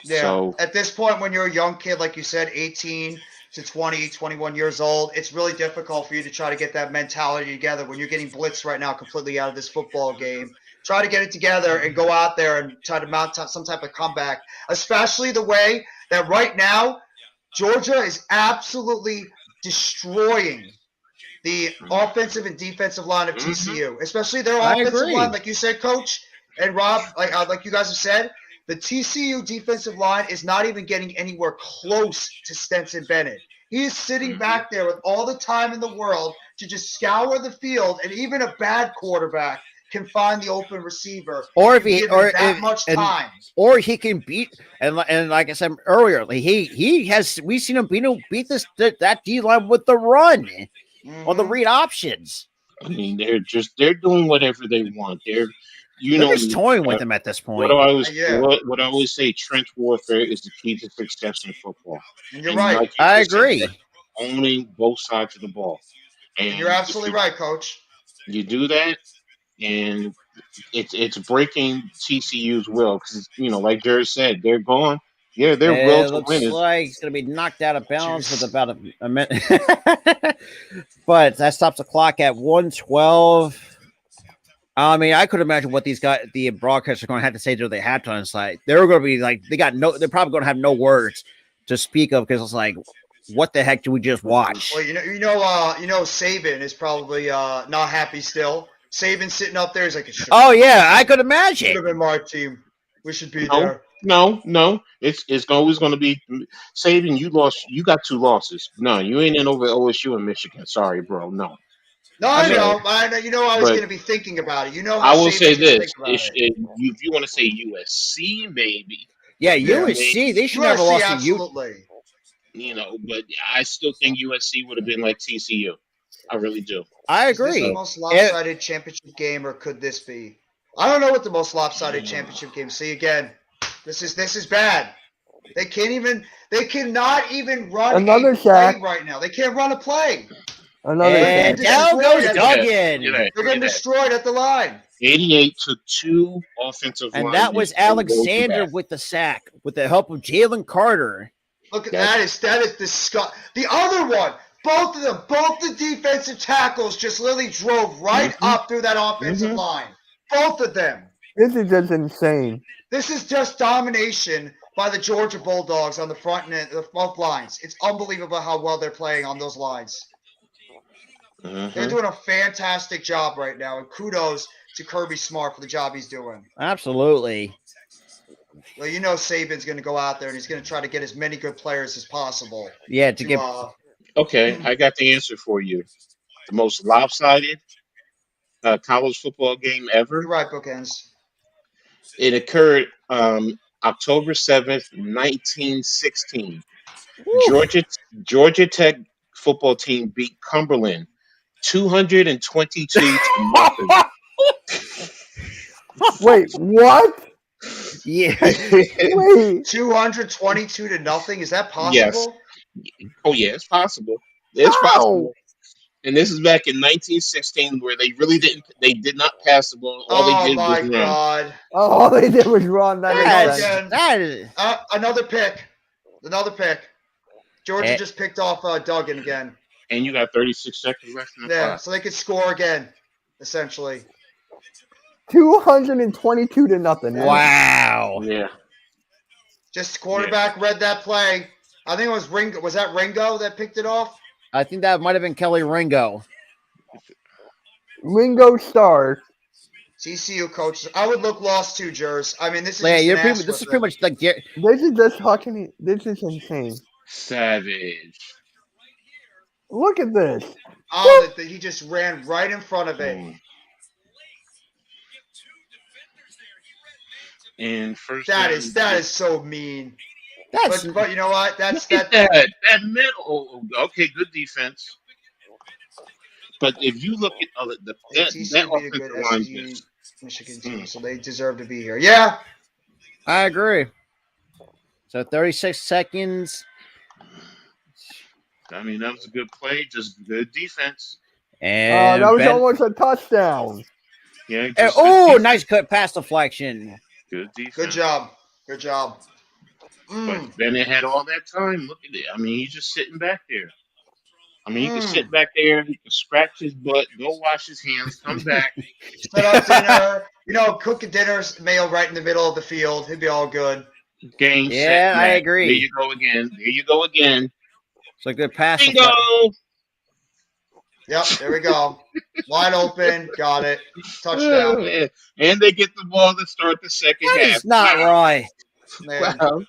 Yeah. So at this point, when you're a young kid, like you said, 18 to 20, 21 years old, it's really difficult for you to try to get that mentality together when you're getting blitzed right now completely out of this football game. Try to get it together and go out there and try to mount some type of comeback, especially the way that right now Georgia is absolutely destroying the offensive and defensive line of TCU, especially their offensive line, like you said, Coach, and Rob, like you guys have said. The TCU defensive line is not even getting anywhere close to Stetson Bennett. He is sitting back there with all the time in the world to just scour the field, and even a bad quarterback can find the open receiver. Or if he much time. Or he can beat and like I said earlier, like we've seen him beat that D line with the run on the read options. I mean, they're doing whatever they want. You They're know just me. toying with him at this What point. I always Yeah. what I always say, trench warfare is the key to success in football. And you're And right. like you I just said, agree. owning both sides of the ball. And you're And if absolutely right, Coach. you do that, and it's breaking TCU's will because like Jerry said, they're gone. Yeah, their will It to win looks is. like it's going to be knocked out of bounds with Juice. about a minute. But that stops the clock at 1:12. I mean, I could imagine what these guys, the broadcasters, are going to have to say to the halftime site. They're going to be like, they're probably going to have no words to speak of because it's like, what the heck do we just watch? Well, Saban is probably not happy still. Saban sitting up there is like, it should Oh yeah, I could have imagine. been my team. We should be No, there. no. It's always going to be Saban. You lost. You got 2 losses. No, you ain't in over OSU and Michigan. Sorry, bro. No. No, I I mean, know. I know. You know, I was but going to be thinking about it. You know how I will say Saban's going to think this: about it. if you want to say USC, maybe, Yeah, Yeah. USC, they should never USC, lost to U. absolutely. but I still think USC would have been like TCU. I really do. I Is this the agree. most lopsided championship game, or could this be? I don't know what the most lopsided championship game. See again, this is bad. They cannot even run Another a sack. play right now. They can't run a play. Another And sack. down goes Look at Duggan. Look at that. They're getting destroyed at the line. 88 to 2 offensive And linemen that was and goes Alexander back. with the sack with the help of Jalen Carter. Look at That's- that is disgusting. The other one, both of them, both the defensive tackles just literally drove right up through that offensive line. Both of them. This is just insane. This is just domination by the Georgia Bulldogs on the front end, both lines. It's unbelievable how well they're playing on those lines. They're doing a fantastic job right now, and kudos to Kirby Smart for the job he's doing. Absolutely. Well, you know Saban's going to go out there and he's going to try to get as many good players as possible. Yeah, to get Okay, I got the answer for you. The most lopsided college football game ever. You're right, Bookends. It occurred October 7th, 1916. Georgia Tech football team beat Cumberland 222 to nothing. Wait, what? yeah. Wait. 222 to nothing. Is that possible? Oh yeah, it's possible. It's How? possible. And this is back in 1916, where they did not pass the ball. All Oh they did my was run. God! Oh, all they did was run. That makes sense. Again. That is, Another pick. Another pick. Georgia Eh. just picked off Duggan again. And you got 36 seconds left in the Yeah, clock. so they could score again, essentially. 222 to nothing. wow. Yeah. Just quarterback read that play. I think it was Ringo. Was that Ringo that picked it off? I think that might have been Kelly Ringo. Ringo Starr. TCU coach. I would look lost too, Jers. I mean, this is Yeah, just you're an pretty, ass this is whipping. pretty much like This is just fucking. This is insane. Savage. Look at this. Oh, that he just ran right in front of it. And first That down, is so mean. that's But you know what? That's look at that middle. Okay, good defense. But if you look at that TCU beat a good offensive line, SG Michigan team, so they deserve to be here. Yeah. I agree. So 36 seconds. I mean, that was a good play, just good defense. And that was Ben- almost a touchdown. Yeah. and- Just oh, good defense. nice cut pass deflection. Good defense. Good job. Good job. But Bennett had all that time. Look at it. I mean, he's just sitting back there. I mean, he can sit back there, he can scratch his butt, go wash his hands, come back. Set up dinner. Cook a dinner meal right in the middle of the field. He'd be all good. Game, Yeah, set, I match. agree. There you go again. There you go again. So good pass. Bingo! Yep, there we go. Wide open. Got it. Touchdown. And they get the ball to start the second That half. is not right. Man. Wow.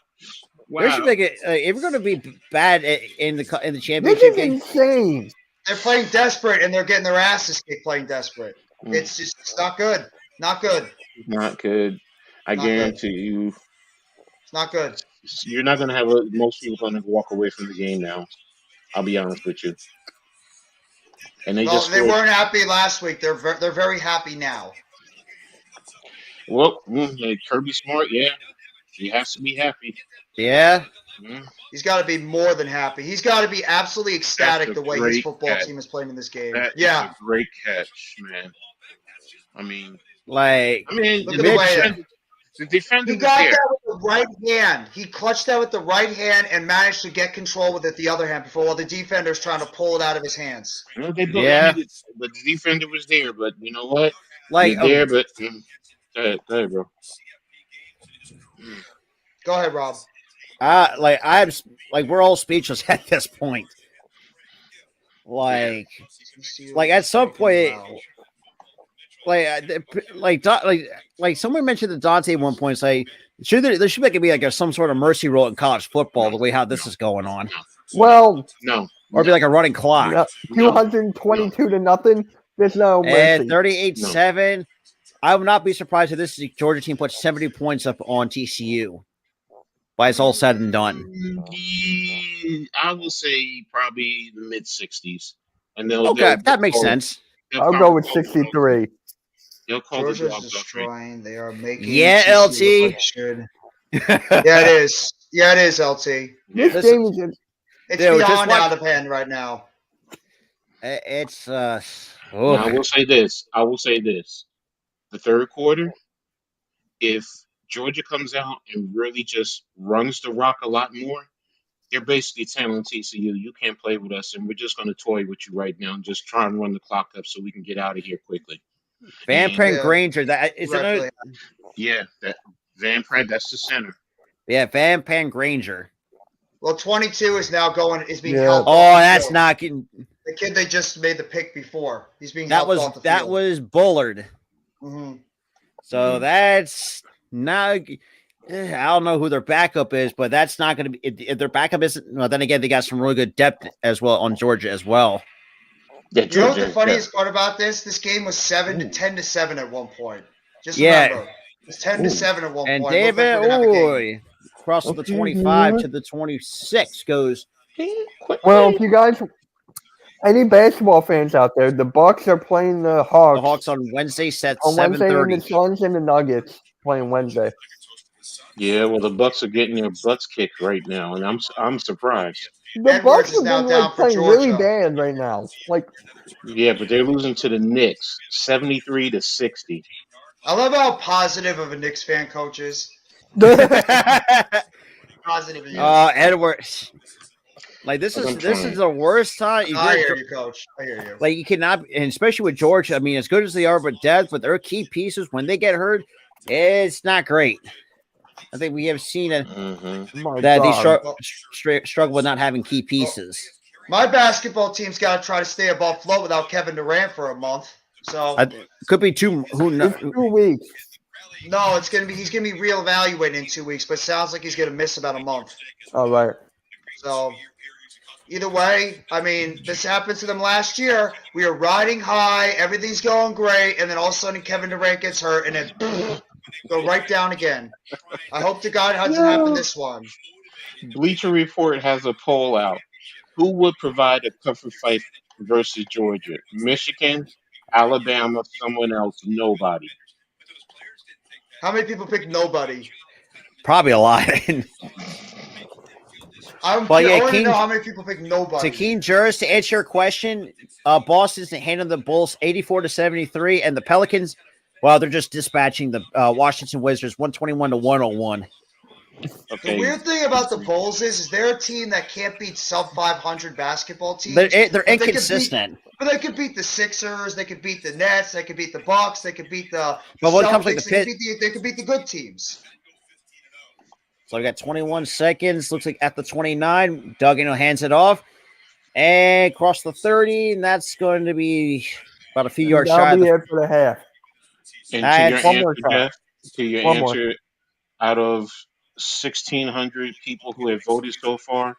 They should make it. If we're going to be bad in the This championship is game, insane. They're playing desperate, and they're getting their asses kicked playing desperate. It's just it's not good. Not good. Not good. I Not guarantee you, It's not good. you're not going to have most people going to walk away from the game now. I'll be honest with you. And they Well, just they scored. weren't happy last week. They're very happy now. Well, yeah, Kirby Smart, yeah, he has to be happy. Yeah. Mm, He's got to be more than happy. He's got to be absolutely that's ecstatic a the way his great football catch. team is playing in this game. That is a Yeah, great catch, man. I mean, Like look at the the Mitch. way defender he was got there. that with the right hand. He clutched that with the right hand and managed to get control with it the other hand before while the defender's trying to pull it out of his hands. You know, they built. I Yeah. mean, the defender was there, but you know what? Like You're there, but go ahead, bro. Mm, Go ahead, Rob. I'm like we're all speechless at this point. yeah. Like at some point, like someone mentioned the Dante at one point. It's like there should be some sort of mercy rule in college football. No, The way how no, this is going on, Well, no, or be no, like a running clock. no, no, 222 to nothing. There's no And mercy. 38-7. I would not be surprised if this Georgia team puts 70 points up on TCU by it's all said and done. I will say probably the mid 60s, and they'll Okay, that makes sense. I'll go with 63. They'll call the Georgia's dogs off. destroying. They are making Yeah, TCU look LT. like shit. Yeah, it is. Yeah, it is, LT. This This- game is It's Dude, just beyond watch- out of hand right now. It's Now, I will say this. The third quarter, if Georgia comes out and really just runs the rock a lot more, they're basically telling TCU, you can't play with us, and we're just going to toy with you right now and just try and run the clock up so we can get out of here quickly. Van And- Pran Yeah. Granger. That is Rightfully. Yeah, that Van Pratt, that's the center. Yeah, Van Pan Granger. Well, 22 is now being Yeah. helped. Oh, off the that's field. not getting. The kid they just made the pick before. He's being That helped was off the that field. was Bullard. Mm-hmm. So that's not. I don't know who their backup is, but that's not going to be. If their backup isn't, well, then again, they got some really good depth as well on Georgia as well. Yeah, You know what Georgia. the funniest part about this? This game was 10 to 7 at one point. Just Yeah. remember, it was 10 to 7 at one And point. It looked like David, we're gonna have a game. across the Okay, 25 yeah. to the 26 goes. well. If you guys, any basketball fans out there, the Bucks are playing the Hawks, The Hawks on Wednesday set on Wednesday, and 7:30. the Suns and the Nuggets playing Wednesday. Yeah, well, the Bucks are getting their butts kicked right now, and I'm surprised. The Edwards Bucks is have now been down for playing really Georgia. bad right now. Like Yeah, but they're losing to the Knicks, 73-60. I love how positive of a Knicks fan coach is. Positive he is. Edwards. Like this I'm is trying. the worst time. I hear you, coach. I hear you. Like you cannot, and especially with Georgia. I mean, as good as they are with depth, but their key pieces when they get hurt, it's not great. I think we have seen it my that they God. struggle with not having key pieces. My basketball team's got to try to stay above float without Kevin Durant for a month. So Could be two. Who knows? It's 2 weeks. no, he's gonna be reevaluated in 2 weeks, but it sounds like he's gonna miss about a month. All right. So either way, I mean, this happened to them last year. We are riding high, everything's going great, and then all of a sudden Kevin Durant gets hurt, and then go right down again. I hope to God it doesn't happen this one. Bleacher Report has a poll out. Who would provide a tougher fight versus Georgia? Michigan, Alabama, someone else? Nobody. How many people picked nobody? Probably a lot. I Well, yeah, want to King- know how many people picked nobody. To Keen Juris, to answer your question, Boston's handling the Bulls 84-73, and the Pelicans, well, they're just dispatching the Washington Wizards 121 to 101. Okay. The weird thing about the Bulls is they're a team that can't beat sub 500 basketball teams. They're But they could inconsistent. But they could beat the Sixers, they could beat the Nets, they could beat the Bucks, they could beat the But when it Celtics, comes like the they could beat the good teams. So we got 21 seconds. Looks like at the 29, Duggan hands it off and cross the 30, and that's going to be about a few yards shy. I'll Of be the, here for the half. And I to had your one more answer, time. Jeff, to your One more. answer, out of 1,600 people who have voted so far,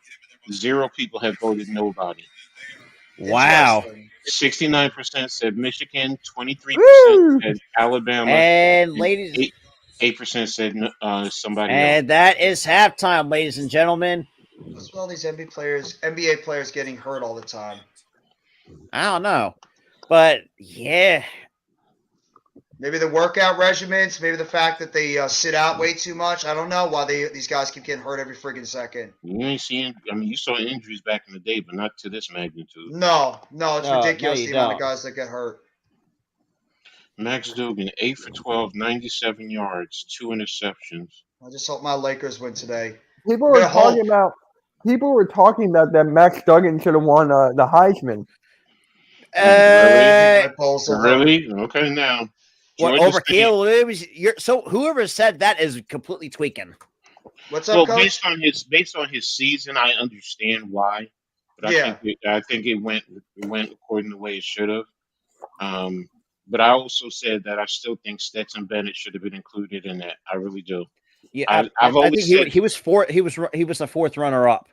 0 people have voted nobody. wow. Interesting. 69% said Michigan, 23% Woo! said Alabama, And ladies, 8% said somebody else. and that is halftime, ladies and gentlemen. What's with all these NBA players getting hurt all the time? I don't know, but yeah, Maybe the workout regimens, maybe the fact that they sit out way too much. I don't know why these guys keep getting hurt every freaking second. You ain't seeing. I mean, you saw injuries back in the day, but not to this magnitude. No, it's No, ridiculous you the amount of don't. guys that get hurt. Max Duggan, 8 for 12, 97 yards, 2 interceptions. I just hope my Lakers win today. People were talking about that Max Duggan should have won the Heisman. Really? Okay, now. What Georgia over State- Caleb Williams? So whoever said that is completely tweaking. What's up, Well, Coach? based on his season, I understand why, but Yeah. I think it went according to the way it should have. But I also said that I still think Stetson Bennett should have been included in that. I really do. Yeah, I've I always think said he was the fourth runner up.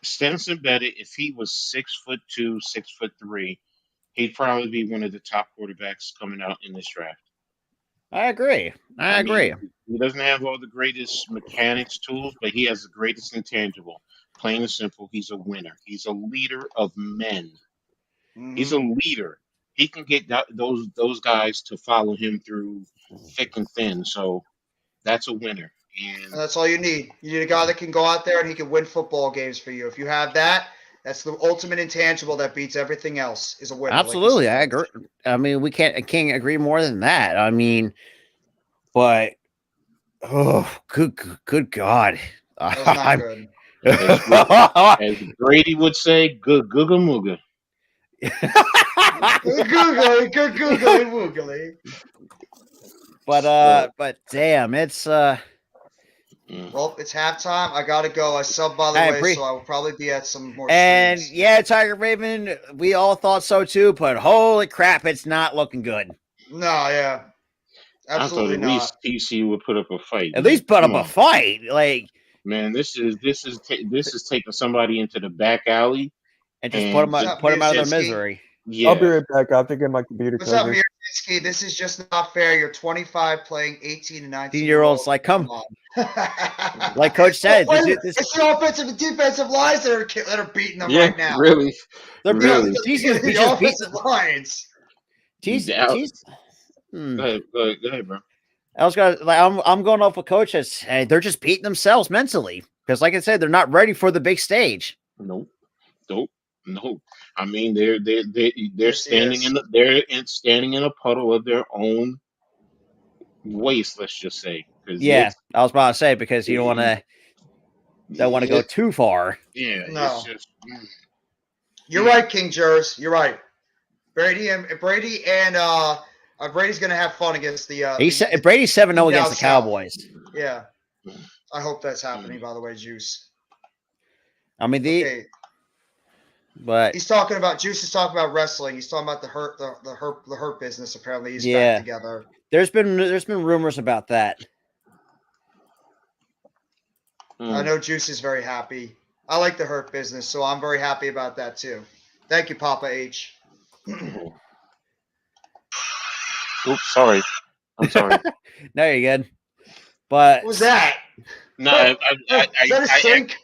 Stetson Bennett, if he was 6'2", 6'3", he'd probably be one of the top quarterbacks coming out in this draft. I agree. I agree. mean, he doesn't have all the greatest mechanics tools, but he has the greatest intangible. Plain and simple, he's a winner. He's a leader of men. He's a leader. He can get those guys to follow him through thick and thin. So that's a winner. And That's all you need. You need a guy that can go out there and he can win football games for you. If you have that, that's the ultimate intangible that beats everything else. Is a winner. Absolutely, like I agree. I mean, I can't agree more than that. I mean, but good God, That was not good. as Brady would say, good googa mooga. Googly, woogly. But damn, it's Well, it's halftime. I gotta go. I subbed by the way, so I will probably be at some more. And streams. yeah, Tiger Raven, we all thought so too, but holy crap, it's not looking good. No, yeah, absolutely I thought at least TCU would put up a fight. At least put up a fight, like man. This is taking somebody into the back alley and just put them out of their misery. Yeah. I'll be right back. I have to get my computer. What's up, Mirzinski? This is just not fair. You're 25 playing 18 and 19-year-olds. Like, come on. Like Coach said, it's the offensive and defensive lines that are beating them right now. Really, they're really. The offensive lines. Go ahead, bro. I was gonna I'm going off with Coach. They're just beating themselves mentally because, like I said, they're not ready for the big stage. Nope. I mean, they're standing standing in a puddle of their own waste. Let's just say. Yeah, I was about to say because you don't want to go too far. Yeah, no. It's just, You're right, King Jers. You're right. Brady and Brady's gonna have fun against the. Brady's 7-0 against the Cowboys. Yeah, I hope that's happening. By the way, Juice. I mean but he's talking about Juice is talking about wrestling. He's talking about the hurt business. Apparently, he's back together. There's been rumors about that. I know Juice is very happy. I like the hurt business, so I'm very happy about that too. Thank you, Papa H. Oops, sorry. I'm sorry. No, you're good. But what was that? No, is that a sync?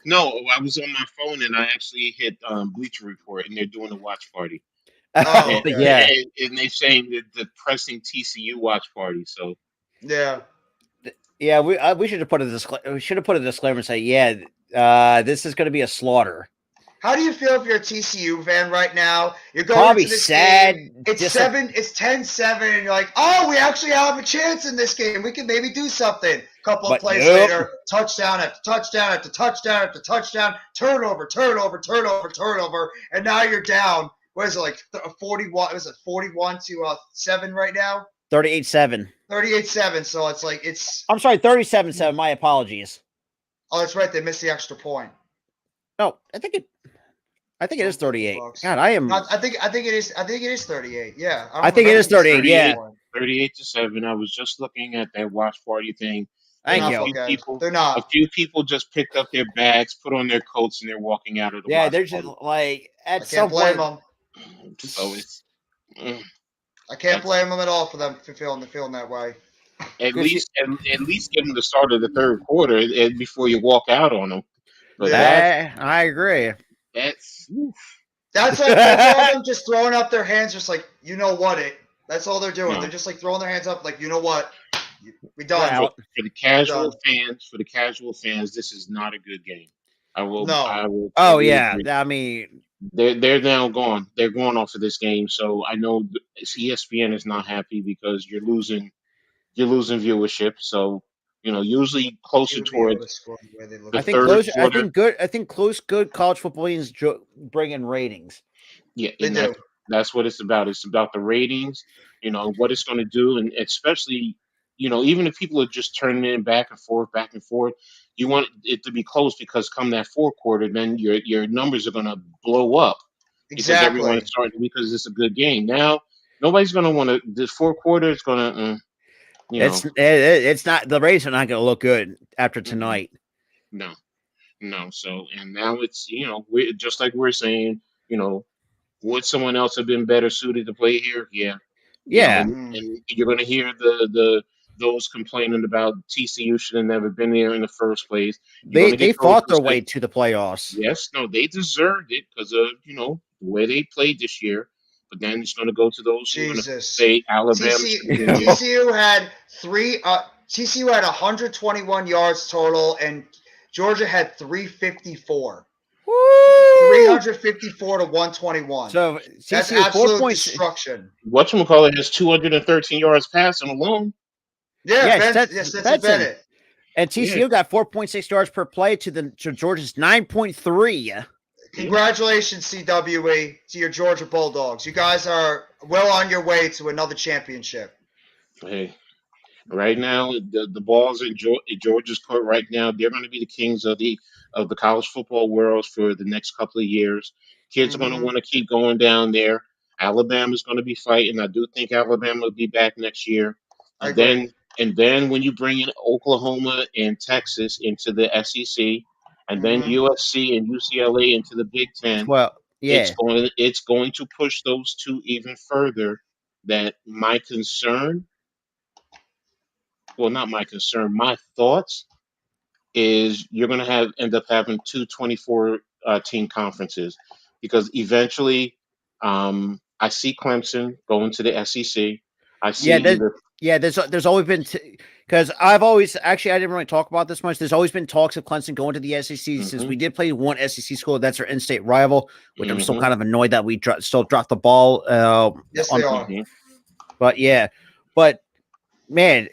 No, I was on my phone and I actually hit Bleacher Report and they're doing a watch party. Oh, and, yeah. And they're saying that the pressing TCU watch party. So yeah. Yeah, we should have put a disclaimer. We should have put a disclaimer and say, this is going to be a slaughter. How do you feel if you're a TCU fan right now? You're going probably into this sad. Game. It's 10-7, and you're like, oh, we actually have a chance in this game. We can maybe do something. Couple of plays later, touchdown after touchdown after touchdown after touchdown, turnover, and now you're down. What is it, like 41? Was it 41-7 right now? 38-7. 38-7. So it's like I'm sorry, 37-7. My apologies. Oh, that's right. They missed the extra point. No, I think it is 38. God, I am. I think it is. I think it is 38. Yeah. I think it is 38. Yeah. 38-7. I was just looking at that watch party thing. Thank you. They're not. A few people just picked up their bags, put on their coats, and they're walking out of the. Yeah, they're just like at some point. Them. So it's. I can't blame them at all for them feeling that way. At least give them the start of the third quarter before you walk out on them. But I agree. That's like them just throwing up their hands, just like, you know what, That's all they're doing. No. They're just like throwing their hands up, like, you know what, we done. We're out. For the casual fans, this is not a good game. I will Oh totally yeah, agree. I mean, They're now gone. They're going off of this game. So I know ESPN is not happy because you're losing viewership. So usually closer You would be able towards to score the way they look. the I think third close. I quarter. think good. I think close. Good college football games bring in ratings. Yeah, They and do. that's what it's about. It's about the ratings, what it's going to do, and especially, even if people are just turning in back and forth, you want it to be close because come that fourth quarter, then your numbers are going to blow up because Exactly. everyone's starting because it's a good game. Now nobody's going to want to. This fourth quarter is going to, It's not, the ratings are not going to look good after mm-mm, tonight. no, no. So and now it's we just like we're saying, you know, would someone else have been better suited to play here? Yeah. Yeah, And you're going to hear the those complaining about TCU should have never been there in the first place. You're going to they get those fought who their say, way to the playoffs. yes, no, they deserved it because of the way they played this year. But then it's going to go to those who are going to Jesus. say Alabama should have been there. TCU had TCU had 121 yards total, and Georgia had 354. Woo! 354 to 121. So That's TCU absolute destruction. Whatchamacallit has 213 yards passing alone. Yeah, Yes, that's Stetson Benson. Bennett. And TCU Yeah. got 4.6 yards per play to Georgia's 9.3. Congratulations, CWE, to your Georgia Bulldogs. You guys are well on your way to another championship. Hey, right now the balls in Georgia's court right now. They're going to be the kings of the college football world for the next couple of years. Kids are going to Mhm. want to keep going down there. Alabama's going to be fighting. I do think Alabama will be back next year. I And agree. then when you bring in Oklahoma and Texas into the SEC, and then Mhm. USC and UCLA into the Big Ten, Well, yeah. it's going to push those two even further. That my concern, well, not my concern, my thoughts is you're going to end up having two 24 team conferences because eventually I see Clemson going to the SEC. I see There's always been because I've always actually I didn't really talk about this much. There's always been talks of Clemson going to the SEC since we did play one SEC school. That's our in-state rival, which I'm still kind of annoyed that we still dropped the ball. Yes, they are. But yeah, but man,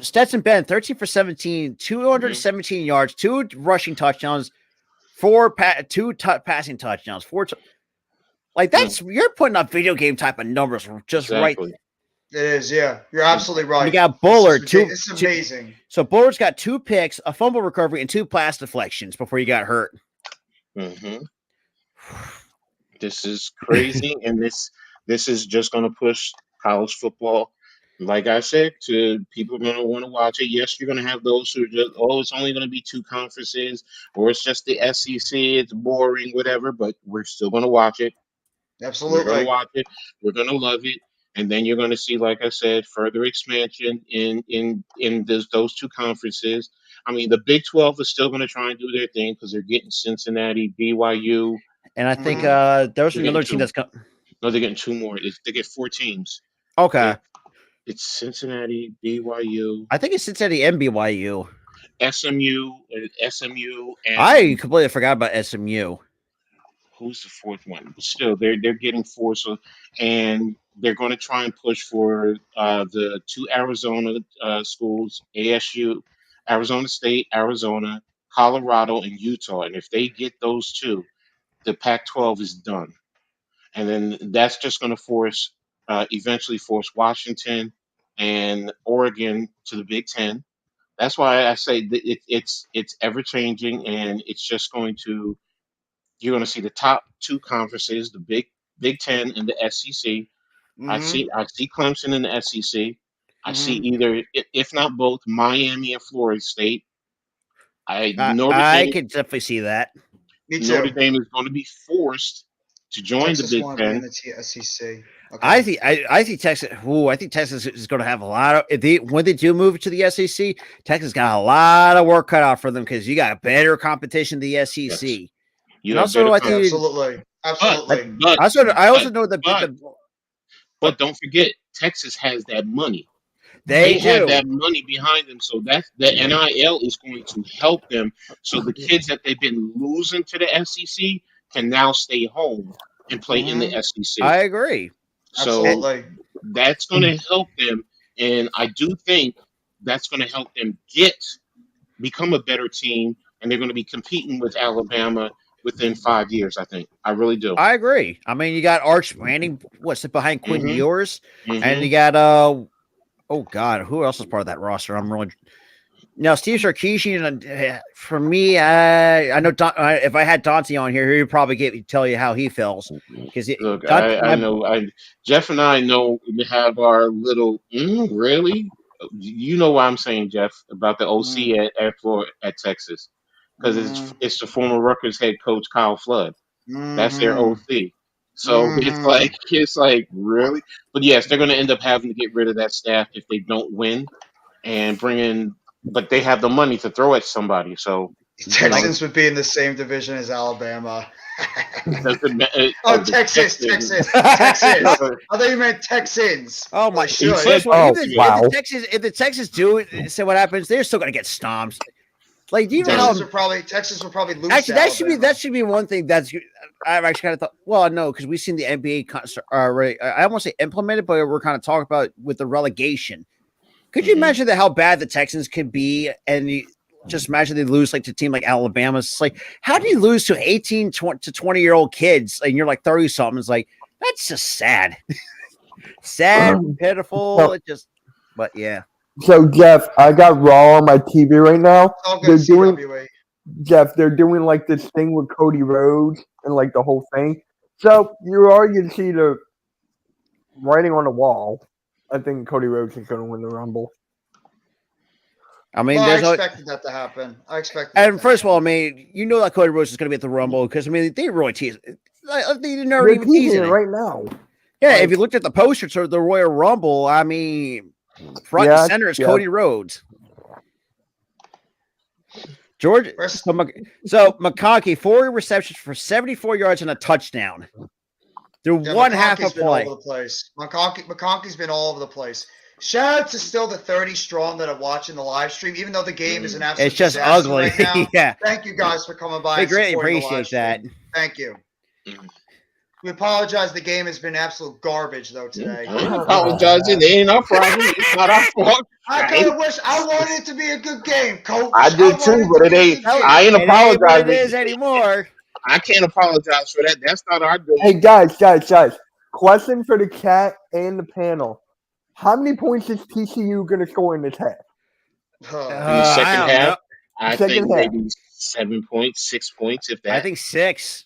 Stetson Bennett, 13 for 17, 217 yards, 2 rushing touchdowns, 2 passing touchdowns, like that's you're putting up video game type of numbers just right. exactly. It is, yeah. You're absolutely right. You got Bullard, It's amazing. So Bullard's got 2 picks, a fumble recovery, and 2 pass deflections before he got hurt. This is crazy, and this is just going to push college football. Like I said, to people are going to want to watch it. Yes, you're going to have those who are just, it's only going to be 2 conferences, or it's just the SEC. It's boring, whatever. But we're still going to watch it. We're going to Absolutely. watch it. We're going to love it. And then you're going to see, like I said, further expansion in those 2 conferences. I mean, the Big 12 is still going to try and do their thing because they're getting Cincinnati, BYU. And I think Mhm. there's They're another getting team 2. that's come. No, they're getting 2 more. They get 4 teams. Okay. It's Cincinnati, BYU, I think it's Cincinnati and BYU. SMU, and I completely forgot about SMU. who's the 4th one? But still, they're getting 4. So, and they're going to try and push for the 2 Arizona schools: ASU, Arizona State, Arizona, Colorado, and Utah. And if they get those 2, the Pac-12 is done. And then that's just going to eventually force Washington and Oregon to the Big Ten. That's why I say that it's ever changing, and it's just going to you're going to see the top 2 conferences, the Big Ten and the SEC. Mhm. I see Clemson in the SEC. I see Mhm. either, if not both, Miami and Florida State. Notre I Dame could definitely see that. Me Notre too. Dame is going to be forced to join the Texas Big want to be in Ten. the SEC. Okay. I think Texas. I think Texas is going to have a lot of when they do move to the SEC. Texas got a lot of work cut out for them because you got better competition than the SEC. Yes. You And have better also, I competition. think Absolutely. But Absolutely. I also know but But don't forget, Texas has that money. They Have do. that money behind them, so that's the NIL is going to help them. So the kids that they've been losing to the SEC can now stay home and play in the SEC. I agree. So Absolutely. that's going to help them, and I do think that's going to help them become a better team, and they're going to be competing with Alabama within 5 years. I think. I really do. I agree. I mean, you got Arch Manning, what's it behind Quinn Mhm. Ewers, and Mhm. you got oh God, who else is part of that roster? I'm really now Steve Sarkisian. For me, I know if I had Dante on here, he'd probably tell you how he feels because Look, I know. Jeff and I know we have our little. Really, you know what I'm saying, Jeff, about the OC at Texas, because it's the former Rutgers head coach Kyle Flood. That's their OC. So it's like really, but yes, they're going to end up having to get rid of that staff if they don't win and bring in. But they have the money to throw at somebody. So Texans would be in the same division as Alabama. the Texas. Texans. I thought you meant Texans. Oh my! Sure. First of all, Oh, wow. if the Texans do it, so what happens? They're still going to get stomped. Like, do you know? Texas will probably lose. Actually, to that should be one thing that's I've actually kind of thought. Well, no, because we've seen the NBA already. I don't want to say implemented, but we're kind of talking about with the relegation. Could you imagine how bad the Texans could be, and just imagine they lose like to a team like Alabama? It's like, how do you lose to 18 to 20-year-old kids, and you're like 30 something? It's like that's just sad, sad, pitiful. It just, but yeah. So Jeff, I got Raw on my TV right now. They're doing Jeff. They're doing like this thing with Cody Rhodes and like the whole thing. So you already can see the writing on the wall. I think Cody Rhodes is going to win the Rumble. I mean, I expected that to happen. And first of all, I mean, you know that Cody Rhodes is going to be at the Rumble because I mean they really tease. They didn't even tease it right now. Yeah, if you looked at the posters for the Royal Rumble, I mean, front and center is Cody Rhodes. George, so McConkey, 4 receptions for 74 yards and a touchdown. Through one half of play. All over the place. McConkey's been all over the place. Shout out to still the 30 strong that are watching the live stream, even though the game is an absolute it's just ugly. Right now. Yeah. Thank you guys for coming by. We greatly appreciate that. Thank you. We apologize. The game has been absolute garbage though today. I ain't apologizing. It ain't our problem. It's not our fault. I kind of wish I wanted it to be a good game, Coach. I did too, but it ain't. I ain't apologizing. What it is anymore. I can't apologize for that. That's not our doing. Hey guys. Question for the chat and the panel: how many points is TCU going to score in this half? In the second half, I think half. maybe 7 points, 6 points, if that. I think 6,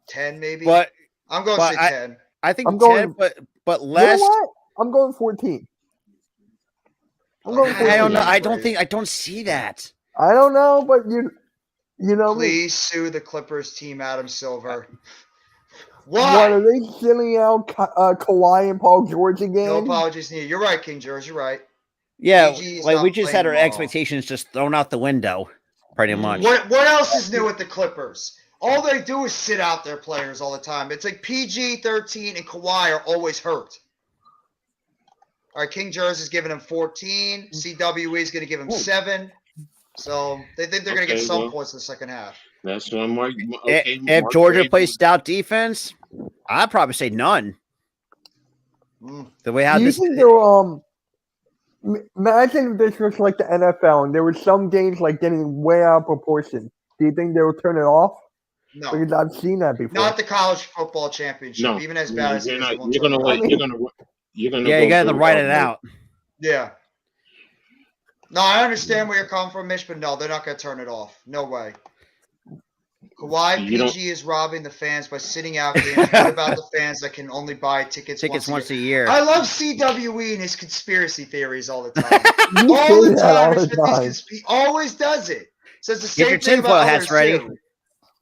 10 maybe. But I'm going to say 10. I think I'm 10, but less. You know what? I'm going 14. I don't know. I don't see that. I don't know, but you know. Please sue the Clippers team, Adam Silver. Why? What are they killing out Kawhi and Paul George again? No apologies needed. You're right, King George. You're right. Yeah, like we just had our expectations just thrown out the window, pretty much. What else is new with the Clippers? All they do is sit out their players all the time. It's like PG-13 and Kawhi are always hurt. All right, King George is giving him 14. CWE is going to give him 7. So they think they're going to get some points in the second half. That's what I'm like. Okay, if Georgia plays stout defense, I'd probably say none. The way how this. Imagine if this was like the NFL and there were some games like getting way out of proportion. Do you think they would turn it off? No, because I've seen that before. Not the college football championship. No. Even as bad as it is. You're gonna wait. You're gonna. Yeah, you got to write it out. Yeah. No, I understand where you're coming from, Mitch, but no, they're not going to turn it off. No way. Kawhi PG is robbing the fans by sitting out games. What about the fans that can only buy tickets once a year? I love CWE and his conspiracy theories all the time. all the time. Always does it. Says the same thing about others too.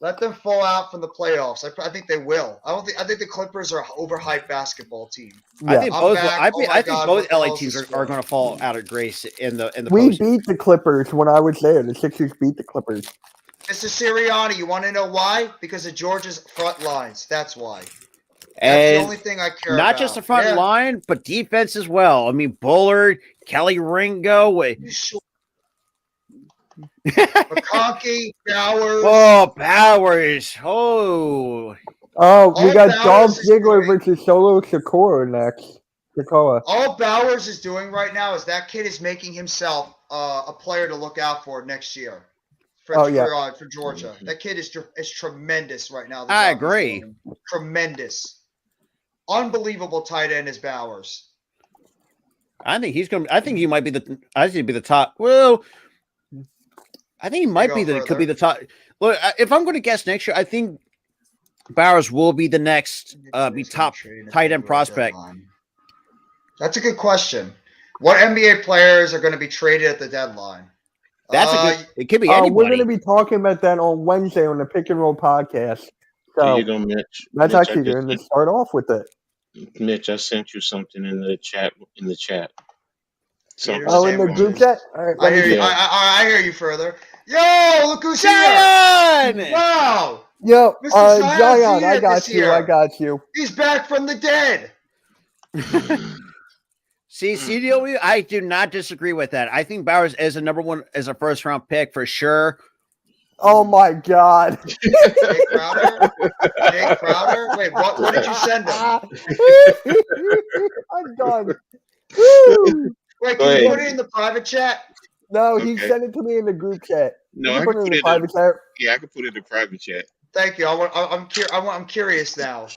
Let them fall out from the playoffs. I think they will. I think the Clippers are an overhyped basketball team. Yeah. I think both LA teams are going to fall out of grace in the. We beat the Clippers when I was there. The Sixers beat the Clippers. Mr. Sirianni, you want to know why? Because of Georgia's front lines. That's why. That's the And only thing I care not about. just the front Yeah. line, but defense as well. I mean, Bullard, Kelly Ringo. Sure. McConkey, Bowers. Oh, Powers. Oh. Oh, we All got Bowers Dolph is Ziggler doing- versus Solo Sikoa next. Sikoa. All Bowers is doing right now is that kid is making himself a player to look out for next year. For Georgia. That kid is tremendous right now. I agree. Tremendous. Unbelievable tight end is Bowers. I think he's going to, I think he might be the top. Well, I think he might be could be the top. Look, if I'm going to guess next year, I think Bowers will be the next be top tight end prospect. That's a good question. What NBA players are going to be traded at the deadline? That's a good. It could be anybody. We're going to be talking about that on Wednesday on the Pick and Roll podcast. So there you go, Mitch. That's Mitch, actually going to start off with it. Mitch, I sent you something in the chat. Something. Oh, in the group chat. All right, I hear you. I hear you further. Yo, look who's here! Wow. Yo, Mr. Zion, I got you. I got you. He's back from the dead. See, CDO, I do not disagree with that. I think Bowers is a first round pick for sure. Oh my God. Jake Crowder? Wait, what did you send him? I'm done. Wait, can you put it in the private chat? No, he sent it to me in the group chat. No, I can put it in the private chat. Yeah, I can put it in the private chat. Thank you. I'm curious now.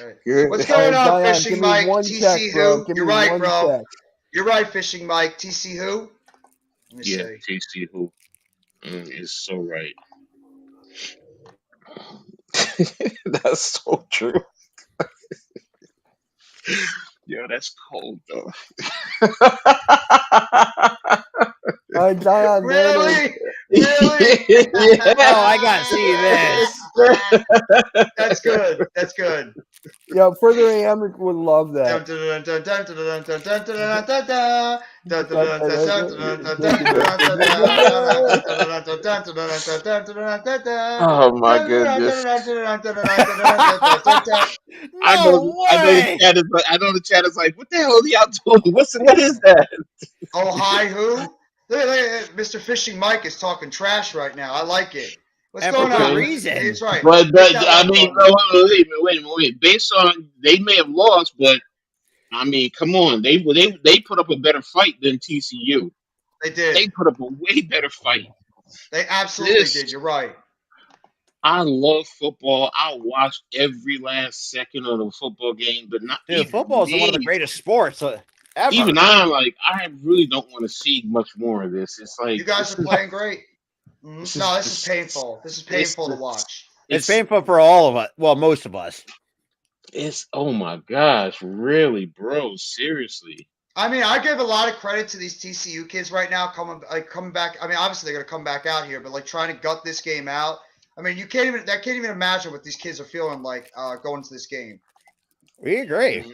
All right. Good. What's going on, Zion, Fishing Mike? TC bro. who? You're right, bro. You're right, Fishing Mike. TC who? Let me see. TC who is so right. That's so true. Yo, that's cold though. Zion, Really? Oh, I got to see this. That's good. That's good. Yeah, Further AM would love that. Oh my goodness. I know the chat is like, what the hell are y'all doing? What is that? Oh, hi, who? Look, Mr. Fishing Mike is talking trash right now. I like it. What's going on? Reason. It's right. But I mean, wait. Based on they may have lost, but I mean, come on, they put up a better fight than TCU. They did. They put up a way better fight. They absolutely did. You're right. I love football. I watch every last second of the football game, but not. Dude, football is one of the greatest sports ever. Even I really don't want to see much more of this. It's like you guys are playing great. No, this is painful. This is painful to watch. It's painful for all of us. Well, most of us. It's oh my gosh, really, bro? Seriously. I mean, I give a lot of credit to these TCU kids right now coming back. I mean, obviously they're gonna come back out here, but like trying to gut this game out. I mean, I can't even imagine what these kids are feeling like going into this game. We agree.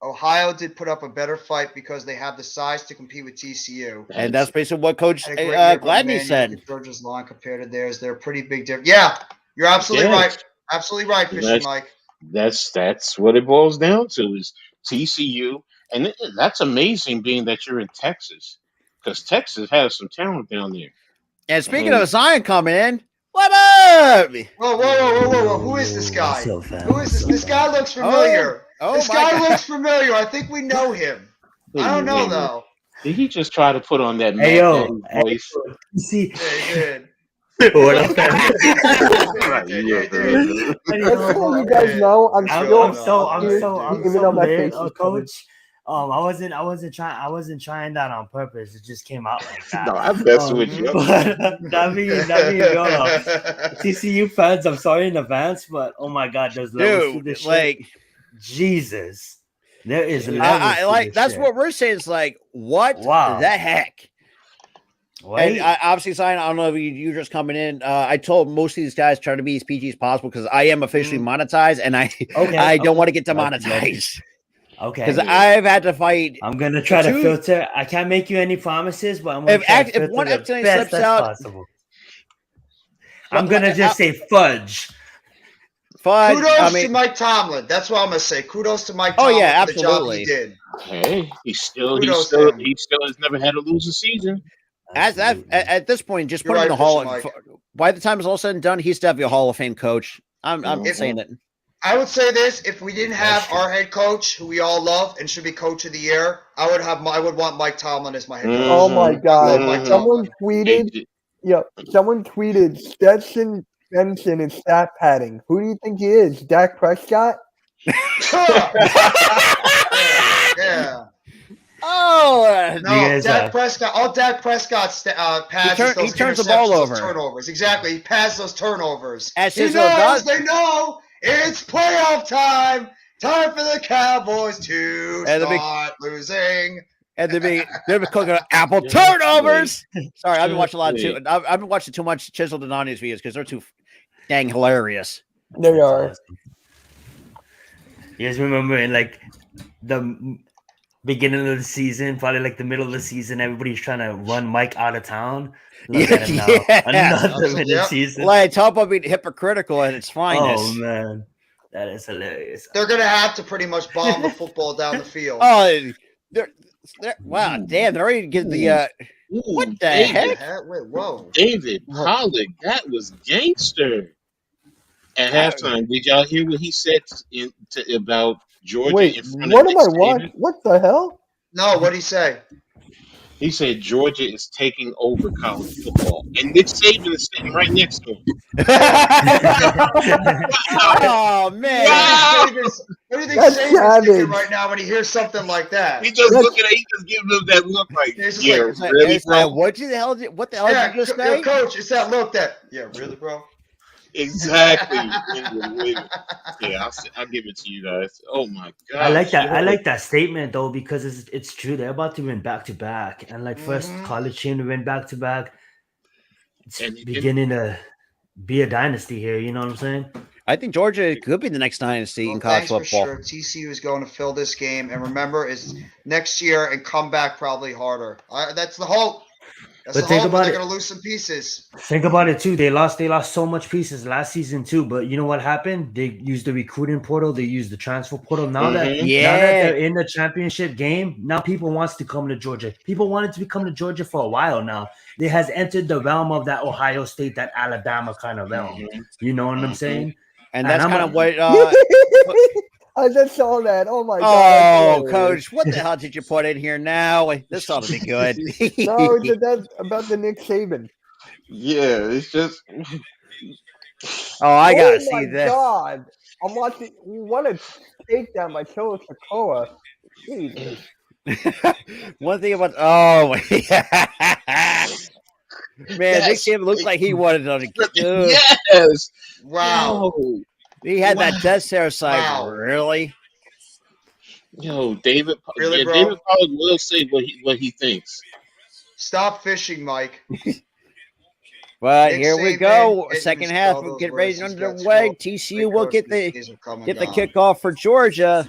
Ohio did put up a better fight because they have the size to compete with TCU. And that's basically what Coach Gladney said. Georgia's line compared to theirs, they're a pretty big difference. Yeah, you're absolutely right. Absolutely right, Fishing Mike. That's what it boils down to is TCU. And that's amazing being that you're in Texas because Texas has some talent down there. And speaking of Zion coming in, what up? Whoa. Who is this guy? Who is this? This guy looks familiar. This guy looks familiar. I think we know him. I don't know, though. Did he just try to put on that voice? See, he did. What up, you guys know, I'm so lit, Coach. I wasn't trying that on purpose. It just came out like that. No, I'm messing with you. But that being TCU fans, I'm sorry in advance, but oh my God, there's levels to this shit. Jesus, there is levels to this that's shit. what we're saying. It's like, what the heck? And obviously, Zion, I don't know if you're just coming in. I told most of these guys try to be as PG as possible because I am officially monetized, and I don't want to get demonetized. Okay. Because I've had to fight. I'm gonna try to filter. I can't make you any promises, but I'm gonna if one accidentally slips out, possible. I'm gonna just say fudge. fun. Kudos to Mike Tomlin. That's what I'm gonna say. Kudos to Mike Tomlin for the job he did. Hey, he still has never had a losing season. At this point, just put him in the Hall of. By the time it's all said and done, he's definitely a Hall of Fame coach. I'm saying it. I would say this: if we didn't have our head coach, who we all love and should be coach of the year, I would want Mike Tomlin as my head coach. Oh my God! Someone tweeted. Someone tweeted Stetson Benson is stat padding. Who do you think he is? Dak Prescott? Yeah. Oh no! Dak Prescott. All Dak Prescott's passes. He turns the ball over. Turnovers. Exactly. He passes those turnovers. They know it's playoff time. Time for the Cowboys to start losing. And they've been cooking apple turnovers. Sorry, I've been watching a lot too. I've been watching too much Chiseled and Onions videos because they're too dang hilarious. They are. You guys remember in like the beginning of the season, probably like the middle of the season, everybody's trying to run Mike out of town. Look at him now. Another minute season. Like, talk about being hypocritical at its finest. Oh man, that is hilarious. They're gonna have to pretty much bomb the football down the field. Oh, wow, damn! They're already getting the. What the heck? Wait, whoa, David Pollock, that was gangster. At halftime, did y'all hear what he said about Georgia? Wait, in front what of am I watching? What the hell? No, what'd he say? He said Georgia is taking over college football, and Nick Saban is sitting right next to him. Oh man! Wow. What do you think Saban's thinking right now when he hears something like that? He just looking at. He just giving him that look like, yeah, really, bro. What the hell did you just say? Coach, it's that look that. Yeah, really, bro. Exactly. Yeah, I'll give it to you guys. Oh my god! I like that. I like that statement though because it's true. They're about to win back to back, and like first college team to win back to back. It's beginning to be a dynasty here. You know what I'm saying? I think Georgia could be the next dynasty in college football. For sure. TCU is going to fill this game, and remember, is next year and come back probably harder. That's the hope. But think about it. They're going to lose some pieces. Think about it too. They lost so much pieces last season too. But you know what happened? They used the recruiting portal. They used the transfer portal. Now that they're in the championship game, now people wants to come to Georgia. People wanted to come to Georgia for a while now. It has entered the realm of that Ohio State, that Alabama kind of realm. You know what I'm saying? And that's kind of what. I just saw that. Oh my god! Oh, Coach, what the hell did you put in here now? This ought to be good. No, that's about the Nick Saban. Yeah, it's just. Oh, I gotta see this. Oh my god! I'm watching. What a takedown by Killer Sokoa. Jesus. One thing about man, Nick Saban looked like he wanted on a Yes. Wow. He had that death stare side. Wow. Really? Yo, David. Really, bro? David Pollard will say what he thinks. Stop fishing, Mike. But Nick here we go. Second half, we'll get ready underway. TCU will get the kickoff for Georgia,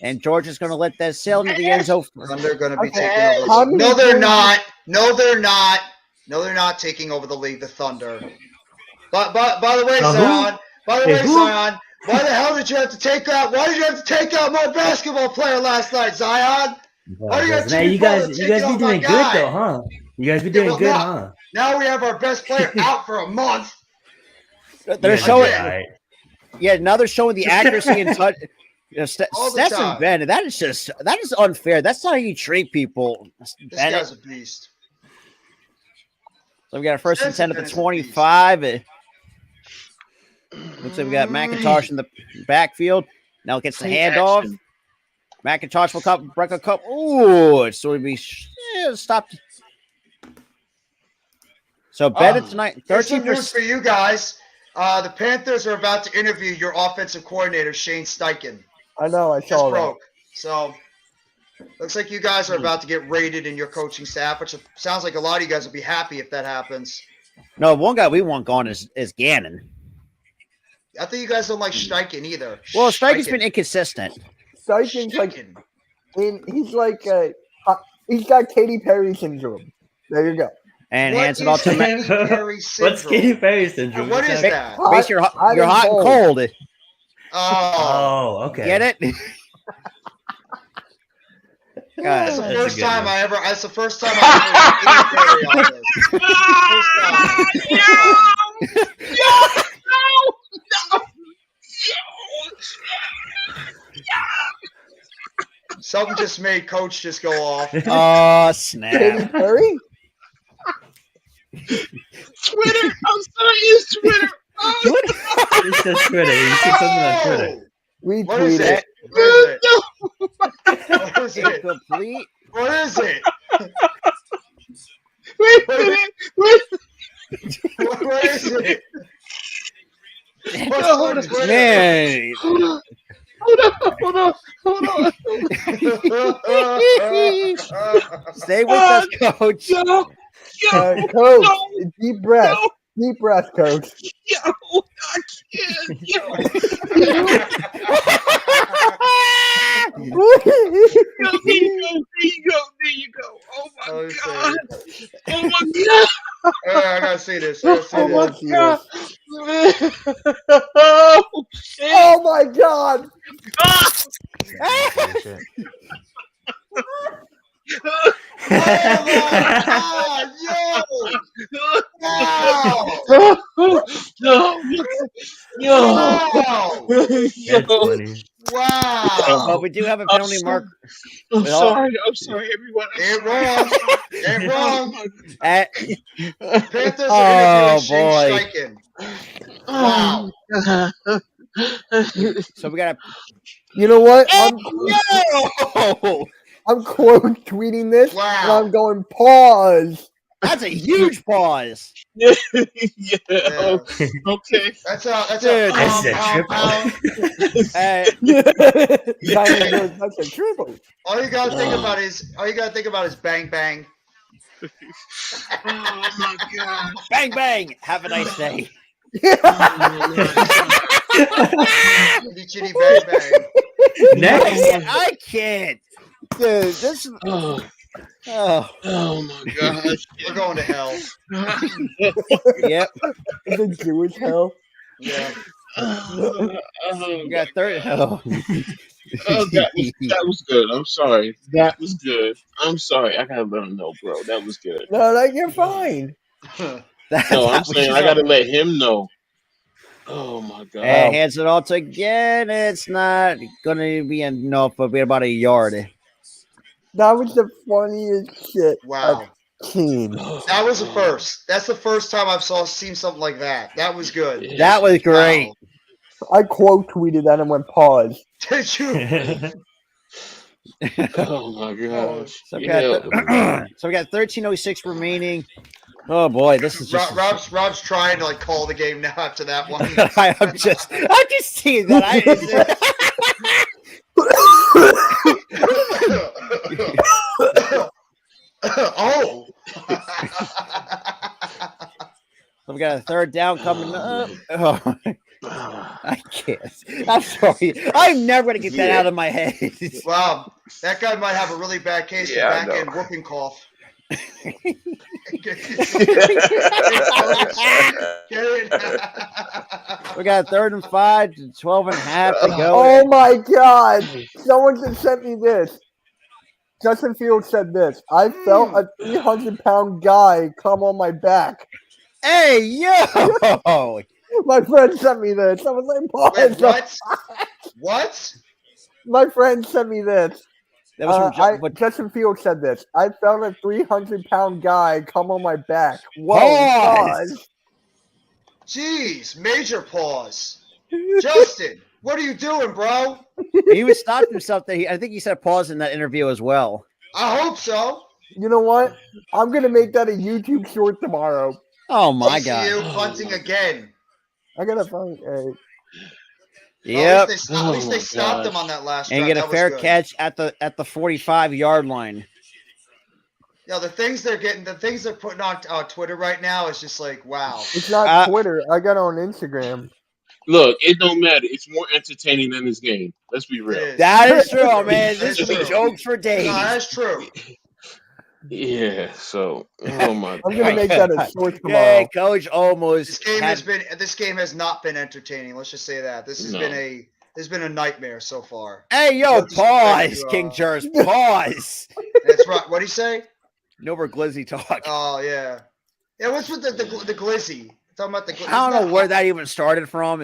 and Georgia's going to let that sail into the end zone. They're going to be taking over. No, they're not. No, they're not. No, they're not taking over the league. The Thunder. But by the way, Zion. Zion, why the hell did you have to take out? Why did you have to take out my basketball player last night, Zion? Why you guys be doing good though, huh? You guys be doing good, huh? Now we have our best player out for a month. They're showing, now they're showing the accuracy and touch. Stetson Bennett, that is unfair. That's not how you treat people. This guy's a beast. So we got a first and 10 at the 25. Looks like we got McIntosh in the backfield. Now it gets the handoff. McIntosh will break a cup. Ooh, it's going to be stopped. So Bennett tonight, 13%. News for you guys. The Panthers are about to interview your offensive coordinator, Shane Steichen. I know, I saw that. Broke. So looks like you guys are about to get raided in your coaching staff, which sounds like a lot of you guys will be happy if that happens. No, one guy we want gone is Gannon. I think you guys don't like Steichen either. Well, Steichen's been inconsistent. Steichen's he's got Katy Perry syndrome. There you go. And hands it off to What's Katy Perry syndrome? What is that? Makes you're hot and cold. Oh, okay. Get it? that's the God. first good time one. That's the first time I ever ate dairy on this. First time. Something just made Coach just go off. Oh, snap. Katy Perry? Twitter. I'm sorry, it's Twitter. He said Twitter. He said something on Twitter. We What is tweet it? it. What is it? What is it? Complete. What is it? Wait a minute. Wait. What is it? What's No, on Twitter? Man. Hold on. Stay with us, Coach. Yo, Coach, deep breath. Deep breath, Coach. yo, I can't. Yo, there you go. Oh my God. Oh my God. I gotta see this. I gotta see Oh this. my God. Oh, shit. Oh my God! Oh my God, yo! Wow! No, yo, Wow! That's funny. Wow! But we do have a penalty mark. I'm Well- sorry, everyone. Ain't wrong. Ain't wrong. At, Panthers Oh, are interviewing boy. Shane Steichen. Wow. so we got You know what? to. I'm quote tweeting this, and Wow. I'm going pause. That's a huge pause. Yeah. Yeah. Okay. That's a Dude, that's a triple. Diamond goes, that's a triple. All you gotta think about is bang bang. Oh my God. Bang, bang. Have a nice day. Chitty chitty bang bang. Next. I can't. Dude, this is. Oh, Oh, my gosh. We're going to hell. yep. The Jewish hell. Yeah. We got third. Oh. That was good. I'm sorry. That was good. I'm sorry. I gotta let him know, bro. That was good. No, you're fine. No, I'm saying I gotta let him know. Oh my God. And hands it off to again. It's not gonna be enough, but we're about a yard. That was the funniest shit Wow. I've seen. That was the first. That's the first time I've seen something like that. That was good. Yeah. That was great. Wow. I quote tweeted that and went pause. Did you? Oh my gosh. So we Yeah. got so we got 13:06 remaining. Oh boy, this is just. Rob's trying to call the game now after that one. I'm just seeing that. Oh. So we got a third down coming up. Oh, I can't. I'm sorry. I'm never gonna get that out of my head. Wow, that guy might have a really bad case Yeah, I of know. back end whooping cough. We got 3rd and 5, 12 and a half to go. Oh my God! Someone just sent me this. Justin Fields said this. I felt a 300-pound guy come on my back. Hey, yo! My friend sent me this. I was like, Wait, pause. what? What? My friend sent me this. That was from Justin Fields said this. I felt a 300-pound guy come on my back. Whoa! Pause. Pause. Jeez, major pause. Justin, what are you doing, bro? he was stopping something. I think he said pause in that interview as well. I hope so. You know what? I'm gonna make that a YouTube short tomorrow. Oh my TCU god! punting again. I gotta find. Yep. At least they stopped him on that last And drive. get a That was fair good. catch at the 45-yard line. Yeah, the things they're putting on Twitter right now is just like, wow. It's not Twitter. I got it on Instagram. Look, it don't matter. It's more entertaining than this game. Let's be real. It is. That is true, man. That This is will be true. jokes for No, days. that's true. Yeah. So, oh my. I'm gonna make that a short tomorrow. Yeah, coach almost. This game has not been entertaining. Let's just say that. This has been a has been a nightmare so far. Hey, yo, No disrespect pause, to, King Jers, pause. That's right. What do you say? No more glizzy talk. Oh yeah, yeah. What's with the glizzy? Talking about the. I don't know where that even started from.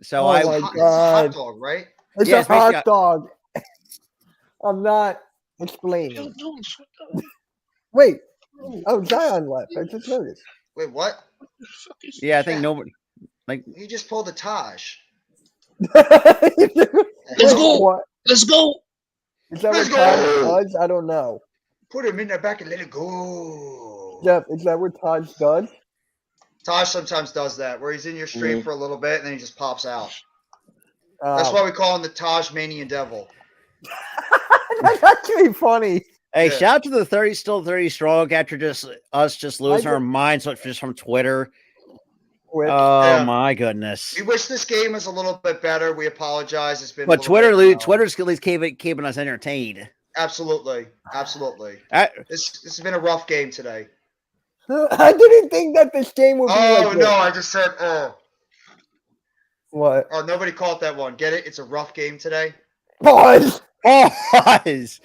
So Oh I, my It's a God. hot dog, right? It's Yeah, a it's basically hot dog. I'm not explaining. Wait. Oh, Zion left. I just noticed. Wait, what? yeah, I think nobody. Like, He just pulled a Taj. Let's Wait, go. what? Let's go. Is that Let's what Taj go. does? I don't know. Put him in the back and let it go. Jeff, is that what Taj does? Taj sometimes does that, where he's in your stream for a little bit and then he just pops out. Oh. That's why we call him the Tajmanian Devil. That's actually funny. hey, Yeah. shout out to the 30 still 30 strong after us losing our minds just from Twitter. Which, Oh Yeah. my goodness. We wish this game was a little bit better. We apologize. It's been. But a little bit, Twitter's at least keeping us entertained. Absolutely. This has been a rough game today. I didn't think that this game would be Oh like no! this. I just said What? Oh, nobody caught that one. Get it? It's a rough game today. Pause. Pause.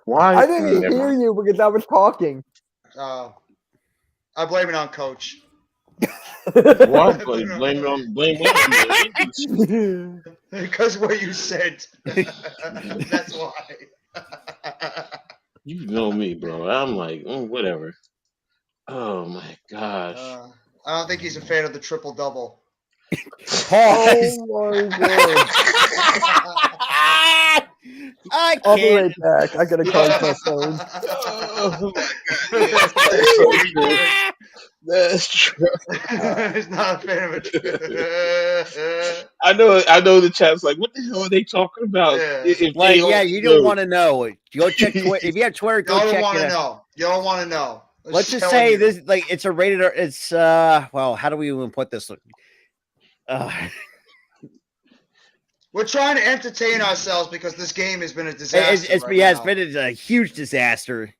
Why? I didn't hear you because I was talking. I blame it on Coach. Why? Blame it on me. Because what you said. That's why. You know me, bro. I'm like, whatever. Oh my gosh. I don't think he's a fan of the triple double. Pause. Oh my God. I I'll be can't. right back. I gotta charge my phone. That's true. He's not a fan of it. I know the chat's like, what the hell are they talking about? Yeah. If Like, they yeah, only you know. don't want to know. Go check Twitter. If you have Twitter, go Y'all don't check want to it. know. You don't want to know. Let's just telling say you. this, like, it's a rated. It's well, how do we even put this? We're trying to entertain ourselves because this game has been a disaster. It's right yeah, now. it's been a huge disaster.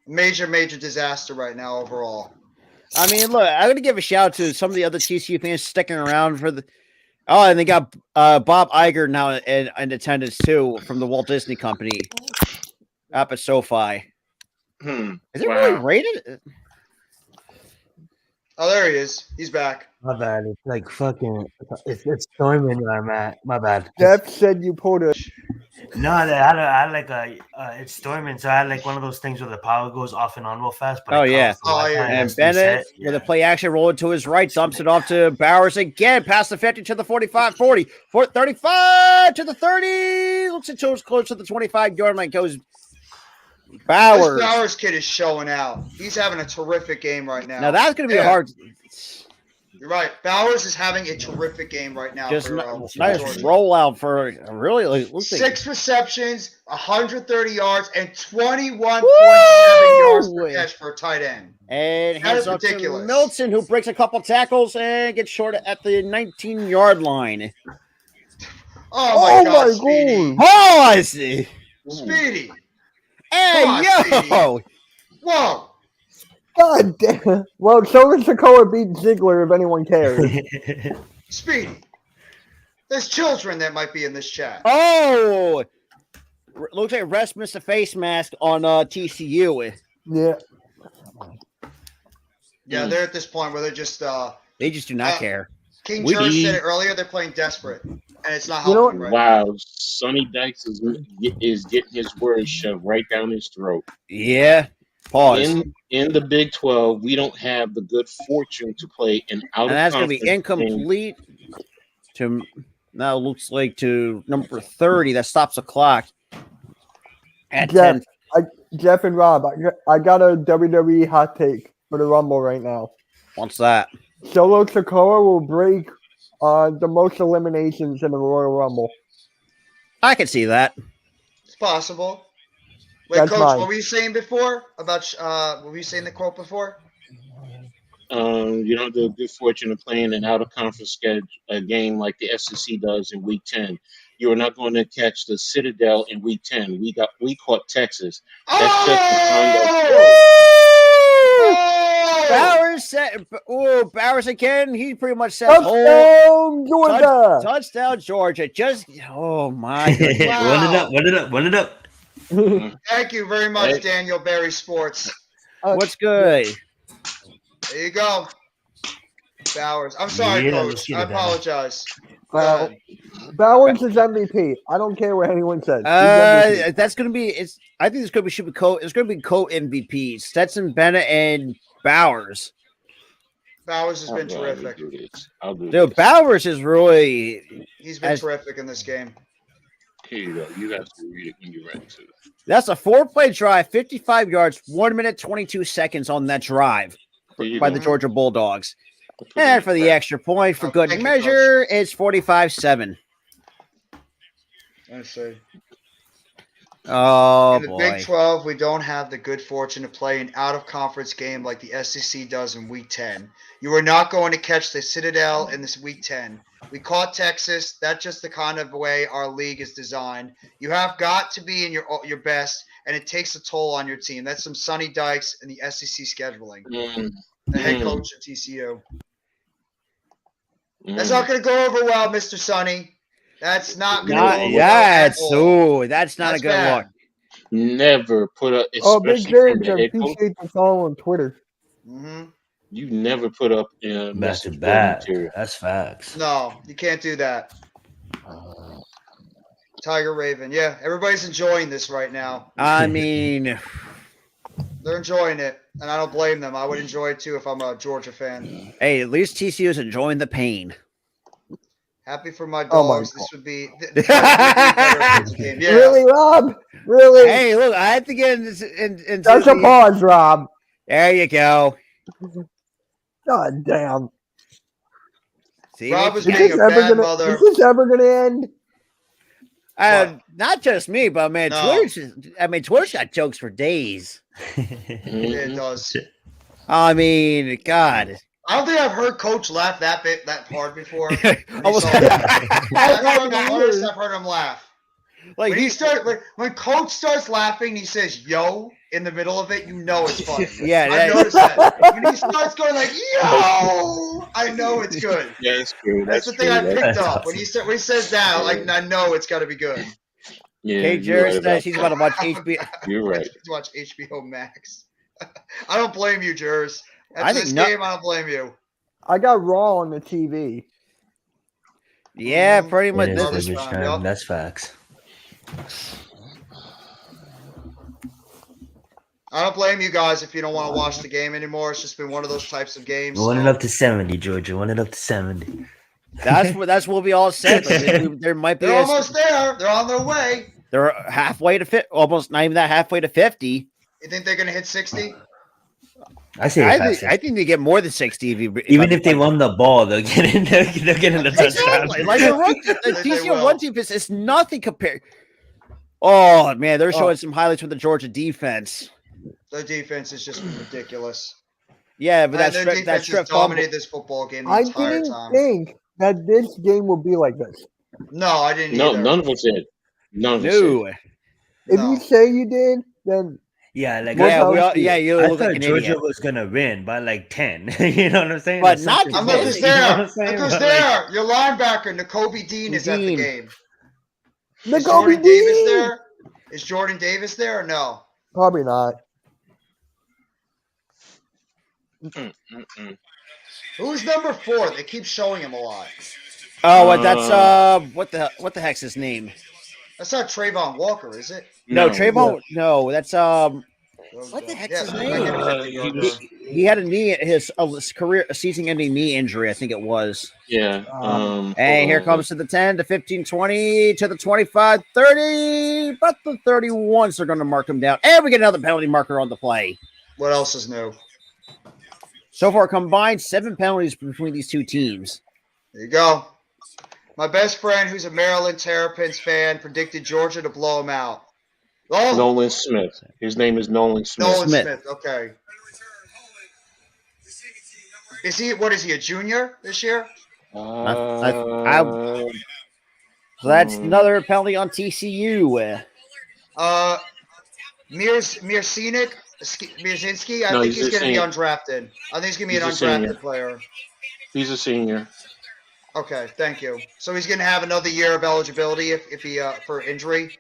Major disaster right now overall. I mean, look, I'm gonna give a shout out to some of the other TCU fans sticking around for the. Oh, and they got Bob Iger now in attendance too from the Walt Disney Company up at SoFi. Is it really rated? Oh, there he is. He's back. My bad. It's like fucking. It's storming where I'm at. My bad. Jeff said you pulled a. No, I had like a. It's storming, so I had like one of those things where the power goes off and on real fast. But Oh yeah. And Bennett with a play action rolling to his right, dumps it off to Bowers again, past the 50 to the 45, 40, 35 to the 30. Looks at toes close to the 25-yard line. Goes Bowers. This Bowers kid is showing out. He's having a terrific game right now. Now that's going to be hard. You're right. Bowers is having a terrific game right now. Just for, nice rollout for really like 6 receptions, 130 yards, and 21.7 yards per catch for a tight end. And that hands up to Milton, who breaks a couple tackles and gets short at the 19-yard line. Oh my God, Speedy. Pause! Speedy. Hey, yo! Speedy. Whoa! God damn. Well, so does Sokoa beat Ziggler if anyone cares. Speedy. There's children that might be in this chat. Oh! Looks like Rest missed a face mask on TCU. Yeah. Yeah, they're at this point where they're just they just do not care. King George said it earlier, they're playing desperate. And it's not helping right now. Sonny Dykes is getting his words shoved right down his throat. Yeah. Pause. In the Big 12, we don't have the good fortune to play an out of conference. And that's going to be incomplete. Now it looks like to number 30 that stops the clock at 10. Jeff and Rob, I got a WWE hot take for the Rumble right now. What's that? Solo Sikoa will break the most eliminations in the Royal Rumble. I can see that. It's possible. Wait, That's Coach, mine. what were you saying before about what were you saying the quote before? You don't have the good fortune of playing an out of conference game like the SEC does in Week 10. You are not going to catch the Citadel in Week 10. We caught Texas. That's just the kind of. Bowers said, Bowers again. He pretty much said, Touchdown, Georgia. Touchdown, Georgia. Just, oh my goodness. Wow. Run it up. Thank you very much, Daniel Berry Sports. What's good? There you go. Bowers. I'm sorry, Coach. I apologize. Bowers is MVP. I don't care what anyone says. That's gonna be. I think it's gonna be It's gonna be co-MVPs: Stetson Bennett and Bowers. Bowers has been terrific. Dude, Bowers is really. He's been terrific in this game. Here you go. You have to read it when you're ready to. That's a 4-play drive, 55 yards, 1 minute 22 seconds on that drive by the Georgia Bulldogs. And for the extra point, for good measure, it's 45-7. I see. Oh, in the Big 12, we don't have the good fortune to play an out-of-conference game like the SEC does in Week 10. You are not going to catch the Citadel in this Week 10. We caught Texas. That's just the kind of way our league is designed. You have got to be in your best, and it takes a toll on your team. That's some Sonny Dykes and the SEC scheduling. The head coach at TCU. That's not going to go over well, Mr. Sonny. That's not going to go over well. That's not a good look. Never put up. Big James, I appreciate the follow on Twitter. You never put up a message material. That's facts. No, you can't do that. Tiger Raven. Yeah, everybody's enjoying this right now. I mean, they're enjoying it, and I don't blame them. I would enjoy it too if I'm a Georgia fan. Hey, at least TCU is enjoying the pain. Happy for my dogs. This would be better game. Yeah. Really, Rob? Really? Hey, look, I have to get in That's a pause, Rob. There you go. God damn. See, Rob was being a bad mother. Is this ever going to end? Not just me, but man, Twitter's got jokes for days. It does. I mean, God. I don't think I've heard Coach laugh that hard before. That's the hardest I've heard him laugh. Like when Coach starts laughing, he says "yo" in the middle of it. You know it's funny. Yeah, I've noticed that. When he starts going like "yo," I know it's good. Yeah, it's good. That's the thing I picked up when he says that. Like I know it's got to be good. Yeah, Kate Jarrett says she's about to watch HBO. You're right. To watch HBO Max. I don't blame you, Jers. After this game, I don't blame you. I got Raw on the TV. Yeah, pretty much. That's facts. I don't blame you guys if you don't want to watch the game anymore. It's just been one of those types of games. Run it up to 70, Georgia. Run it up to 70. That's what we all said. There might be. They're almost there. They're on their way. They're halfway to almost not even that halfway to 50. You think they're going to hit 60? I think they get more than 60. Even if they won the ball, they'll get in. They'll get in the touchdown. Like the TCU run defense is nothing compared. Oh man, they're showing some highlights from the Georgia defense. Their defense is just ridiculous. Yeah, but their defense has dominated this football game the entire time. I didn't think that this game would be like this. No, I didn't. No, either. none of us did. None of us did. If you say you did, then. Yeah, like you I look thought like an Georgia idiot. was gonna win by like 10. You know what I'm saying? But not I'm not just there. Look who's there. Your linebacker, N'Kobe Dean, is at the game. Is Jordan Davis there? Is Jordan Davis there or no? Probably not. Who's number 4? They keep showing him a lot. Oh, that's what the heck's his name? That's not Trayvon Walker, is it? No, Trayvon. No, that's what the heck's his name? He had his career season-ending knee injury, I think it was. Yeah. And here comes to the 10, to 15, 20, to the 25, 30, about the 31. So they're going to mark him down, and we get another penalty marker on the play. What else is new? So far, combined 7 penalties between these two teams. There you go. My best friend, who's a Maryland Terrapins fan, predicted Georgia to blow him out. Oh. Nolan Smith. His name is Nolan Smith. Nolan Smith. Okay. Is he? What is he? A junior this year? So that's another penalty on TCU. Mir Scenic Mierzinski? I No, think he's he's a going to be senior. undrafted. I think he's going to be an He's a senior. undrafted player. He's a senior. Okay, thank you. So he's going to have another year of eligibility if he for injury.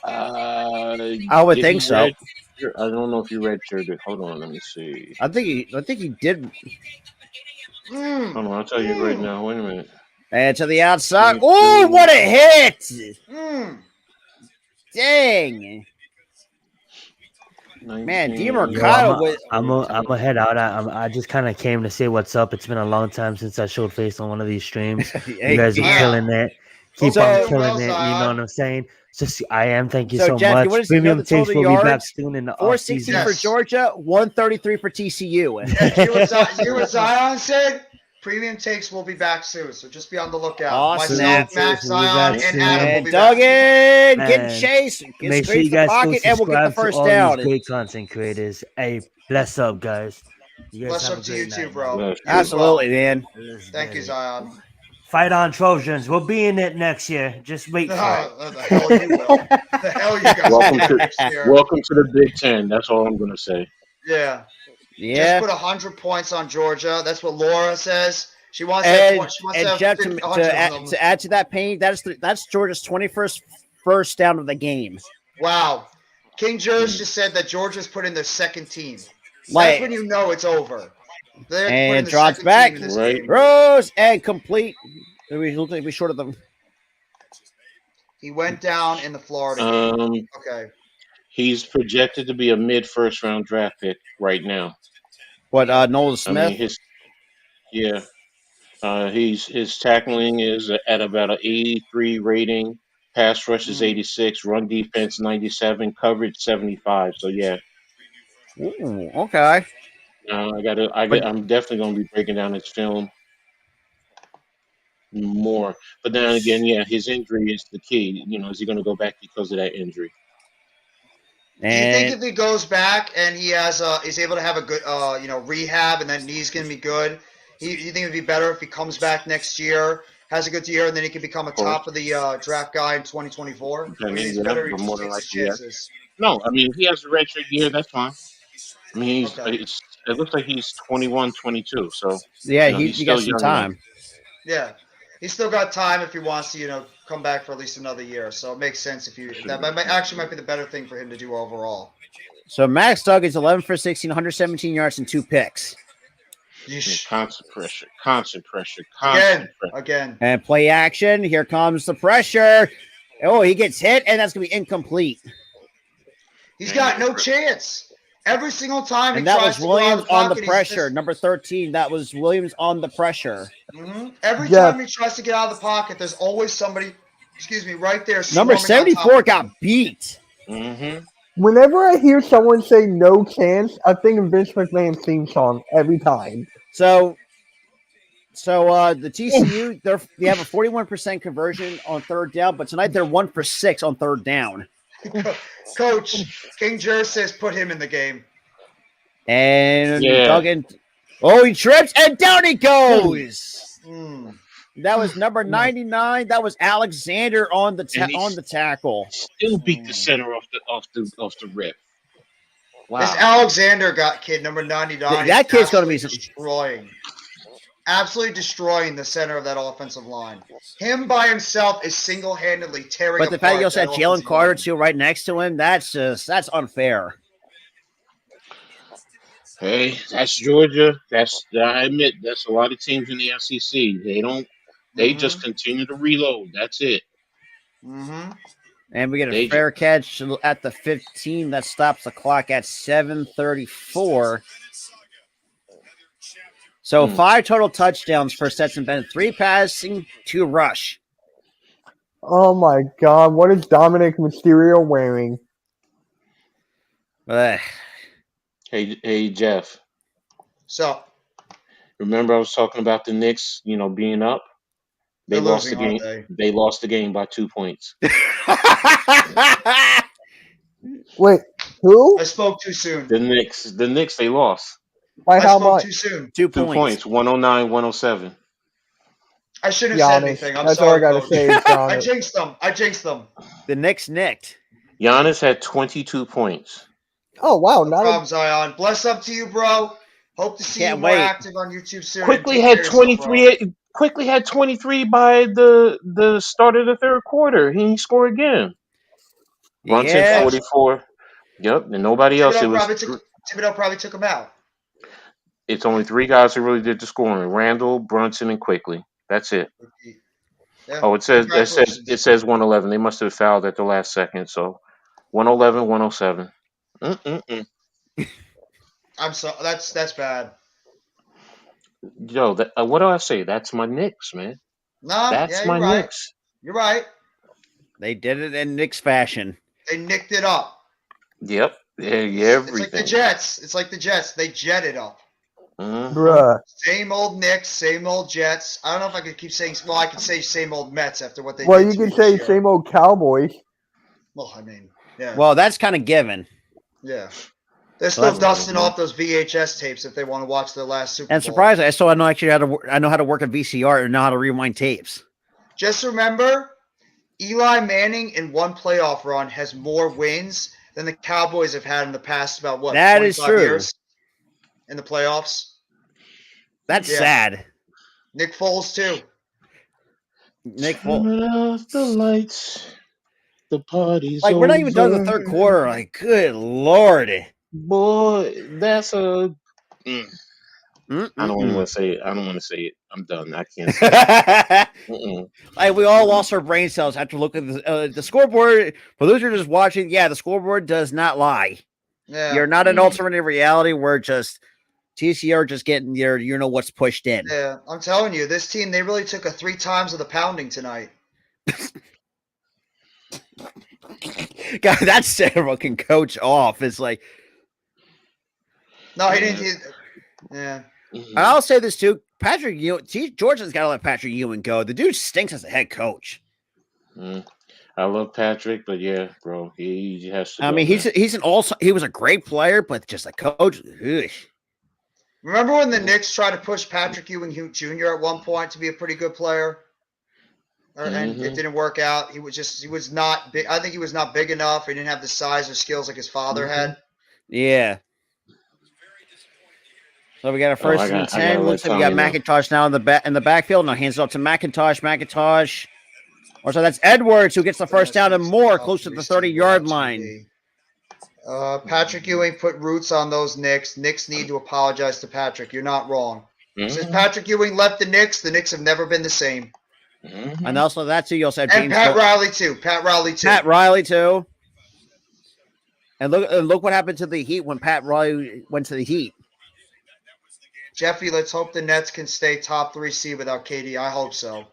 I would Did think he so. I don't know if you redshirted. Hold on, let me see. I think he did. Mm. Hold on, I'll tell you right now. Wait a minute. And to the outside. Oh, what a hit! Mm. Dang. 19. Man, Yo, DiMercado I'm gonna head out. I just kind of came to say what's up. It's been a long time since I showed face on one of these streams. You guys are yeah. killing it. Keep So- on Doing killing well, it. You Zion. know what I'm saying? Just I am. Thank you So, so Jeff, you much. want to know Premium the takes total will be back yards? soon in the 460 offseason. for Yes. Georgia, 133 for TCU. You what Zion said? Premium takes will be back soon, so just be on the lookout. Awesome. Myself, Premium Max, takes will be Zion, back and soon. Adam will And be back. Duggan, get And Chase, get make sure straight you to the guys go pocket, and we'll get the subscribe to first all down. these great content creators. Hey, bless up, guys. You guys Bless have up a to you great too, night, bro. man. Bless. You as well. Absolutely, man. Thank you, Zion. Fight on, Trojans. We'll be in it next year. Just wait for it. The hell you will. The hell you guys will Welcome be to next year. welcome to the Big Ten. That's all I'm gonna say. Yeah. Yeah. Just put 100 points on Georgia. That's what Laura says. She wants And, that. She wants and to have Jeff, 100 to add to that pain, that's Georgia's 21st first down of the game. Wow. King Jers just said that Georgia's put in their second team. That's Like, when you know it's over. They're putting and the drops second back. team in this Right. game. Rose and complete. We look like we short of them. He went down in the Florida game. Okay. He's projected to be a mid first round draft pick right now. What, Nolan I Smith? mean, his tackling is at about an 83 rating. Pass rush is 86. Run defense 97. Coverage 75. So yeah, Ooh, okay. I'm definitely going to be breaking down his film more. But then again, yeah, his injury is the key. You know, is he going to go back because of that injury? Do you think And if he goes back and he has is able to have a good rehab and that knee's gonna be good, you think it'd be better if he comes back next year, has a good year, and then he can become a top of the draft guy in 2024? Or do you think it's better if he more just than takes his likely, yeah. chances? No, I mean, if he has a redshirt year, that's fine. I mean, Okay. it looks like he's 21, 22. So yeah, you know, he he's you got still some young enough. time. Yeah. He's still got time if he wants to, come back for at least another year. So it makes sense that might be the better thing for him to do overall. So Max Duggan's 11 for 16, 117 yards and 2 picks. Constant pressure. Again. And play action. Here comes the pressure. Oh, he gets hit, and that's going to be incomplete. He's got no chance. Every single time And he that tries was to go out Williams of the on the pocket, pressure. Number 13, that was Williams on the pressure. Every time he tries to get out of the pocket, there's always somebody, right there. Number swarming on top 74 of got him. beat. Mm-hmm. Whenever I hear someone say no chance, I think of Vince McMahon's theme song every time. So the TCU, they have a 41% conversion on third down, but tonight they're 1 for 6 on third down. Coach King Jer says put him in the game. And Duggan, he trips, and down he goes. That was number 99. That was Alexander on the tackle. Still beat the center off the rip. Wow. This Alexander kid, number 99. That kid's going to be absolutely destroying the center of that offensive line. Him by himself is single-handedly tearing. But the fact you also had Jalen Carter too right next to him, that's unfair. Hey, that's Georgia. I admit that's a lot of teams in the SEC. They just continue to reload. That's it. And we get a fair catch at the 15 that stops the clock at 7:34. So 5 total touchdowns for Stetson Bennett, 3 passing, 2 rush. Oh my God! What is Dominic Mysterio wearing? Hey, Jeff. So, remember I was talking about the Knicks, being up. They lost the game. They lost the game by 2 points. Wait, who? I spoke too soon. The Knicks, they lost. By how much? Too soon. 2 points. 109-107. I shouldn't have said anything. I'm That's sorry, all I gotta say. I jinxed them. The Knicks nicked. Giannis had 22 points. Oh wow! No problem, Zion. Bless up to you, bro. Hope to see you more active on YouTube soon. Quickly had 23. Quickly had 23 by the start of the third quarter. He scored again. Brunson 44. Yep, and nobody else. Thibodeau probably took him out. It's only 3 guys who really did the scoring: Randall, Brunson, and Quickly. That's it. Yeah, it says 111. They must have fouled at the last second. So 111, 107. I'm sorry. That's bad. Yo, what do I say? That's my Knicks, man. Nah, that's my Knicks. You're right. They did it in Knicks fashion. They nicked it up. Yep. Everything. It's like the Jets. It's like the Jets. They jetted up. Bruh. Same old Knicks, same old Jets. I don't know if I could keep saying. Well, I could say same old Mets after what they did. Well, you could say same old Cowboys. Well, I mean, yeah. Well, that's kind of given. Yeah. They're still dusting off those VHS tapes if they want to watch their last Super Bowl. And surprisingly, I still know actually I know how to work a VCR and know how to rewind tapes. Just remember, Eli Manning in one playoff run has more wins than the Cowboys have had in the past about what? That is true. Years in the playoffs. That's sad. Nick Foles too. Nick Foles. Turn off the lights. The party's like over. We're not even done the third quarter. Like, good Lord. Boy, that's a. I don't even want to say it. I don't want to say it. I'm done. I can't say it. Like, we all lost our brain cells after looking at the scoreboard. For those who are just watching, the scoreboard does not lie. Yeah. You're not an alternative reality. We're just TCU are just getting your, what's pushed in. Yeah, I'm telling you, this team, they really took 3 times of the pounding tonight. God, that fucking coach off. It's like. No, he didn't. Yeah. I'll say this too. Patrick Ewing, Georgia's got to let Patrick Ewing go. The dude stinks as a head coach. I love Patrick, but yeah, bro, he has to. I mean, he was a great player, but just a coach. Ugh. Remember when the Knicks tried to push Patrick Ewing Jr. at one point to be a pretty good player, and it didn't work out. He was not big. I think he was not big enough. He didn't have the size or skills like his father had. Yeah. So we got a first and 10. Looks like we got McIntosh now in the backfield. Now hands it up to McIntosh. Or so that's Edwards who gets the first down and more, close to the 30-yard line. Patrick Ewing put roots on those Knicks. Knicks need to apologize to Patrick. You're not wrong. Since Patrick Ewing left the Knicks have never been the same. And also that too, you also have James Pat Riley too. Pat Riley too. And look what happened to the Heat when Pat Riley went to the Heat. Jeffy, let's hope the Nets can stay top 3 seed without KD. I hope so.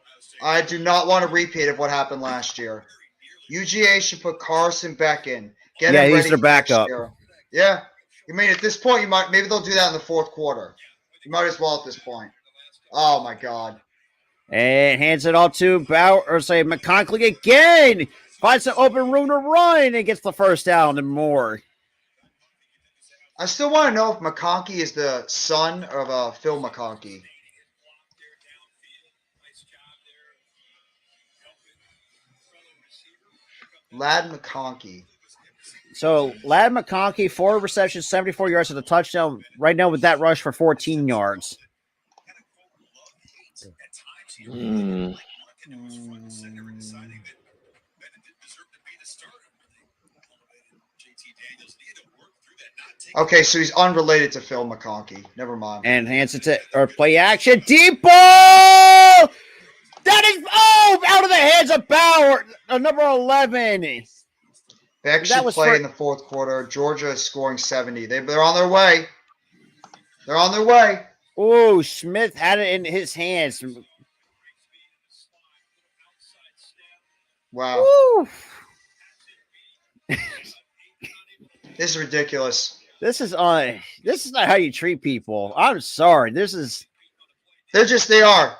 I do not want a repeat of what happened last year. UGA should put Carson Beck in. Get him ready he's their backup. Yeah. I mean, at this point, maybe they'll do that in the fourth quarter. You might as well at this point. Oh, my God. And hands it off to McConkley again. Finds an open room to run and gets the first down and more. I still want to know if McConkey is the son of Phil McConkey. Lad McConkey. So, Lad McConkey, 4 receptions, 74 yards at the touchdown. Right now with that rush for 14 yards. Okay, so he's unrelated to Phil McConkey. Never mind. And hands it to play action. Deep ball! That is out of the hands of Bauer, number 11. They actually play in the fourth quarter. Georgia is scoring 70. They're on their way. They're on their way. Oh, Smith had it in his hands. Wow. This is ridiculous. This is not how you treat people. I'm sorry. They are.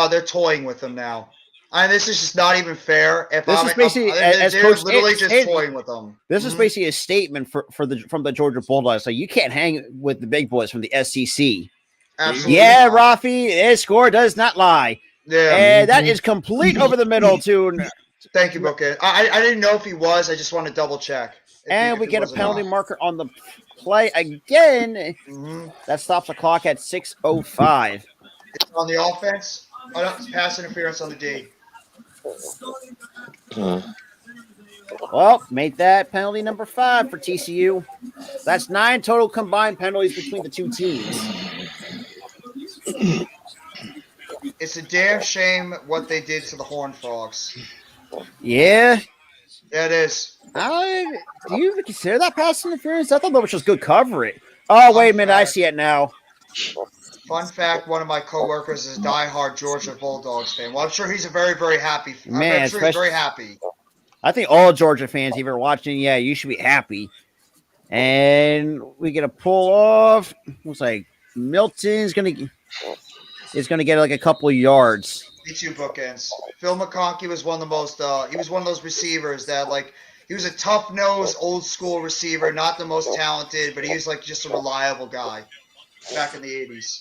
They're toying with them now. This is just not even fair. They're literally just toying with them. This is basically a statement from the Georgia Bulldogs. So you can't hang with the big boys from the SEC. Absolutely. Yeah, Rafi, his score does not lie. Yeah. And that is complete over the middle too. Thank you, Booker. I didn't know if he was. I just want to double check. And we get a penalty marker on the play again. That stops the clock at 6:05. It's on the offense. Oh, no, it's pass interference on the D. Well, made that penalty number 5 for TCU. That's 9 total combined penalties between the two teams. It's a damn shame what they did to the Horned Frogs. Yeah. Yeah, it is. Do you even consider that pass interference? I thought that was just good coverage. Oh, wait a minute. I see it now. Fun fact, one of my coworkers is a diehard Georgia Bulldogs fan. Well, I'm sure he's a very, very happy. I'm sure he's very happy. I think all Georgia fans, if you're watching, yeah, you should be happy. And we get a pull off. Looks like Milton's gonna get like a couple of yards. Me2 bookends. Phil McConkey was one of the most. He was one of those receivers that he was a tough nosed, old school receiver, not the most talented, but he was like just a reliable guy back in the 80s.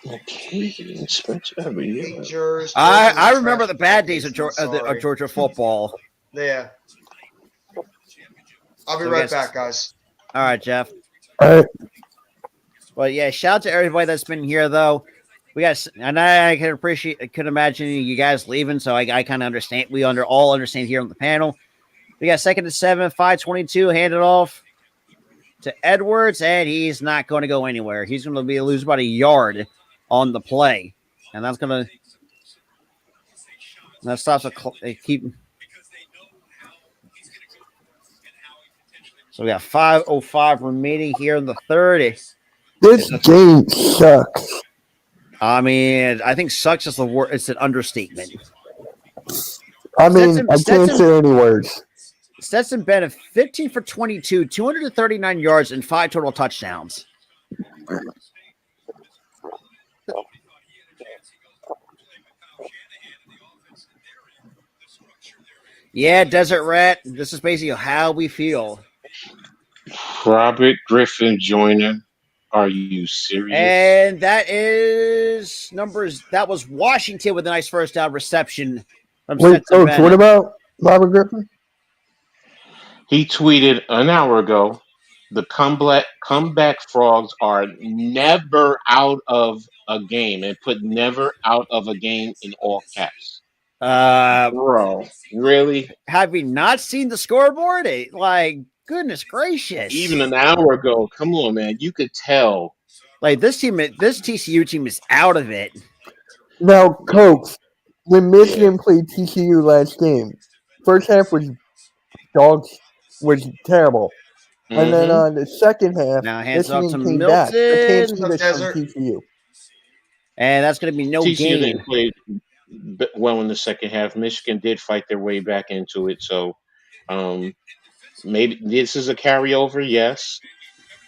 Okay, I remember the bad days of Georgia football. Yeah. I'll be right back, guys. All right, Jeff. All right. Well, yeah, shout out to everybody that's been here, though. And I could imagine you guys leaving, so I kind of understand. We all understand here on the panel. We got 2nd and 7, 5:22, handed off to Edwards, and he's not going to go anywhere. He's going to lose about a yard on the play, and that stops keep. So we got 5:05 remaining here in the third. This game sucks. I mean, I think sucks is the word. It's an understatement. I mean, I can't say any words. Stetson Bennett, 15 for 22, 239 yards, and 5 total touchdowns. Yeah, Desert Rat. This is basically how we feel. Robert Griffin Joyner. Are you serious? And that is numbers. That was Washington with a nice first down reception. Wait, Coach, what about Robert Griffin? He tweeted an hour ago, the comeback Frogs are never out of a game, and put never out of a game in all caps. Bro, really? Have you not seen the scoreboard? Goodness gracious. Even an hour ago, come on, man. You could tell. This TCU team is out of it. Now, Coach, when Michigan played TCU last game, first half was terrible. Mm-hmm. And then on the second half, now hands off to came Milton. Back. I can't see this from TCU. And that's going to be no TCU game. Didn't play well in the second half. Michigan did fight their way back into it. So maybe this is a carryover, yes.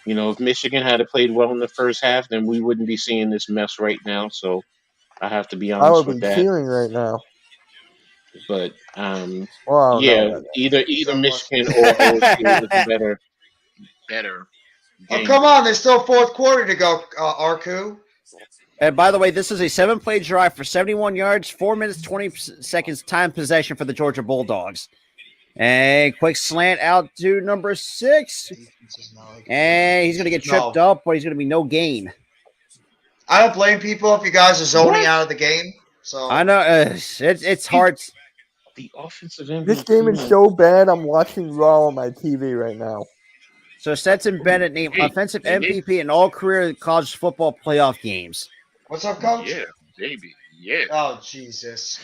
If Michigan had played well in the first half, then we wouldn't be seeing this mess right now. So I have to be honest with that. I would be cheering right now. But either Michigan or OSU with a better game. Oh, come on, there's still fourth quarter to go, Arku. And by the way, this is a 7-play drive for 71 yards, 4 minutes, 20 seconds time possession for the Georgia Bulldogs. And quick slant out to number 6. And he's going to get tripped up, but he's going to be no gain. I don't blame people if you guys are zoning out of the game. So I know it's hard. The offensive MVP. This game is so bad, I'm watching Raw on my TV right now. So Stetson Bennett named offensive MVP in all career college football playoff games. What's up, Coach? Yeah, baby. Yeah. Oh, Jesus.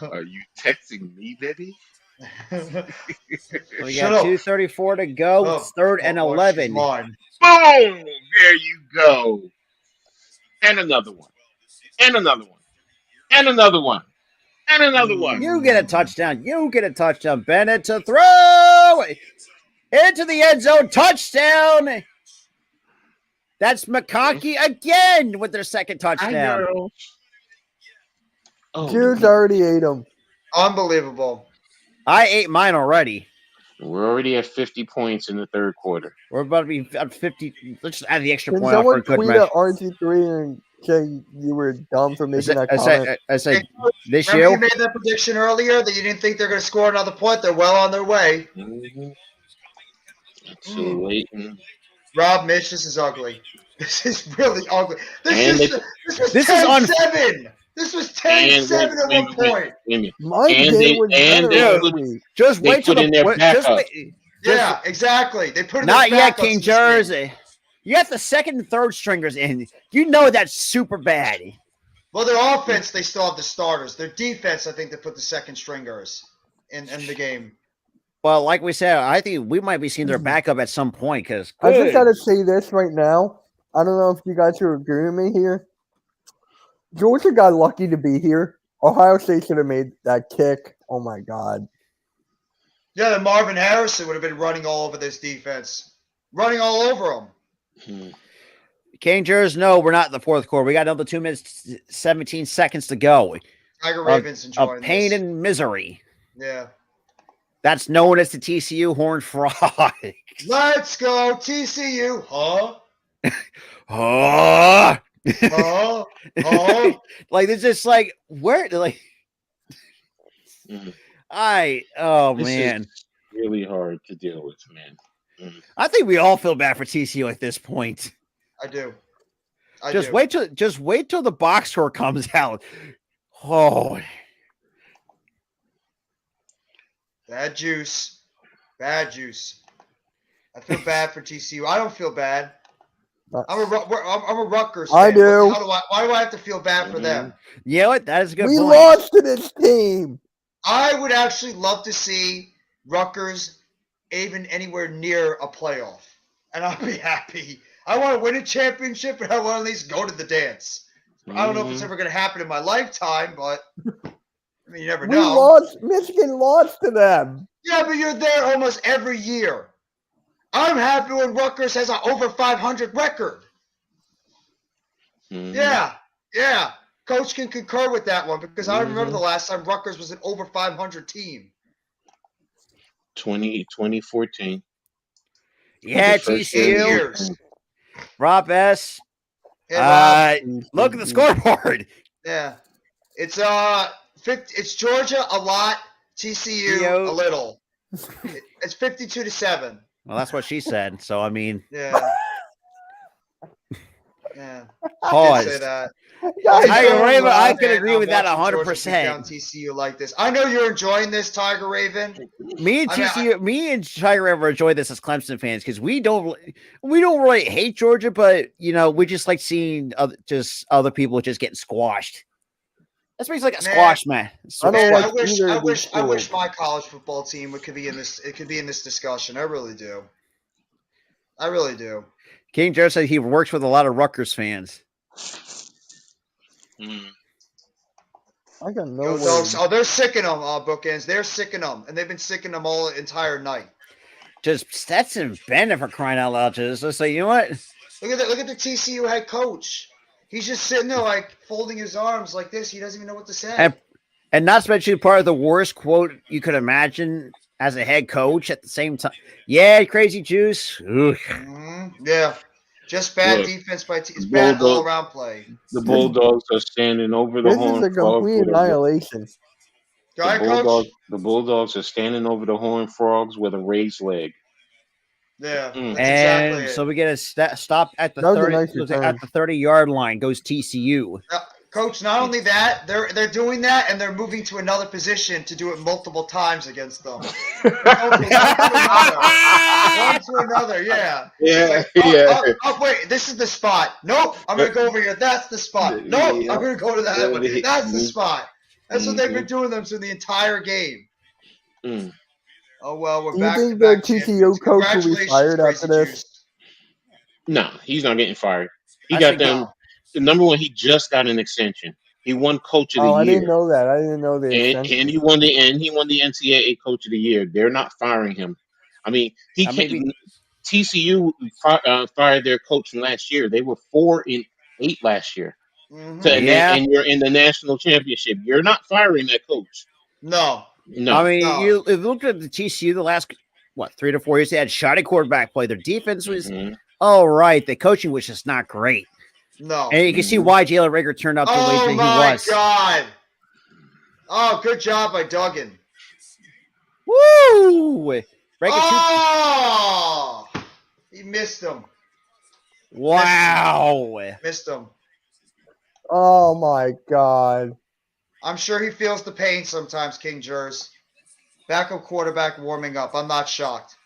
Are you texting me, baby? We got 2:34 to go. It's 3rd and 11. Boom! There you go. And another one. And another one. And another one. And another one. You get a touchdown. Bennett to throw into the end zone. Touchdown. That's McConkey again with their second touchdown. Jude's already ate them. Unbelievable. I ate mine already. We're already at 50 points in the third quarter. We're about to be at 50. Let's just add the extra Can point. someone tweet at RG3 and say you were dumb for making that I comment? said this Remember year. you made that prediction earlier that you didn't think they're going to score another point? They're well on their way. Still waiting. Rob, Mitch, this is ugly. This is really ugly. And This was 10-7. This was 10-7 at one point. My And day they was and better they last put week. Just they wait till put in their just backup. wait. Yeah, exactly. They put in Not their yet, backups King in this game. Jersey. You got the second and third stringers in. You know that's super bad. Well, their offense, they still have the starters. Their defense, I think they put the second stringers in the game. Well, like we said, I think we might be seeing their backup at some point because I just gotta say this right now. I don't know if you guys are agreeing with me here. Georgia got lucky to be here. Ohio State should have made that kick. Oh my god. Yeah, then Marvin Harrison would have been running all over this defense. Running all over them. King Jersey, no, we're not in the fourth quarter. We got another 2 minutes, 17 seconds to go. Tiger Ravens enjoying of pain this. and misery. Yeah. That's known as the TCU Horned Frog. Let's go, TCU. Huh? Oh. Huh? Huh? Like it's just like where like Mhm. man. This is really hard to deal with, man. I think we all feel bad for TCU at this point. I do. Just wait till the box score comes out. Oh, Bad juice. Bad juice. I feel bad for TCU. I don't feel bad. I'm a Rutgers fan. I do. Why do I have to feel bad for them? you know what? That is a good We point. lost to this team. I would actually love to see Rutgers even anywhere near a playoff, and I'll be happy. I want to win a championship, and I want to at least go to the dance. I don't know if it's ever going to happen in my lifetime, but I mean, you never We know. lost. Michigan lost to them. Yeah, but you're there almost every year. I'm happy when Rutgers has an over 500 record. Yeah. Coach can concur with that one because I remember the last time Rutgers was an over 500 team. 2014. Yeah, The first 8 TCU. years. Rob S. Hey, Rob. Look at the scoreboard. Yeah. It's Georgia a lot, TCU a little. It's 52-7. Well, that's what she said. So I mean, Yeah. Yeah. I pause. did say that. Tiger Raven, I Man, can agree I'm with that watching Georgia 100%. beat down TCU like this. I know you're enjoying this, Tiger Raven. Me and TCU, me and Tiger River enjoy this as Clemson fans because we don't really hate Georgia, but we just like seeing other people just getting squashed. That's basically like a squash match. I wish my college football team could be in this. It could be in this discussion. I really do. King Joe said he works with a lot of Rutgers fans. I got no Yo, dogs, they're sicking them, bookends. They're sicking them, and they've been sicking them all the entire night. Just Stetson Bennett for crying out loud. Just like, you know what? Look at the TCU head coach. He's just sitting there like folding his arms like this. He doesn't even know what to say. And not to mention part of the worst quote you could imagine as a head coach at the same time. Yeah, crazy juice. Yeah. Just bad defense by it's bad all around play. The Bulldogs are standing over the horn. This is a complete annihilation. Go ahead, Coach. The Bulldogs are standing over the Horned Frogs with a raised leg. Yeah, that's and exactly it. So we get a stop at the 30-yard line. Goes TCU. Coach, not only that, they're doing that, and they're moving to another position to do it multiple times against them. One to another, yeah. Yeah, Oh, wait, this is the spot. Nope, I'm going to go over here. That's the spot. Nope, I'm going to go to that one. That's the spot. That's what they've been doing them through the entire game. Oh, well, we're back. Do you think the TCU coach will be fired after this? No, he's not getting fired. He got them. Number one, he just got an extension. He won Coach of the Year. I didn't know that. I didn't know the extension. And he won the NCAA Coach of the Year. They're not firing him. I mean, TCU fired their coach from last year. They were 4-8 last year. And you're in the national championship. You're not firing that coach. No. I mean, you looked at the TCU the last 3 to 4 years. They had shoddy quarterback play. Their defense was all right. The coaching was just not great. No. And you can see why Jalen Rager turned out the way that he was. Oh, my God. Oh, good job by Duggan. Woo! Oh! He missed him. Wow. Missed him. Oh my God. I'm sure he feels the pain sometimes, King Jers. Backup quarterback warming up. I'm not shocked.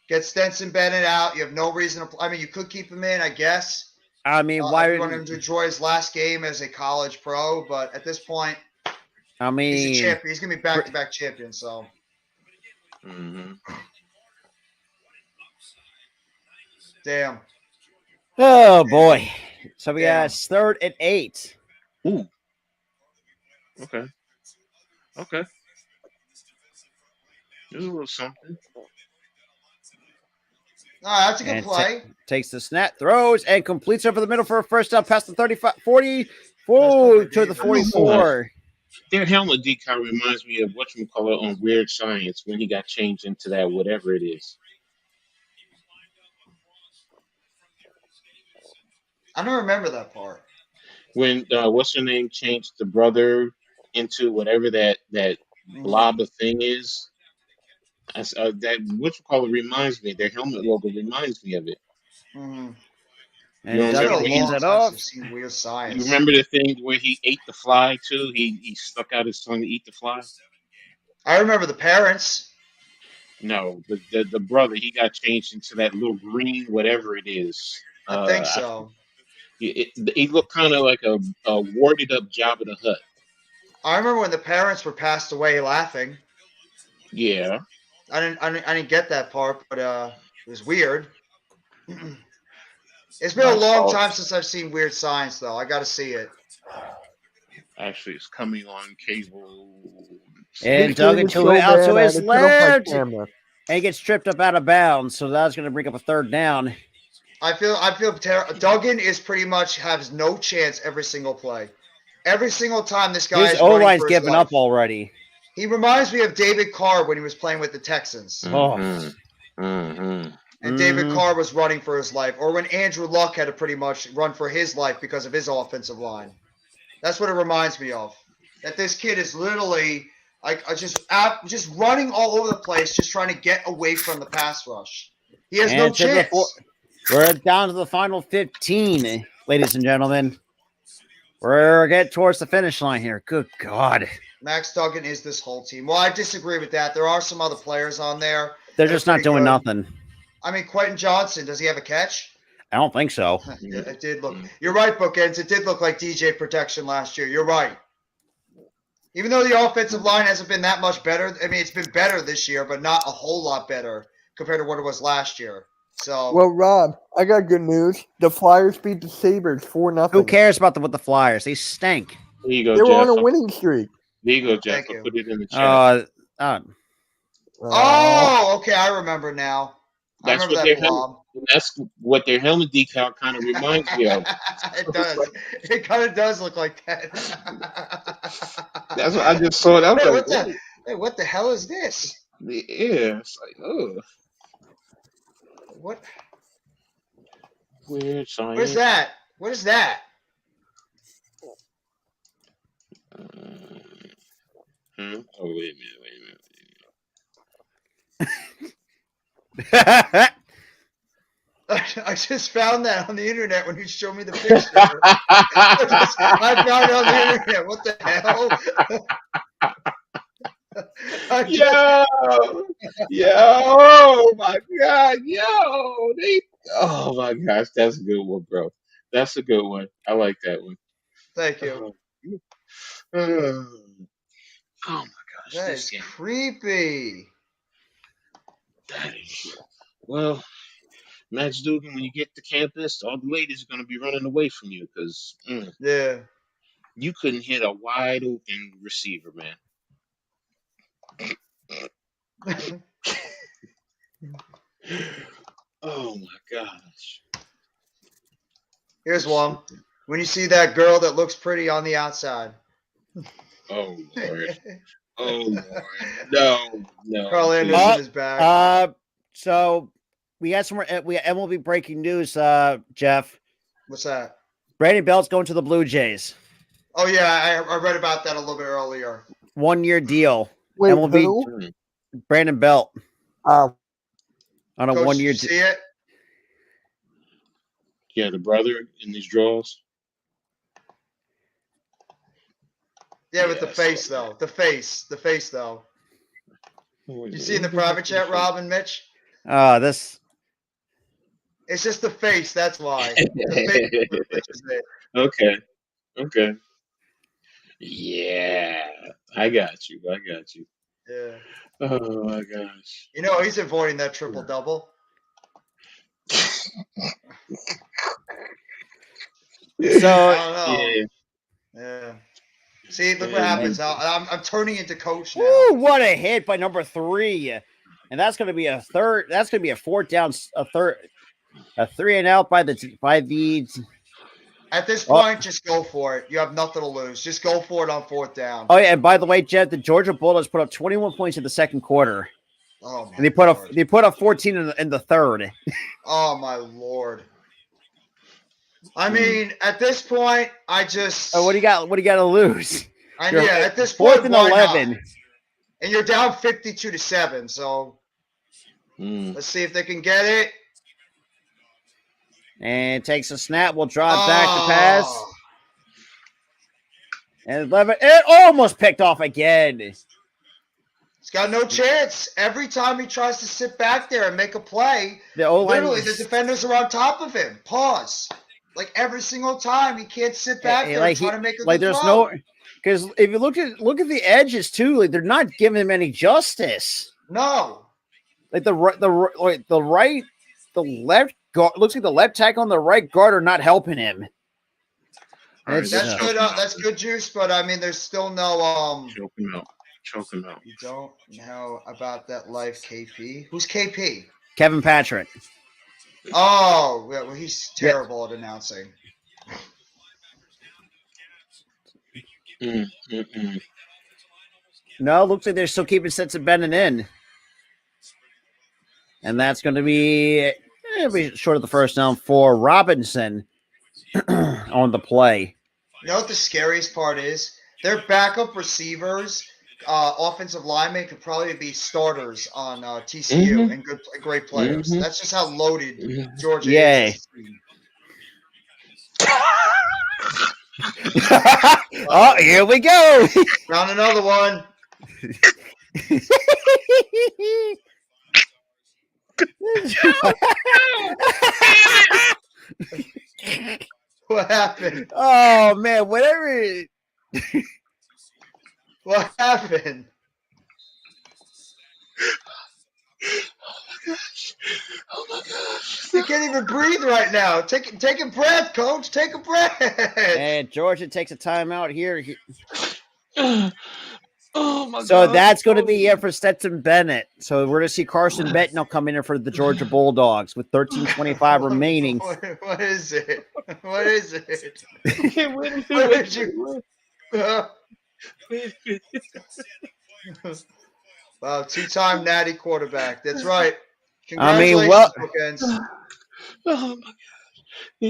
Get Stenson Bennett out. You have no reason to. I mean, you could keep him in, I guess. I mean, why if you want him to enjoy his last game as a college pro? But at this point, I mean, he's a champion. He's gonna be back-to-back champion. So. Damn. Oh boy. So we got 3rd and 8. Ooh. Okay. Okay. There's a little something. That's a good play. Takes the snap, throws, and completes over the middle for a first down past the 35, 44 to the 44. Their helmet decal reminds me of whatchamacallit on Weird Science when he got changed into that whatever it is. I don't remember that part. When what's her name changed the brother into whatever that blob of thing is. That whatchamacallit reminds me. Their helmet logo reminds me of it. Mm-hmm. And Duggan hands it off. Weird Science. You remember the thing where he ate the fly too? He stuck out his tongue to eat the fly. I remember the parents. No, the brother, he got changed into that little green whatever it is. I think so. He looked kind of like a warded up Jabba the Hutt. I remember when the parents were passed away laughing. Yeah. I didn't get that part, but it was weird. It's been a long time since I've seen Weird Science, though. I got to see it. Actually, it's coming on cable. And Duggan out to his left. And he gets tripped up out of bounds, so that's going to bring up a 3rd down. I feel Duggan is pretty much has no chance every single play. Every single time this guy his O-line's given up already. He reminds me of David Carr when he was playing with the Texans. And David Carr was running for his life. Or when Andrew Luck had to pretty much run for his life because of his offensive line. That's what it reminds me of. That this kid is literally just running all over the place, just trying to get away from the pass rush. He has no chance. We're down to the final 15, ladies and gentlemen. We're getting towards the finish line here. Good God. Max Duggan is this whole team. Well, I disagree with that. There are some other players on there. They're just not doing nothing. I mean, Quentin Johnson, does he have a catch? I don't think so. It did look. You're right, Bookends. It did look like DJ protection last year. You're right. Even though the offensive line hasn't been that much better. I mean, it's been better this year, but not a whole lot better compared to what it was last year. So, well, Rob, I got good news. The Flyers beat the Sabres 4-0. Who cares about the Flyers? They stink. There you go, they were Jeff. on a winning streak. There you go, Jeff. I'll put it in the chat. Okay, I remember now. That's what their helmet decal kind of reminds me of. It does. It kind of does look like that. That's what I just saw. That was what the hell is this? Yeah, it's like, oh. What? Weird Science. What is that? What is that? Oh, wait a minute. I just found that on the internet when you showed me the picture. I found it on the internet. What the hell? Oh my God, oh my gosh, that's a good one, bro. That's a good one. I like that one. Thank you. Oh my gosh, that is creepy. That is, well, Max Dugan, when you get to campus, all the ladies are going to be running away from you because you couldn't hit a wide open receiver, man. Oh my gosh. Here's one. When you see that girl that looks pretty on the outside. Oh Lord. Oh Lord. No. Carl Anderson is back. So we got some MLB breaking news, Jeff. What's that? Brandon Belt's going to the Blue Jays. Oh yeah, I read about that a little bit earlier. 1-year deal. Wait, and will be who? Brandon Belt Oh, on a Coach, 1-year did you see it? Yeah, the brother in these draws. Yeah, with the Yeah, I face saw though. The face though. that. You see in the private chat, Rob and Mitch? This It's just the face. That's why. The face is it. Okay. Okay. Yeah, I got you. I got you. Yeah. Oh my gosh. You know he's avoiding that triple double. so I don't know. Yeah. Yeah. See, look what Yeah, happens. I'm turning into coach now. woo, what a hit by number 3. And that's going to be a third. That's going to be a 4th down, a 3 and out by the. At this point, just go for it. You have nothing to lose. Just go for it on 4th down. Oh yeah, and by the way, Jed, the Georgia Bulldogs put up 21 points in the second quarter, Oh my and they Lord. put up 14 in the third. Oh my Lord. I mean, at this point, I just. Oh, what do you got? What do you got to lose? Yeah, at this point, 4th and why 11. not? And you're down 52-7. So let's see if they can get it. And takes a snap. Will draw back to pass. And 11. It almost picked off again. He's got no chance. Every time he tries to sit back there and make a play, The O-line literally the defenders are on top of him. Pause. Like every single time, he can't sit back there and try to make a good there's throw. no, because if you look at the edges too, like they're not giving him any justice. No. Like the left guard looks like the left tackle and the right guard are not helping him. Right, That's good. That's good juice, but I mean, there's still no choke him out. Choke him out. You don't know about that life, KP. Who's KP? Kevin Patrick. Oh, well, he's terrible at announcing. No, it looks like they're still keeping Stetson Bennett in. And that's going to be short of the first down for Robinson on the play. You know what the scariest part is? Their backup receivers, offensive linemen could probably be starters on TCU and great players. That's just how loaded Georgia is. Oh, here we go. Found another one. What happened? Oh man, whatever. What happened? Oh my gosh. You can't even breathe right now. Take a breath, coach. Take a breath. And Georgia takes a timeout here. Oh my god. So that's going to be it for Stetson Bennett. So we're going to see Carson Bettnell come in for the Georgia Bulldogs with 13:25 remaining. What is it? What is it? What did you? Wow, 2-time natty quarterback. That's right. I mean, Congratulations, bookends. Oh my god.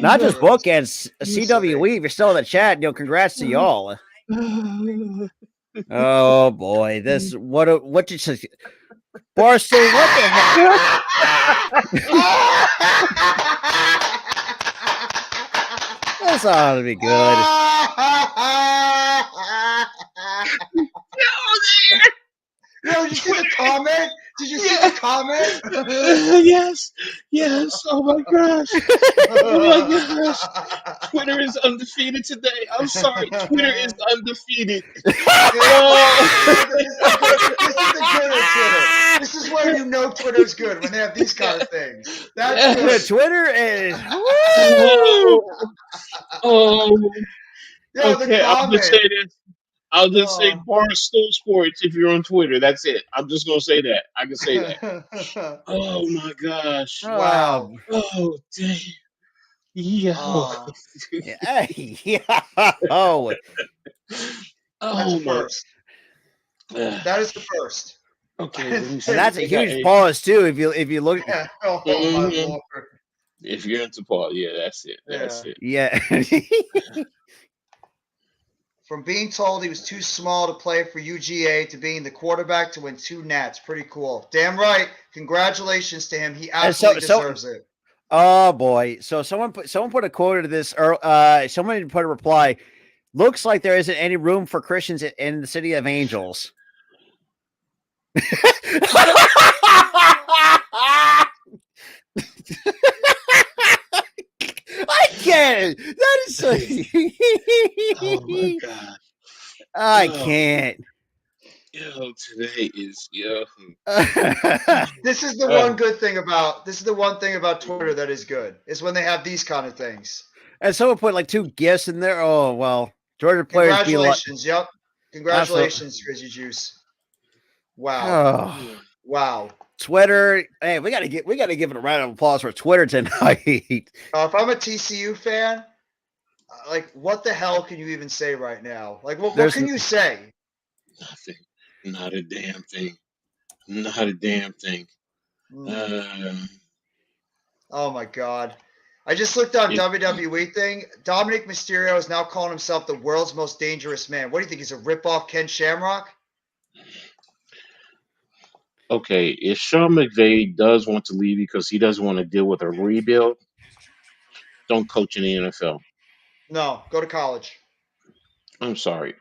Not just bookends. CWE, if you're still in the chat, congrats to y'all. Oh boy, what did you say? Barstool, what the heck? This ought to be good. Yo, did you see the comment? Did you see the comment? Yes. Oh my gosh. Oh my gosh. Twitter is undefeated today. I'm sorry. Twitter is undefeated. This is the good of Twitter. This is where you know Twitter's good, when they have these kind of things. That's good. Twitter is. Yo, okay, I'll just say this. I'll just say Barstool Sports if you're on Twitter. That's it. I'm just going to say that. I can say that. Oh, my gosh. Wow. Oh, dang. Yo. Oh. That's a first. That is the first. Okay. And that's a huge pause, too, if you look. Yeah. Oh, my Lord. If you're into Paul, yeah, that's it. That's it. Yeah. From being told he was too small to play for UGA to being the quarterback to win 2 Nats. Pretty cool. Damn right. Congratulations to him. He absolutely deserves it. Oh boy. So someone put a quote into this, or someone put a reply. Looks like there isn't any room for Christians in the city of angels. I can't. That is so. Oh my god. I can't. Yo, today is This is the one good thing about Twitter that is good, is when they have these kind of things. And someone put like 2 gifts in there. Oh well, Georgia players. Congratulations! Yep. Congratulations, Grizzly Juice. Wow. Oh. Wow. Twitter. Hey, we gotta give it a round of applause for Twitter tonight. If I'm a TCU fan, like, what the hell can you even say right now? Like, what can you say? Nothing. Not a damn thing. Not a damn thing. Oh my god. I just looked on WWE thing. Dominic Mysterio is now calling himself the world's most dangerous man. What do you think? He's a ripoff Ken Shamrock? Okay, if Sean McVay does want to leave because he doesn't want to deal with a rebuild, don't coach in the NFL. No, go to college. I'm sorry.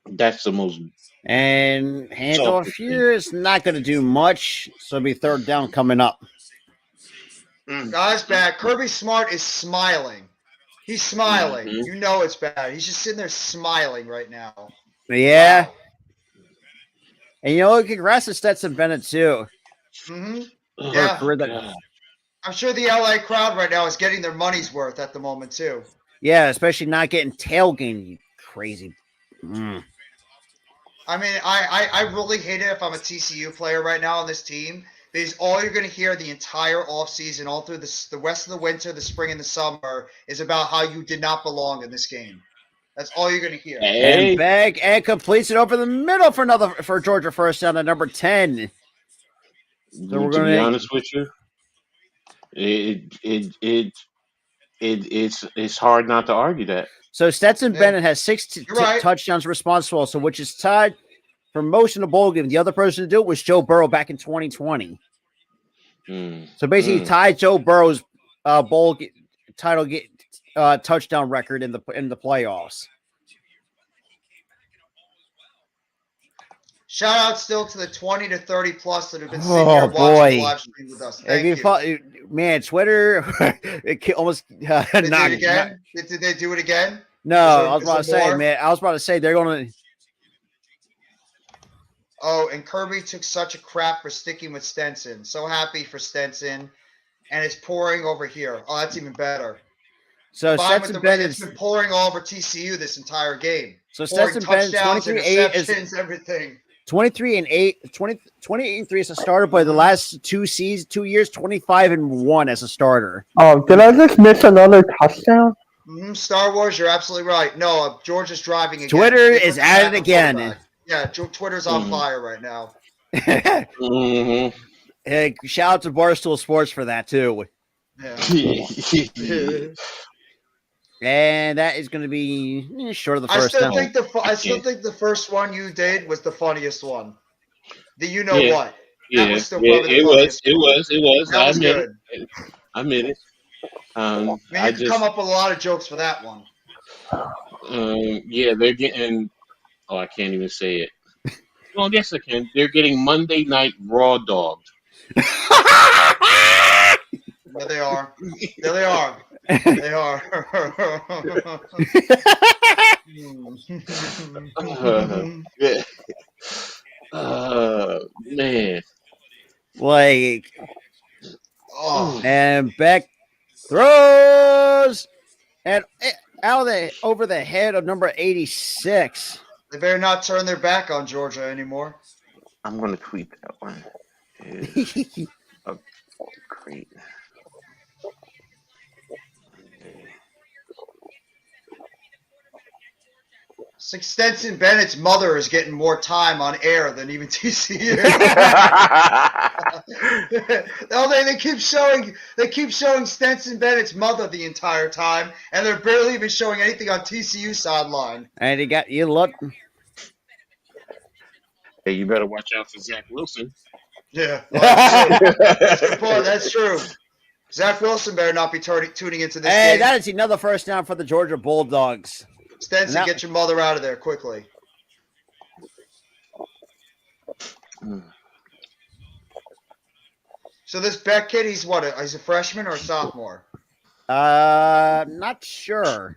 That's the most. And handoff here is not going to do much. So it'll be 3rd down coming up. Guys, bad. Kirby Smart is smiling. He's smiling. You know it's bad. He's just sitting there smiling right now. Yeah. Wow. And you know what? Congrats to Stetson Bennett too. Yeah. I'm sure the LA crowd right now is getting their money's worth at the moment too. Yeah, especially not getting tailgated, you crazy. I mean, I really hate it if I'm a TCU player right now on this team, because all you're going to hear the entire offseason, all through the rest of the winter, the spring, and the summer, is about how you did not belong in this game. That's all you're going to hear. And Begg and completes it over the middle for Georgia first down at number 10. So we're to be honest with you, it's hard not to argue that. So Stetson Bennett has 6 touchdowns responsible, so which is tied for most in the bowl game. The other person to do it was Joe Burrow back in 2020. So basically, tied Joe Burrow's bowl title touchdown record in the playoffs. Shout out still to the 20 to 30 plus that have been sitting here watching the live stream with us. Thank you. Man, Twitter, it almost Did they do it again? Did they do it again? No, I was about to say, man. I was about to say they're going to. Oh, and Kirby took such a crap for sticking with Stenson. So happy for Stenson. And it's pouring over here. Oh, that's even better. So Stetson Bennett's been pouring all over TCU this entire game. So Stetson Bennett, 23-8 is everything. 23-8, 28-3 as a starter, but the last 2 years, 25-1 as a starter. Oh, did I just miss another touchdown? Star Wars, you're absolutely right. No, Georgia's driving again. Twitter is at it again. Yeah, Twitter's on fire right now. Hey, shout out to Barstool Sports for that too. Yeah. And that is going to be short of the first. I still think the first one you did was the funniest one. What? Yeah, that was still it was. That was good. I admit it. You come up with a lot of jokes for that one. Yeah, they're getting. Oh, I can't even say it. Well, yes, I can. They're getting Monday Night Raw dogged. There they are. There they are. They are. Man. Like, and Beck throws and over the head of number 86. They better not turn their back on Georgia anymore. I'm going to tweet that one. Great. Stenson Bennett's mother is getting more time on air than even TCU. They keep showing Stenson Bennett's mother the entire time, and they're barely even showing anything on TCU sideline. And he got you look. Hey, you better watch out for Zach Wilson. Yeah, well, that's the point. That's true. Zach Wilson better not be tuning into this Hey, game. that is another first down for the Georgia Bulldogs. Stenson, get your mother out of there quickly. So this Beck kid, he's what? He's a freshman or a sophomore? Not sure.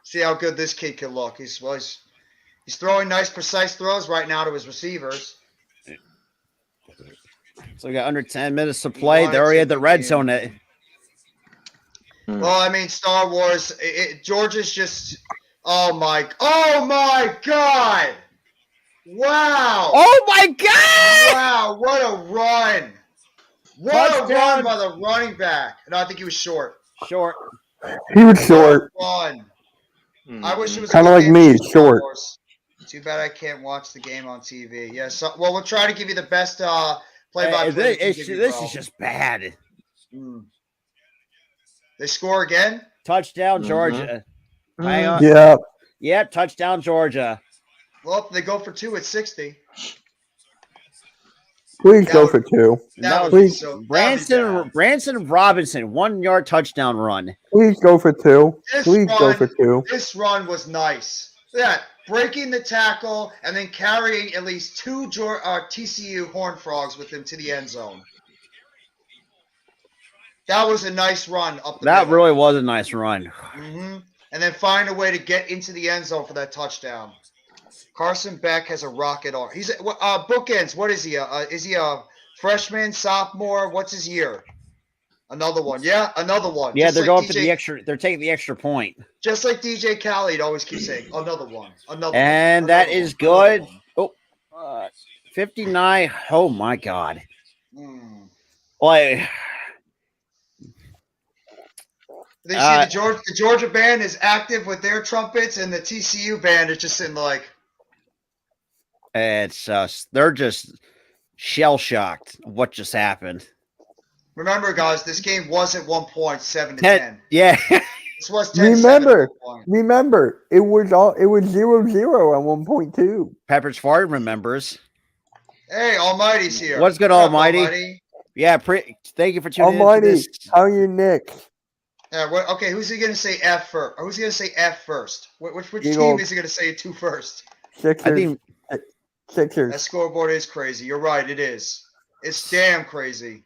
See how good this kid can look. He's throwing nice, precise throws right now to his receivers. So we got under 10 minutes to play. They already had the red zone. Well, I mean, Star Wars. Georgia's just. Oh my God! Wow! Oh my God! Wow! What a run! What a run by the running back. No, I think he was short. Short. He was short. Run. I wish it was kind of like me, short. Too bad I can't watch the game on TV. Yeah. So, well, we'll try to give you the best play-by-play. This is just bad. They score again. Touchdown, Georgia. Hang on. Yeah. Yeah, touchdown, Georgia. Well, they go for 2 at 60. Please go for 2. Please. Branson Robinson, 1-yard touchdown run. Please go for 2. Please go for 2. This run was nice. Yeah, breaking the tackle and then carrying at least 2 TCU Horned Frogs with him to the end zone. That was a nice run up the That middle. really was a nice run. And then find a way to get into the end zone for that touchdown. Carson Beck has a rocket arm. He's bookends. What is he? Is he a freshman, sophomore? What's his year? Another one. Yeah, another one. Yeah, Just they're like going DJ, for the extra. They're taking the extra point. Just like DJ Khaled always keeps saying, another one. Another and one. That is good. 59. Oh my God. Like. They see the Georgia band is active with their trumpets, and the TCU band is just sitting like. They're just shell shocked. What just happened? Remember, guys, this game wasn't 1 point, 7 to 10. Yeah. This was 10. Remember, it was 0-0 at 1.2. Pepperidge Farm remembers. Hey, Almighty's here. What's good, Almighty? Yeah, thank you for tuning Almighty, in to this. how are you, Nick? Okay, who's he going to say F first? Or who's he going to say F first? Which team is he going to say it to first? Sixers. That scoreboard is crazy. You're right, it is. It's damn crazy.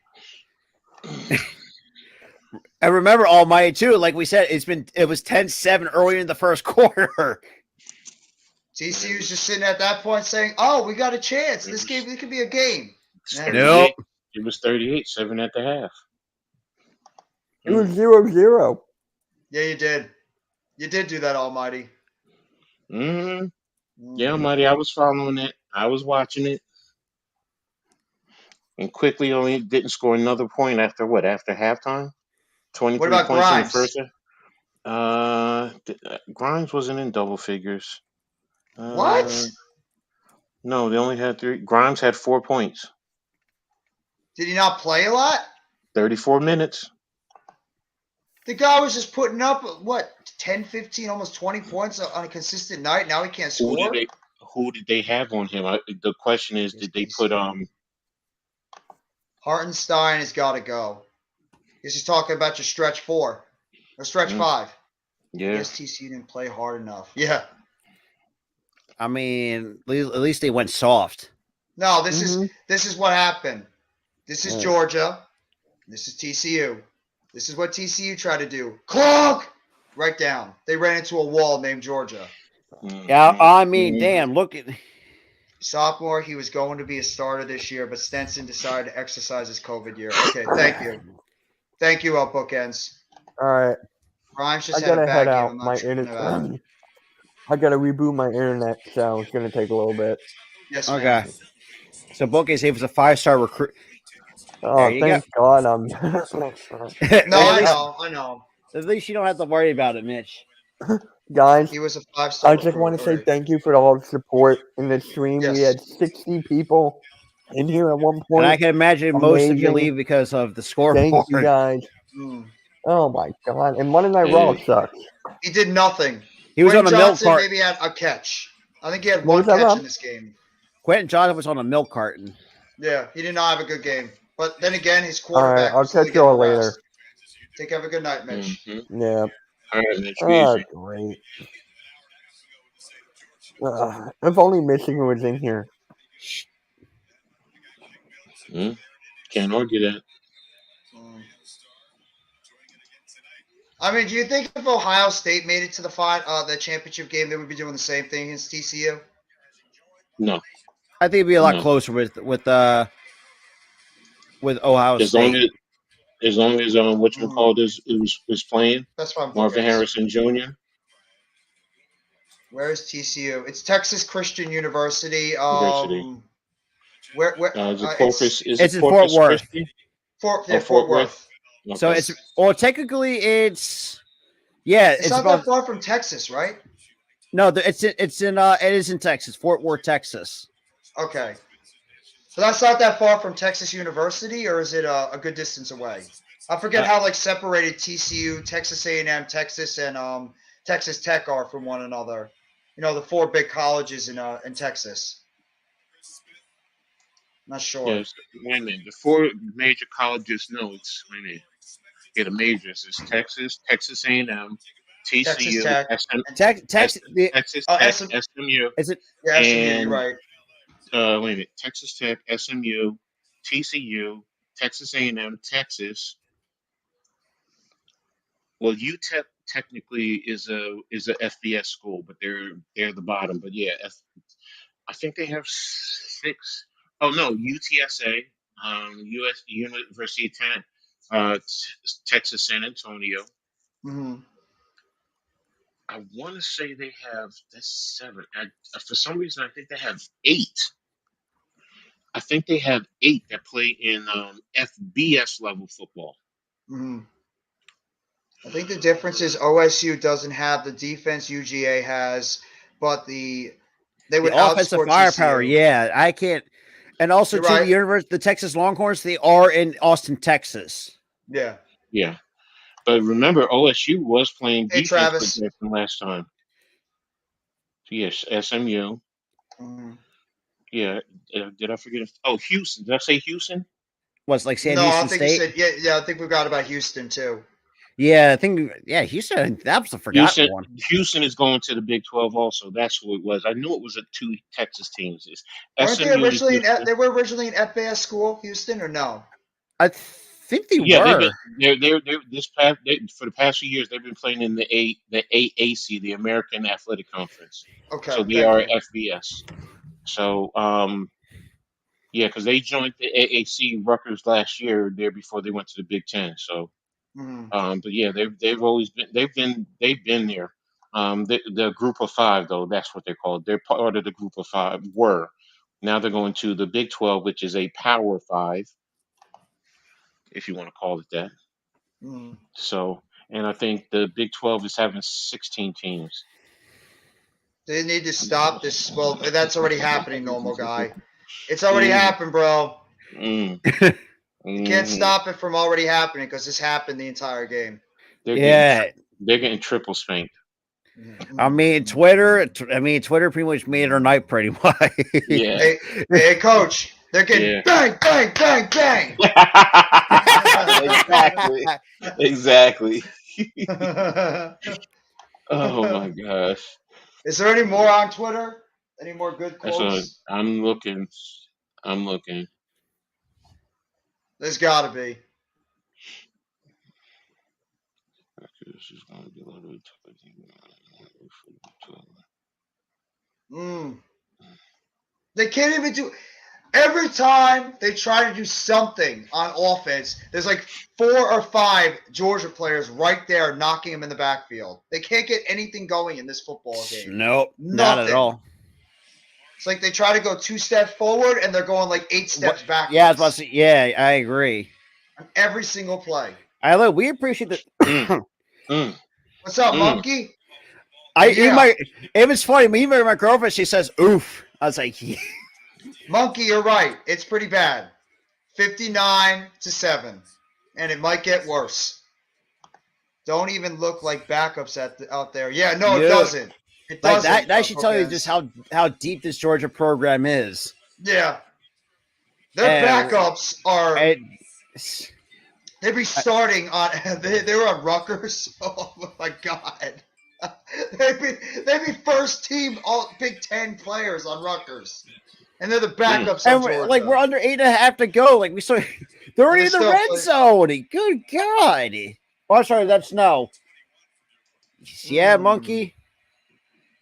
I remember Almighty too. Like we said, it was 10-7 earlier in the first quarter. TCU's just sitting at that point saying, "Oh, we got a chance. This game, it could be a game." Nope. It was 38-7 at the half. It was 0-0. Yeah, you did. You did do that, Almighty. Yeah, Almighty, I was following it. I was watching it. And quickly only didn't score another point after what? After halftime? 23 what about points Grimes? in the first. Grimes wasn't in double figures. What? No, they only had 3. Grimes had 4 points. Did he not play a lot? 34 minutes. The guy was just putting up, 10, 15, almost 20 points on a consistent night. Now he can't score? Who did they have on him? The question is, did they put Hartenstein has got to go. He's just talking about your stretch 4 or stretch 5. Yeah. Yes, TCU didn't play hard enough. Yeah. I mean, at least they went soft. No, this is what happened. This is Georgia. This is TCU. This is what TCU tried to do. Clunk! Right down. They ran into a wall named Georgia. Yeah, I mean, damn, look at... Sophomore, he was going to be a starter this year, but Stenson decided to exercise his COVID year. Okay, thank you. Thank you, Bookends. All right. Grimes just I had a gotta bad head game. out. I'm My not sure internet. I gotta reboot my internet, so it's gonna take a little bit. Yes, okay. man. So Bookends, he was a 5-star recruit. Oh, thank God I'm. No, I know. At least you don't have to worry about it, Mitch. Guys, He was a 5-star. I just want to say thank you for all the support in the stream. Yes. We had 60 people in here at one point. And I can imagine most of you Amazing. leave because of the scoreboard. Thank you guys. Oh my god! And Monday Night Raw sucks. He did nothing. He was Quentin on a milk Johnson carton. maybe had a catch. I think he had What one was that, catch Rob? in this game. Quentin Johnson was on a milk carton. Yeah, he did not have a good game. But then again, his All right, quarterback I'll was still catch you all getting later. harassed. Have a good night, Mitch. Mm-hmm. Yeah. All right, Mitch. Oh, Easy. great. If only Michigan was in here. Can't argue that. I mean, do you think if Ohio State made it to the championship game, they would be doing the same thing against TCU? No. I think it'd be a lot closer with Ohio State. As long as was playing. That's fine. Marvin Harrison Jr. Where is TCU? It's Texas Christian University. Where Is it Corpus? It's in Fort Worth. Fort Worth. Okay. So technically it's it's not that far from Texas, right? No, it is in Texas, Fort Worth, Texas. Okay. So that's not that far from Texas University, or is it a good distance away? I forget how separated TCU, Texas A&M, Texas, and Texas Tech are from one another. You know, the 4 big colleges in Texas. Not sure. Yes. Wait a minute. The 4 major colleges. No, it's wait a minute. Yeah, the majors. It's Texas, Texas A&M, TCU, Texas Tech, SMU. Is it? Yeah, SMU. You're right. Wait a minute. Texas Tech, SMU, TCU, Texas A&M, Texas. Well, UTEP technically is a FBS school, but they're the bottom. But yeah, I think they have 6. Oh no, UTSA, US University of Texas San Antonio. Mm-hmm. I want to say they have 7. For some reason, I think they have 8. I think they have 8 that play in FBS level football. Mm-hmm. I think the difference is OSU doesn't have the defense UGA has, but they would offensive firepower. TCU. Yeah, I can't. And also the Texas Longhorns, they are in Austin, Texas. Yeah. Yeah. But remember, OSU was playing defense Travis. from last time. Yes, SMU. Mm-hmm. Yeah. Did I forget? Houston. Did I say Houston? Was like Houston I think State? you said yeah. I think we forgot about Houston too. Yeah, I think Houston. That was a forgotten one. Houston is going to the Big 12 also. That's who it was. I knew it was 2 Texas teams. Weren't they originally they were originally an FBS school, Houston, or no? I think they were. For the past few years they've been playing in the AAC, the American Athletic Conference. Okay. So they are FBS. So because they joined the AAC Rutgers last year there before they went to the Big 10. So but yeah, they've always been they've been there. The Group of 5 though, that's what they're called. They're part of the Group of 5. Now they're going to the Big 12, which is a Power 5, if you want to call it that. So, and I think the Big 12 is having 16 teams. They need to stop this. Well, that's already happening, normal guy. It's already happened, bro. You can't stop it from already happening because this happened the entire game. They're getting triple spanked. I mean, Twitter pretty much made our night pretty much. Yeah. Hey, coach, they're getting bang, bang, bang, bang. Exactly. Oh my gosh. Is there any more on Twitter? Any more good quotes? I'm looking. There's got to be. They can't even do. Every time they try to do something on offense, there's like 4 or 5 Georgia players right there knocking them in the backfield. They can't get anything going in this football game. Nope, not at all. It's like they try to go 2 steps forward and they're going like 8 steps backwards. Yeah, I was about to say, yeah, I agree. On every single play. We appreciate that. What's up, Monkey? It was funny. Even my girlfriend, she says, "Oof." I was like, yeah. Monkey, you're right. It's pretty bad. 59-7, and it might get worse. Don't even look like backups out there. Yeah, no, it doesn't. It doesn't. Like that should tell you just how deep this Georgia program is. Yeah. Their backups are. They'd be starting on. They were on Rutgers. Oh my God. They'd be first team all Big Ten players on Rutgers, and they're the backups on Georgia. Like we're under 8.5 to go. Like they're already in the red zone. Good God. Oh, sorry, that's no. Yeah, Monkey.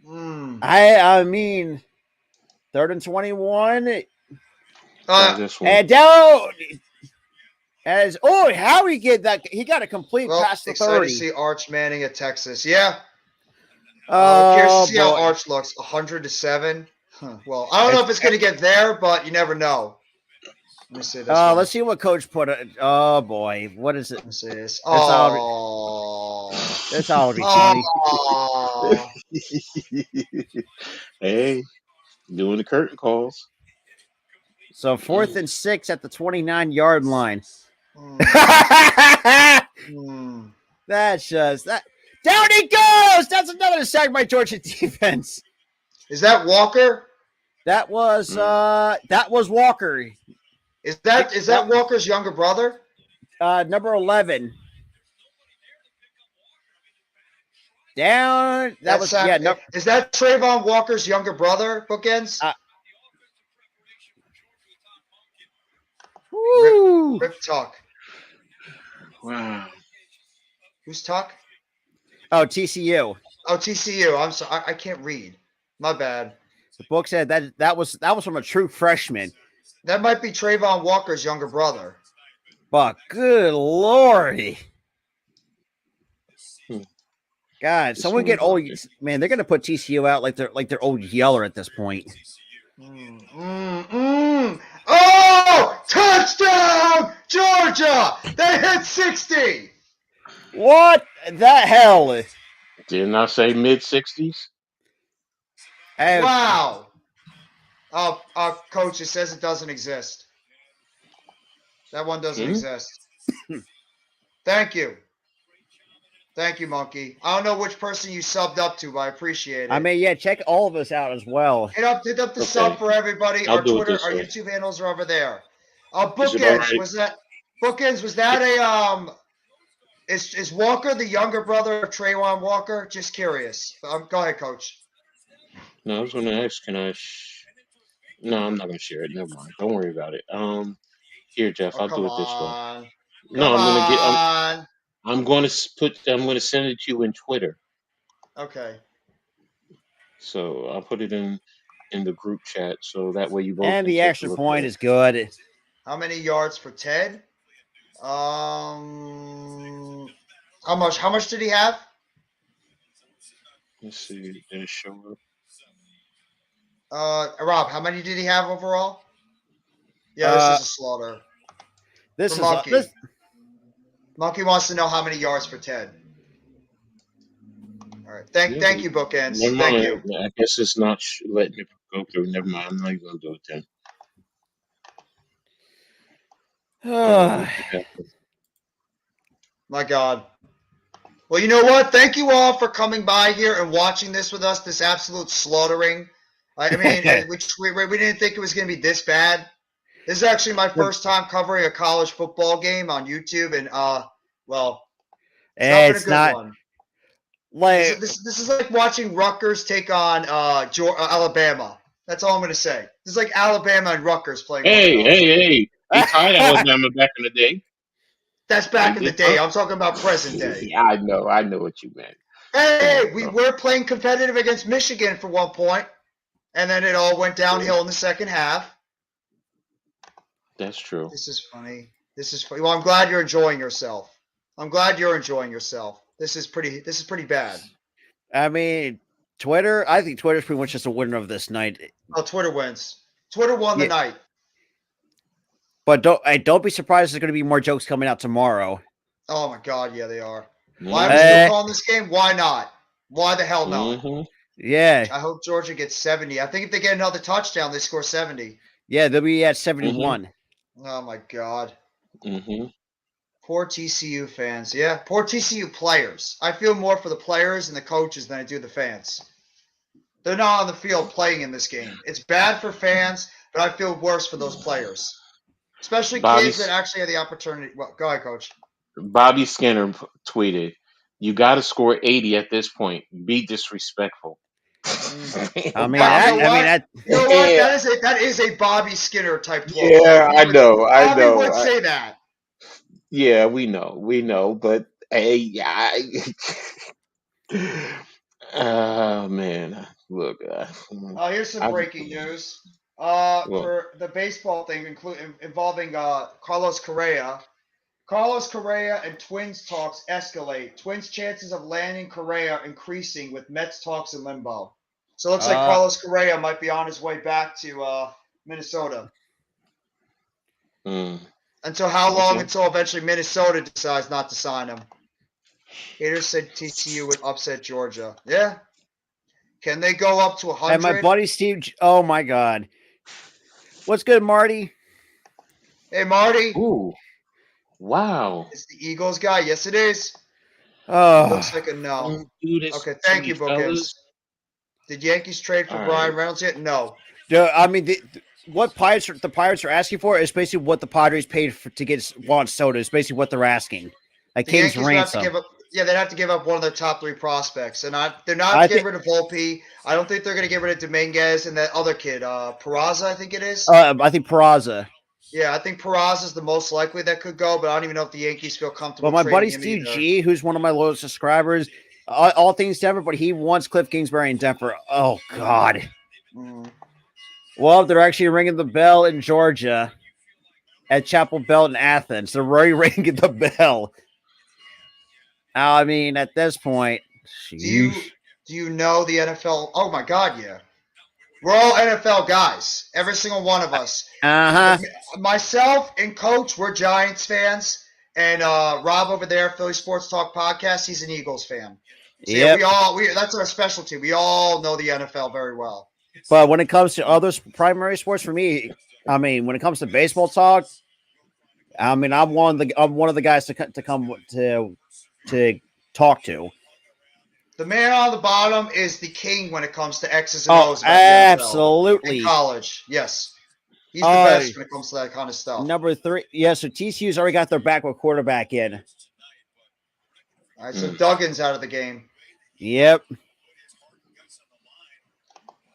I mean, 3rd and 21. And down. How he get that? He got a complete past the 30. Excited to see Arch Manning at Texas. Yeah. Curious to see how Arch looks. 100-7. Huh. Well, I don't know if it's going to get there, but you never know. Let me see this. Let's see what Coach put. Oh boy, what is it? Let me see this. That's already funny. Hey, doing the curtain calls. So 4th and 6 at the 29-yard line. That's just that. Down he goes. That's another sack by Georgia defense. Is that Walker? That was Walker. Is that Walker's younger brother? Number 11. Down. That was Is that Trayvon Walker's younger brother? Bookends. Rip Tuck. Wow. Who's Tuck? Oh, TCU. Oh, TCU. I'm sorry. I can't read. My bad. The book said that was from a true freshman. That might be Trayvon Walker's younger brother. But good lordy. God, someone get old. Man, they're gonna put TCU out like they're old Yeller at this point. Oh, touchdown, Georgia! They hit 60. What the hell? Didn't I say mid-60s? Wow. Coach, it says it doesn't exist. That one doesn't exist. Thank you. Thank you, Monkey. I don't know which person you subbed up to, but I appreciate it. I mean, yeah, check all of us out as well. Hit up the sub for everybody. Our Twitter, our YouTube handles are over there. Bookends, was that a is Walker the younger brother of Trayvon Walker? Just curious. Go ahead, Coach. No, I was going to ask, No, I'm not going to share it. Never mind. Don't worry about it. Here, Jeff, I'll do it this way. No, I'm going to send it to you in Twitter. Okay. So I'll put it in the group chat, so that way you both. And the extra point is good. How many yards for Ted? How much did he have? Let's see. Did it show up? Rob, how many did he have overall? Yeah, this is a slaughter. Monkey wants to know how many yards for Ted. All right. Thank you, Bookends. Thank you. I guess it's not letting it go through. Never mind. I'm not even going to do it then. My God. Well, you know what? Thank you all for coming by here and watching this with us, this absolute slaughtering. I mean, we didn't think it was going to be this bad. This is actually my first time covering a college football game on YouTube, and it's not one. Like this is like watching Rutgers take on Alabama. That's all I'm going to say. This is like Alabama and Rutgers playing. Hey! They tied Alabama back in the day. That's back in the day. I'm talking about present day. Yeah, I know what you meant. Hey, we were playing competitive against Michigan for one point, and then it all went downhill in the second half. That's true. This is funny. Well, I'm glad you're enjoying yourself. This is pretty bad. I mean, I think Twitter's pretty much just a winner of this night. Oh, Twitter wins. Twitter won the night. But don't be surprised there's going to be more jokes coming out tomorrow. Oh, my God. Yeah, they are. Why are we still calling this game? Why not? Why the hell not? Mm-hmm. Yeah. I hope Georgia gets 70. I think if they get another touchdown, they score 70. Yeah, they'll be at 71. Oh my God. Mm-hmm. Poor TCU fans. Yeah, poor TCU players. I feel more for the players and the coaches than I do the fans. They're not on the field playing in this game. It's bad for fans, but I feel worse for those players, especially Bobby kids that actually had the opportunity. Well, go ahead, Coach. Bobby Skinner tweeted, "You got to score 80 at this point. Be disrespectful." I mean, Now, you know what? that. You know what? Yeah, That is a Bobby Skinner type quote. yeah, I know, Bobby would say that. yeah, we know, but hey, yeah. Oh man, look. Here's some I, breaking news. well, For the baseball thing, involving Carlos Correa. Carlos Correa and Twins talks escalate. Twins' chances of landing Correa increasing with Mets talks in limbo. So it looks like Carlos Correa might be on his way back to Minnesota. Until how long? okay. Until eventually Minnesota decides not to sign him. Haters said TCU would upset Georgia. Yeah. Can they go up to 100? And my buddy Steve. Oh my God. What's good, Marty? Hey, Marty. Ooh, wow. It's the Eagles guy. Yes, it is. Oh. Looks like a no. Don't do this Okay, to thank me, you, Bookends. fellas. Did Yankees trade for All Brian right. Reynolds yet? No. I mean, what the Pirates are asking for is basically what the Padres paid to get Juan Soto. Is basically what they're asking. Like The King's Yankees would have to ransom. give up. Yeah, they'd have to give up one of their top 3 prospects, and they're not getting rid of Volpe. I don't think they're going to get rid of Dominguez and that other kid, Peraza, I think it is. I think Peraza. Yeah, I think Peraza is the most likely that could go, but I don't even know if the Yankees feel comfortable. But my buddy him Steve either. G, who's one of my lowest subscribers, all things Denver, but he wants Cliff Kingsbury in Denver. Oh God. Well, they're actually ringing the bell in Georgia at Chapel Bell in Athens. They're already ringing the bell. I mean, at this point, do you know the NFL? Oh my God, yeah. We're all NFL guys. Every single one of us. Myself and Coach, we're Giants fans. And Rob over there, Philly Sports Talk Podcast, he's an Eagles fan. So yeah, that's our specialty. We all know the NFL very well. But when it comes to other primary sports, for me, I mean, when it comes to baseball talk, I mean, I'm one of the guys to come to talk to. The man on the bottom is the king when it comes to X's and O's. Absolutely. In college, yes. He's the best when it comes to that kind of stuff. Number 3, yeah, so TCU's already got their backup quarterback in. All right, so Duggan's out of the game. Yep.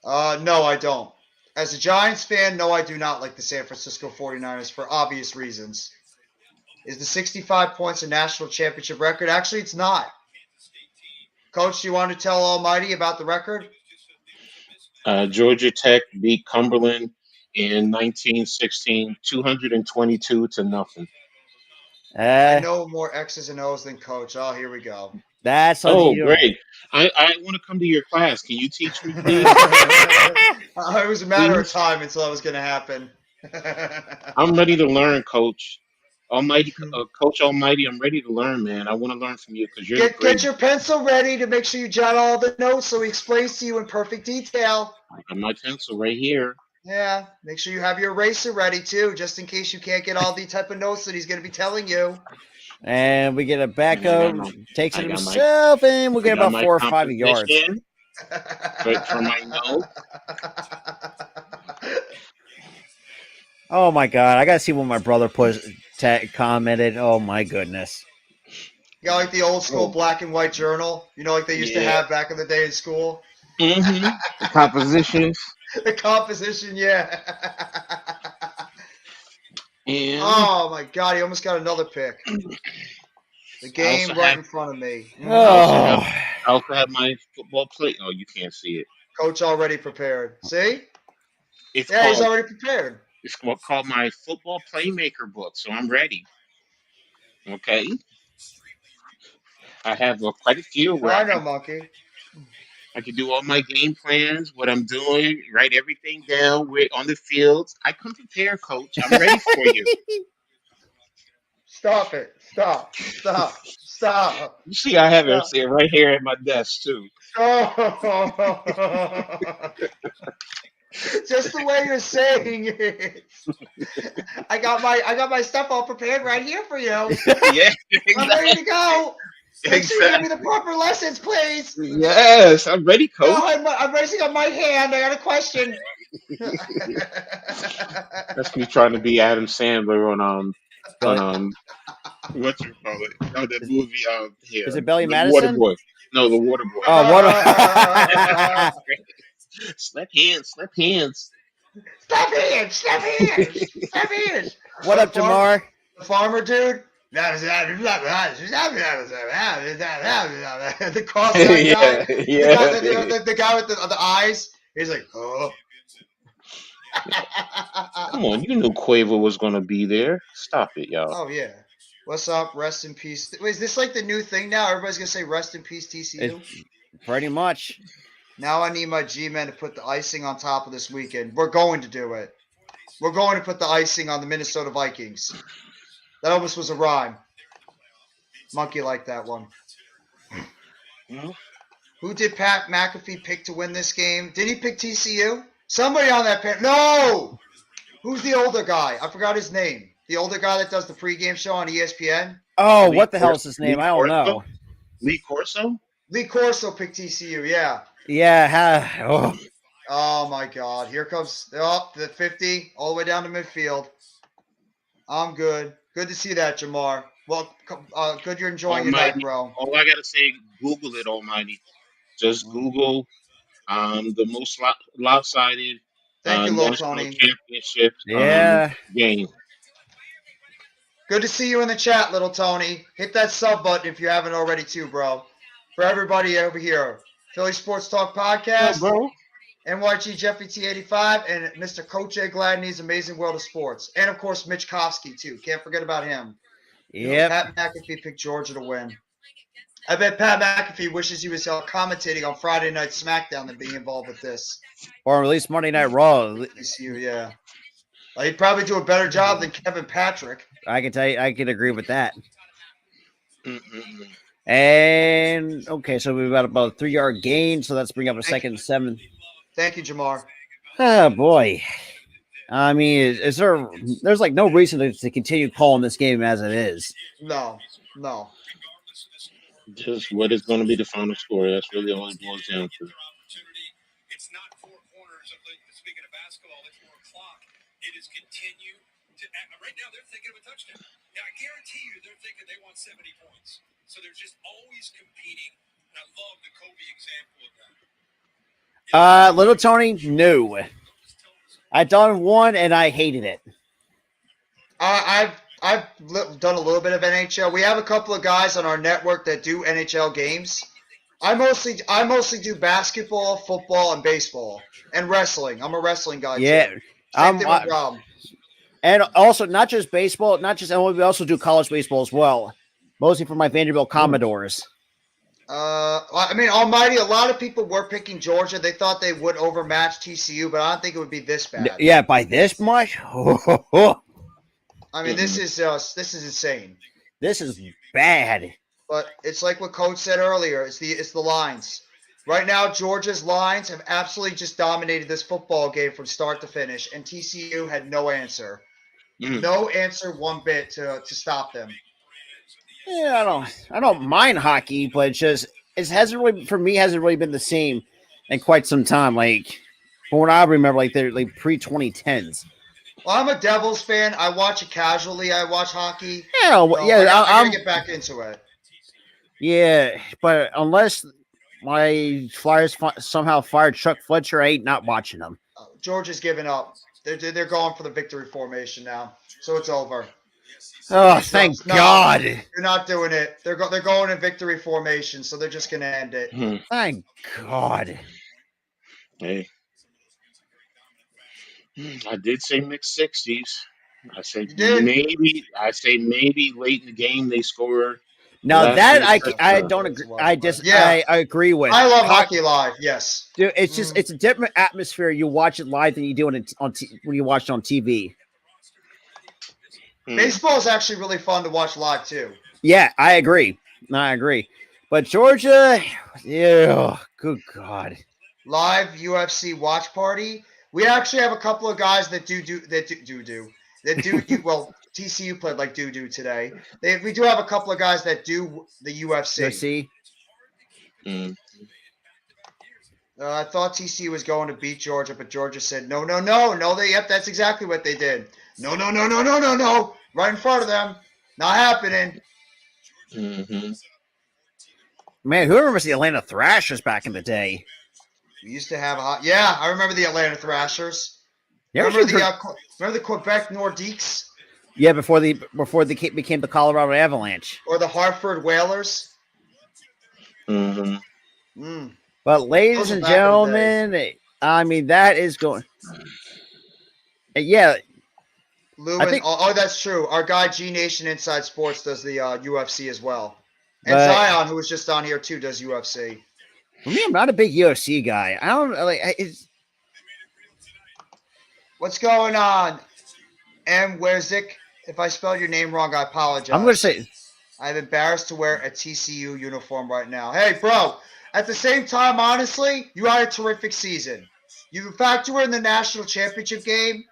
No, I don't. As a Giants fan, no, I do not like the San Francisco 49ers for obvious reasons. Is the 65 points a national championship record? Actually, it's not. Coach, do you want to tell Almighty about the record? Georgia Tech beat Cumberland in 1916, 222-0. I know more X's and O's than Coach. Oh, here we go. That's great. I want to come to your class. Can you teach me, please? It was a matter of time until that was going to happen. I'm ready to learn, Coach. Coach Almighty, I'm ready to learn, man. I want to learn from you because you're get your pencil ready to make sure you jot all the notes so he explains to you in perfect detail. I got my pencil right here. Yeah, make sure you have your eraser ready too, just in case you can't get all the type of notes that he's going to be telling you. And we get a backup, takes it himself, and we'll get about 4 or 5 yards. For my note. Oh my God! I gotta see what my brother commented. Oh my goodness! You got like the old school black and white journal, like they used to have back in the day in school. The compositions. The composition, yeah. And oh my God! He almost got another pick. The game right in front of me. I also have my football plate. Oh, you can't see it. Coach already prepared. See? He's already prepared. It's called my football playmaker book, so I'm ready. Okay. I have quite a few where I know, Monkey. I can do all my game plans, what I'm doing, write everything down on the fields. I come prepared, Coach. I'm ready for you. Stop it. Stop. Stop. You see, I have it sitting right here at my desk too. Just the way you're saying it. I got my stuff all prepared right here for you. Yeah, I'm ready to go. Make sure you give me exactly. the proper lessons, please. Yes, I'm ready, No, coach. I'm raising up my hand. I got a question. That's me trying to be Adam Sandler on Billy, what you call it? Oh, that is, movie is here, it Billy the Water Madison? Boy. No, the Water Boy. Oh, what? Slap hands, slap hands. Step in, step in, step in. What up, Jamar? The farmer dude. The cross-eyed guy. Yeah, The guy, yeah. the guy with the eyes. He's like, oh. Come on, you knew Quavo was gonna be there. Stop it, y'all. Oh yeah. What's up? Rest in peace. Wait, is this like the new thing now? Everybody's gonna say rest in peace TCU. Pretty much. Now I need my G-men to put the icing on top of this weekend. We're going to do it. We're going to put the icing on the Minnesota Vikings. That almost was a rhyme. Monkey liked that one. Well, Who did Pat McAfee pick to win this game? Did he pick TCU? Somebody on that panel. No! Who's the older guy? I forgot his name. The older guy that does the pregame show on ESPN? Oh, Lee what the hell is his name? Lee I don't Corso? know. Lee Corso? Lee Corso picked TCU, yeah. Yeah. Oh, my God. Here comes the 50 all the way down to midfield. I'm good. Good to see that, Jamar. Well, good you're enjoying your night, bro. All I gotta say, Google it, Almighty. Just Google the most lopsided Thank you, Little national Tony. championship Yeah. game. Good to see you in the chat, Little Tony. Hit that sub button if you haven't already, too, bro. For everybody over here, Philly Sports Talk Podcast, bro. NYG Jeffy T85, and Mr. Coach A. Gladney's Amazing World of Sports. And, of course, Mitch Kofsky, too. Can't forget about him. Yep. Pat McAfee picked Georgia to win. I bet Pat McAfee wishes he was commentating on Friday Night SmackDown than being involved with this. Or at least Monday Night Raw. TCU, yeah. He'd probably do a better job than Kevin Patrick. I can tell you, I can agree with that. Mm-mm-mm. And okay, so we've got about a 3-yard gain, so let's bring up a second and 7. Thank you, Jamar. Oh boy. I mean, there's like no reason to continue calling this game as it is. No. Just what is going to be the final score? That's really all it boils down to. It's not four corners of speaking of basketball, it's more clock. It is continue to right now they're thinking of a touchdown. Now I guarantee you they're thinking they want 70 points. So they're just always competing. And I love the Kobe example of that. Little Tony, no. I done one and I hated it. I've done a little bit of NHL. We have a couple of guys on our network that do NHL games. I mostly do basketball, football, and baseball, and wrestling. I'm a wrestling guy too. Same thing with Rob. And also not just baseball, not just MLB, we also do college baseball as well. Mostly for my Vanderbilt Commodores. I mean, Almighty, a lot of people were picking Georgia. They thought they would overmatch TCU, but I don't think it would be this bad. Yeah, by this much? I mean, this is insane. This is bad. But it's like what Coach said earlier. It's the lines. Right now, Georgia's lines have absolutely just dominated this football game from start to finish, and TCU had no answer. No answer one bit to stop them. Yeah, I don't mind hockey, but it hasn't really been the same in quite some time. Like from what I remember, like they're like pre-2010s. Well, I'm a Devils fan. I watch it casually. I watch hockey. Yeah, I'm gonna get back into it. Yeah, but unless my Flyers somehow fired Chuck Fletcher, I ain't not watching them. Georgia's given up. They're going for the victory formation now, so it's over. Oh, thank God! They're not doing it. They're going in victory formation, so they're just gonna end it. Thank God. Hey, I did say mixed 60s. I say maybe late in the game they score. Now that I don't agree. I agree with. I love hockey live. Yes, dude, it's just it's a different atmosphere. You watch it live than you do it when you watch it on TV. Baseball is actually really fun to watch live too. Yeah, I agree. No, I agree. But Georgia, yeah, good God. Live UFC watch party. We actually have a couple of guys that do well. TCU played like do today. We do have a couple of guys that do the UFC. UFC. I thought TCU was going to beat Georgia, but Georgia said no. That's exactly what they did. No. Right in front of them. Not happening. Mm-hmm. Man, who remembers the Atlanta Thrashers back in the day? We used to have I remember the Atlanta Thrashers. You Remember the Quebec Nordiques? Yeah, before they became the Colorado Avalanche. Or the Hartford Whalers? Mm-hmm. But ladies and gentlemen, I mean, that is going. Yeah. That's true. Our guy G Nation Inside Sports does the UFC as well. And Zion, who was just on here too, does UFC. For me, I'm not a big UFC guy. I don't like. What's going on, M. Werzik? If I spelled your name wrong, I apologize. I'm going to say I'm embarrassed to wear a TCU uniform right now. Hey, bro. At the same time, honestly, you had a terrific season. The fact you were in the national championship game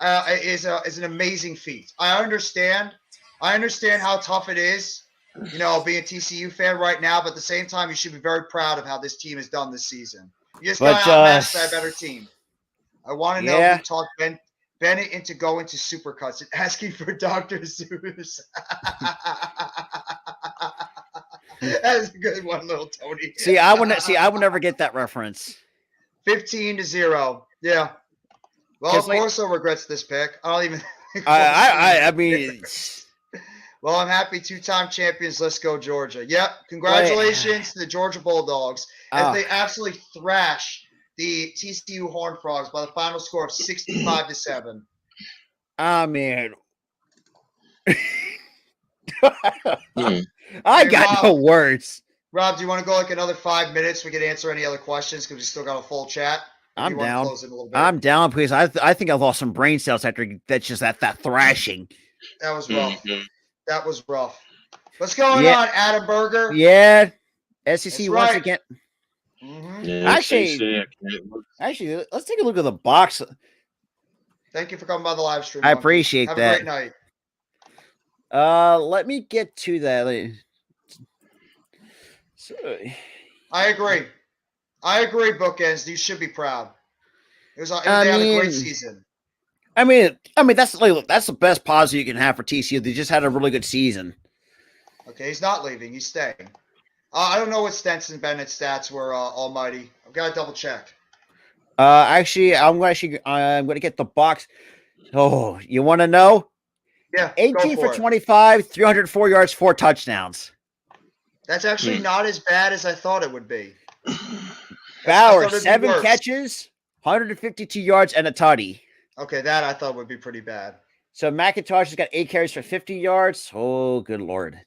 is an amazing feat. I understand how tough it is, being a TCU fan right now. But at the same time, you should be very proud of how this team has done this season. You just got outmatched by a better team. I want to know if you talked Bennett into going to Supercuts and asking for Dr. Zeus. That's a good one, little Tony. I would never get that reference. 15-0. Yeah. Well, of course, regrets this pick. I don't even. I mean. Well, I'm happy 2-time champions. Let's go, Georgia. Yep. Congratulations to the Georgia Bulldogs as they absolutely thrash the TCU Horned Frogs by the final score of 65-7. Ah, man. I got no words. Rob, do you want to go like another 5 minutes? We can answer any other questions because we still got a full chat. I'm down. I'm down because I think I lost some brain cells after that thrashing. That was rough. That was rough. What's going on, Adam Berger? Yeah, SEC once again. Mm-hmm. Yeah, actually, let's take a look at the box. Thank you for coming by the live stream. I appreciate that. Have a great night. Let me get to that. So, I agree, Bookends. You should be proud. They had a great season. I mean, that's the best positive you can have for TCU. They just had a really good season. Okay, he's not leaving. He's staying. I don't know what Stenson Bennett's stats were. Almighty, I've got to double check. Actually, I'm gonna get the box. Oh, you want to know? Yeah. 18 for 25, 304 yards, 4 touchdowns. That's actually not as bad as I thought it would be. Bauer, 7 catches, 152 yards, and a tutty. Okay, that I thought would be pretty bad. So McIntosh has got 8 carries for 50 yards. Oh, good Lord.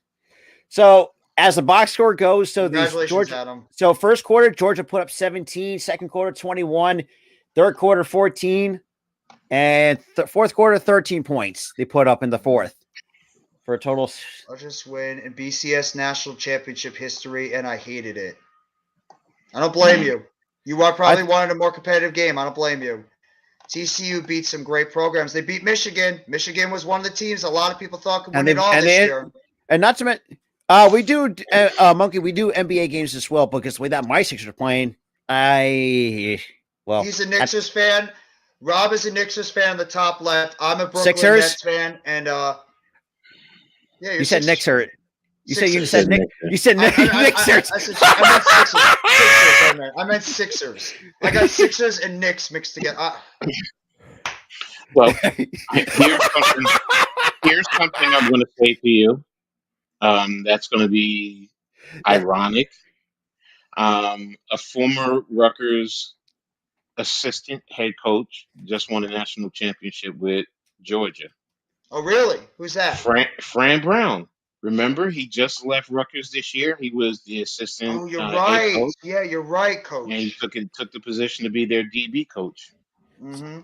So as the box score goes, Adam. So first quarter, Georgia put up 17, second quarter, 21, third quarter, 14, and fourth quarter, 13 points they put up in the fourth for a total. Largest win in BCS national championship history, and I hated it. I don't blame you. You probably wanted a more competitive game. I don't blame you. TCU beat some great programs. They beat Michigan. Michigan was one of the teams a lot of people thought could win it all this year. And not to mention, we do, Monkey, we do NBA games as well because the way that my Sixers are playing, he's a Knicks fan. Rob is a Knicks fan on the top left. I'm a Brooklyn Sixers? Nets fan, and you said Knicks are. You said Nick. You said Nick. Sixers. I meant Sixers. I got Sixers and Knicks mixed together. Well, here's something I'm going to say to you. That's going to be ironic. A former Rutgers assistant head coach just won a national championship with Georgia. Oh, really? Who's that? Fran Brown. Remember, he just left Rutgers this year. He was the assistant. Oh, you're right. Coach. Yeah, you're right, coach. And he took the position to be their DB coach. Mm-hmm.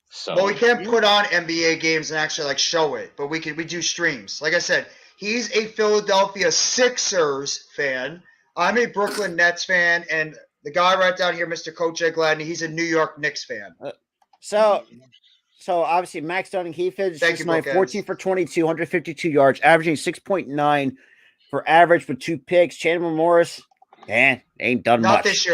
So, well, we can't put on NBA games and actually show it, but we do streams. Like I said, He's a Philadelphia Sixers fan. I'm a Brooklyn Nets fan, and the guy right down here, Mr. Coach Jay Gladney, he's a New York Knicks fan. So obviously Max Dunning, he finished Thank this you, night Bookends. 14 for 22, 152 yards, averaging 6.9 for average with 2 picks. Chandler Morris, man, ain't done Not much. this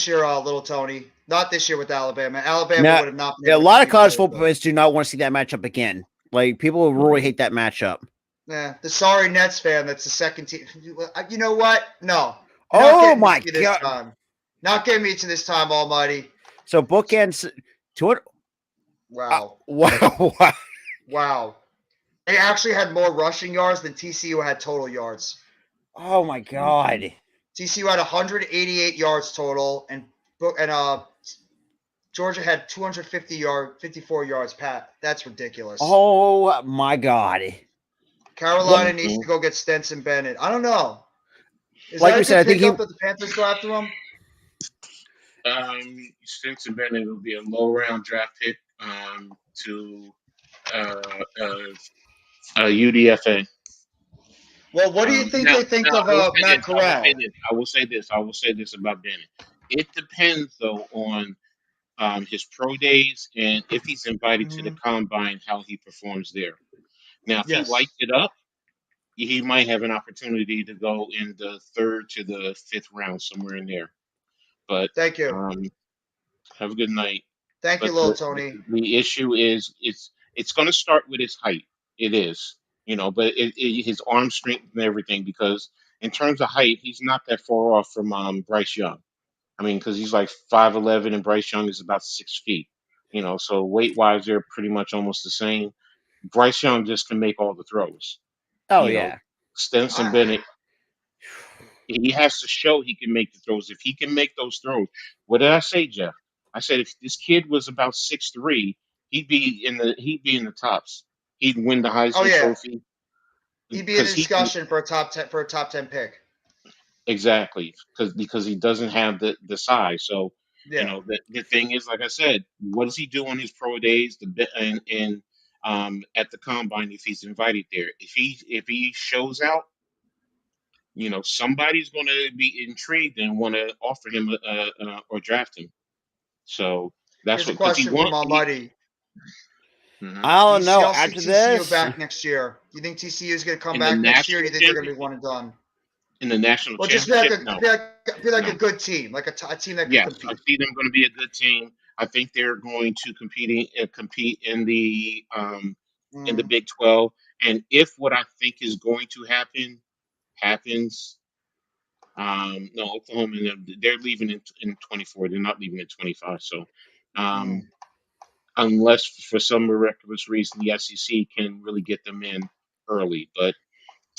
year, little Tony. Not this year with Alabama. Alabama Now, would have not been a able to lot of compete college with football players do not want to see that matchup again. Like, people will really hate that matchup. Yeah, the sorry Nets fan. That's the second team. You know what? No. Oh my This God! time. Not getting me to this time, Almighty. So bookends. Wow. Wow! Wow. They actually had more rushing yards than TCU had total yards. Oh my God! TCU had 188 yards total, and Georgia had 54 yards. Pat, that's ridiculous. Oh my God! Carolina needs to go get Stenson Bennett. I don't know. Is Like that we a said, I good think pickup if the Panthers go after him? Stenson Bennett will be a low round draft pick to UDFA. Well, what do you think they think of Matt Corral? I will say this about Bennett. It depends though on his pro days and if he's invited to the combine, how he performs there. Now, if he lights it up, he might have an opportunity to go in the 3rd to the 5th round, somewhere in there. But thank you. Have a good night. Thank you, little Tony. The issue is it's going to start with his height. It is, but his arm strength and everything. Because in terms of height, he's not that far off from Bryce Young. I mean, because he's like 5'11" and Bryce Young is about 6 feet. So weight wise, they're pretty much almost the same. Bryce Young just can make all the throws. Oh yeah. Stenson Bennett, he has to show he can make the throws. If he can make those throws, what did I say, Jeff? I said if this kid was about 6'3", he'd be in the tops. He'd win the Heisman Trophy. He'd be in the discussion for a top 10 pick. Exactly, because he doesn't have the size. So the thing is, like I said, what does he do on his pro days? And at the combine, if he's invited there, if he shows out, somebody's going to be intrigued and want to offer him or draft him. So that's Here's what, a question from Almighty. I don't know. After TCU this, back next year. You think TCU is going to come back next year? Or do you think they're going to be one and done? In the national championship, just be like a good team, like a team that can compete. I see them going to be a good team. I think they're going to compete in the Big 12. And if what I think is going to happens, no, Oklahoma, they're leaving in 24. They're not leaving in 25. So, unless for some miraculous reason the SEC can really get them in early, but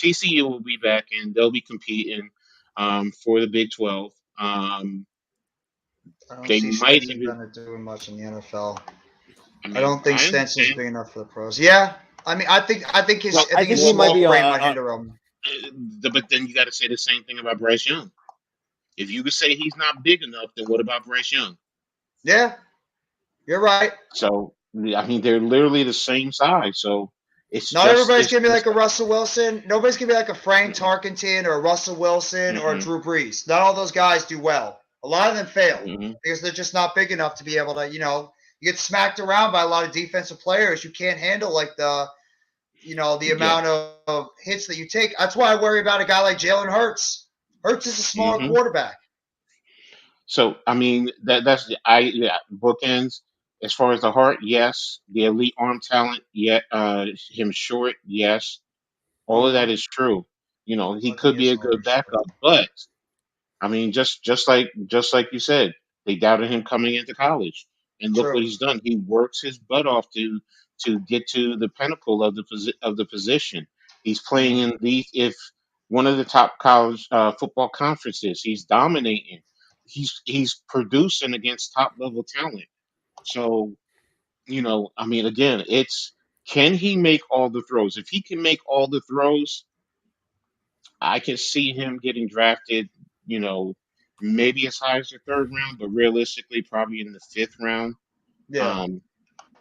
TCU will be back and they'll be competing for the Big 12. I don't see Stenson Bennett doing much in the NFL. I don't think Stenson's big enough for the pros. Yeah, I mean, I think his small frame might hinder him. But then you got to say the same thing about Bryce Young. If you could say he's not big enough, then what about Bryce Young? Yeah, you're right. So I mean, they're literally the same size. So it's not everybody's gonna be like a Russell Wilson. Nobody's gonna be like a Frank Tarkenton or a Russell Wilson or a Drew Brees. Not all those guys do well. A lot of them fail because they're just not big enough to be able to. You get smacked around by a lot of defensive players. You can't handle like the amount of hits that you take. That's why I worry about a guy like Jalen Hurts. Hurts is a smaller quarterback. So I mean that's bookends. As far as the heart, yes. The elite arm talent, him short, yes. All of that is true. He could be a good backup, but I mean, just like you said, they doubted him coming into college, and look what he's done. He works his butt off to get to the pinnacle of the position. He's playing in if one of the top college football conferences. He's dominating. He's producing against top level talent. So I mean, again, it's can he make all the throws? If he can make all the throws, I can see him getting drafted, maybe as high as the 3rd round, but realistically, probably in the 5th round. Yeah.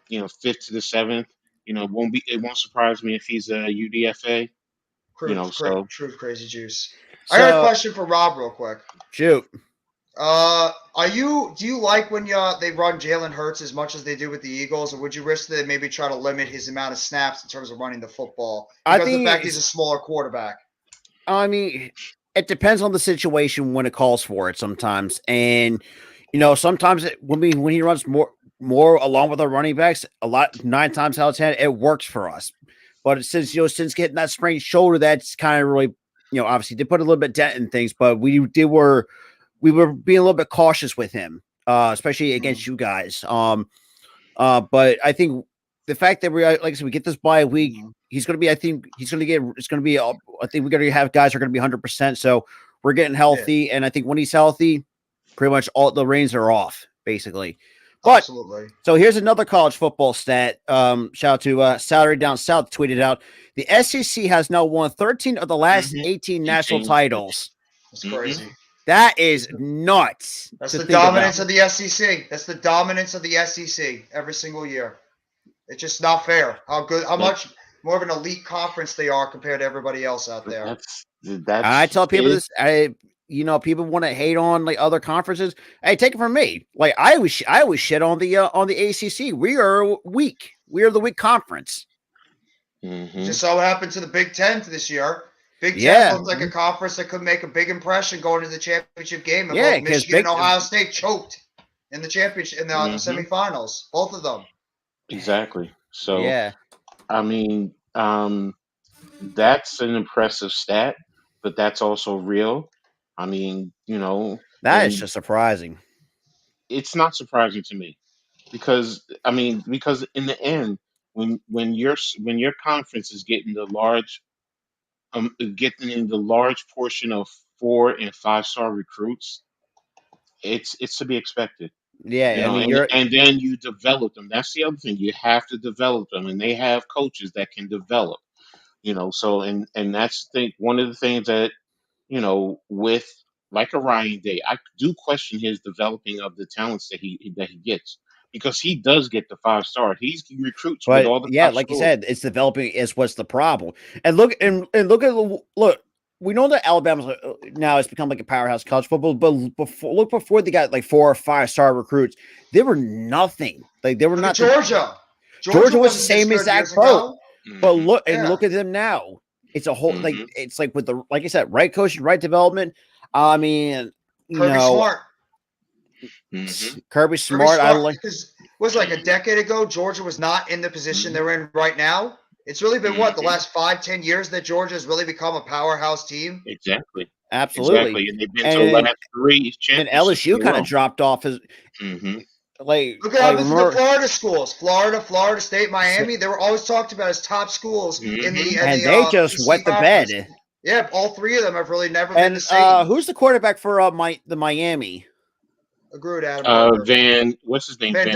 5th to the 7th. It won't surprise me if he's a UDFA. So True crazy juice. I got a question for Rob real quick. Shoot. Do you like when they run Jalen Hurts as much as they do with the Eagles, or would you wish they maybe try to limit his amount of snaps in terms of running the football because of the fact he's a smaller quarterback? I mean, it depends on the situation when it calls for it sometimes, and sometimes when he runs more along with our running backs, 9 times out of 10 it works for us. But since getting that sprained shoulder, that's kind of really obviously they put a little bit dent in things, but we were being a little bit cautious with him, especially against you guys. But I think the fact that like I said, we get this bye week, he's going to be. I think he's going to get. It's going to be. I think we're going to have guys are going to be 100%. So we're getting healthy, and I think when he's healthy, pretty much all the reins are off, basically. But absolutely. So here's another college football stat. Shout out to Saturday Down South tweeted out the SEC has now won 13 of the last 18 national titles. That's crazy. That is nuts. That's the dominance of the SEC. That's the dominance of the SEC every single year. It's just not fair how much more of an elite conference they are compared to everybody else out there. I tell people this. People want to hate on like other conferences. Hey, take it from me. Like I always shit on the ACC. We are weak. We are the weak conference. Just so happened to the Big Ten this year. Big Ten looked like a conference that could make a big impression going to the championship game. And both Michigan and Ohio State choked in the championship in the semifinals. Both of them. Exactly. So I mean, that's an impressive stat, but that's also real. I mean, that is just surprising. It's not surprising to me because in the end, when your conference is getting the large portion of 4 and 5-star recruits, it's to be expected. Yeah, and then you develop them. That's the other thing. You have to develop them, and they have coaches that can develop. So and that's one of the things that with like a Ryan Day, I do question his developing of the talents that he gets because he does get the 5-star. He recruits with all the top like schools. you said, it's developing is what's the problem. And look. We know that Alabama now has become like a powerhouse college football, but before they got like 4 or 5-star recruits, they were nothing. Like they were not. Georgia was the same exact boat. But look at them now. It's a whole it's like with the like I said, right coaching, right development. I mean, Kirby Smart. Kirby Smart. I like because was like a decade ago. Georgia was not in the position they're in right now. It's really been the last 5-10 years that Georgia has really become a powerhouse team. Exactly. Absolutely. And they've been to the last 3 championships. And LSU kind of dropped off as like look at the Florida schools, Florida State, Miami. They were always talked about as top schools in the and they just wet the bed. Yeah, all 3 of them have really never been the same. Who's the quarterback for the Miami? Agreed, Adam. What's his name? Van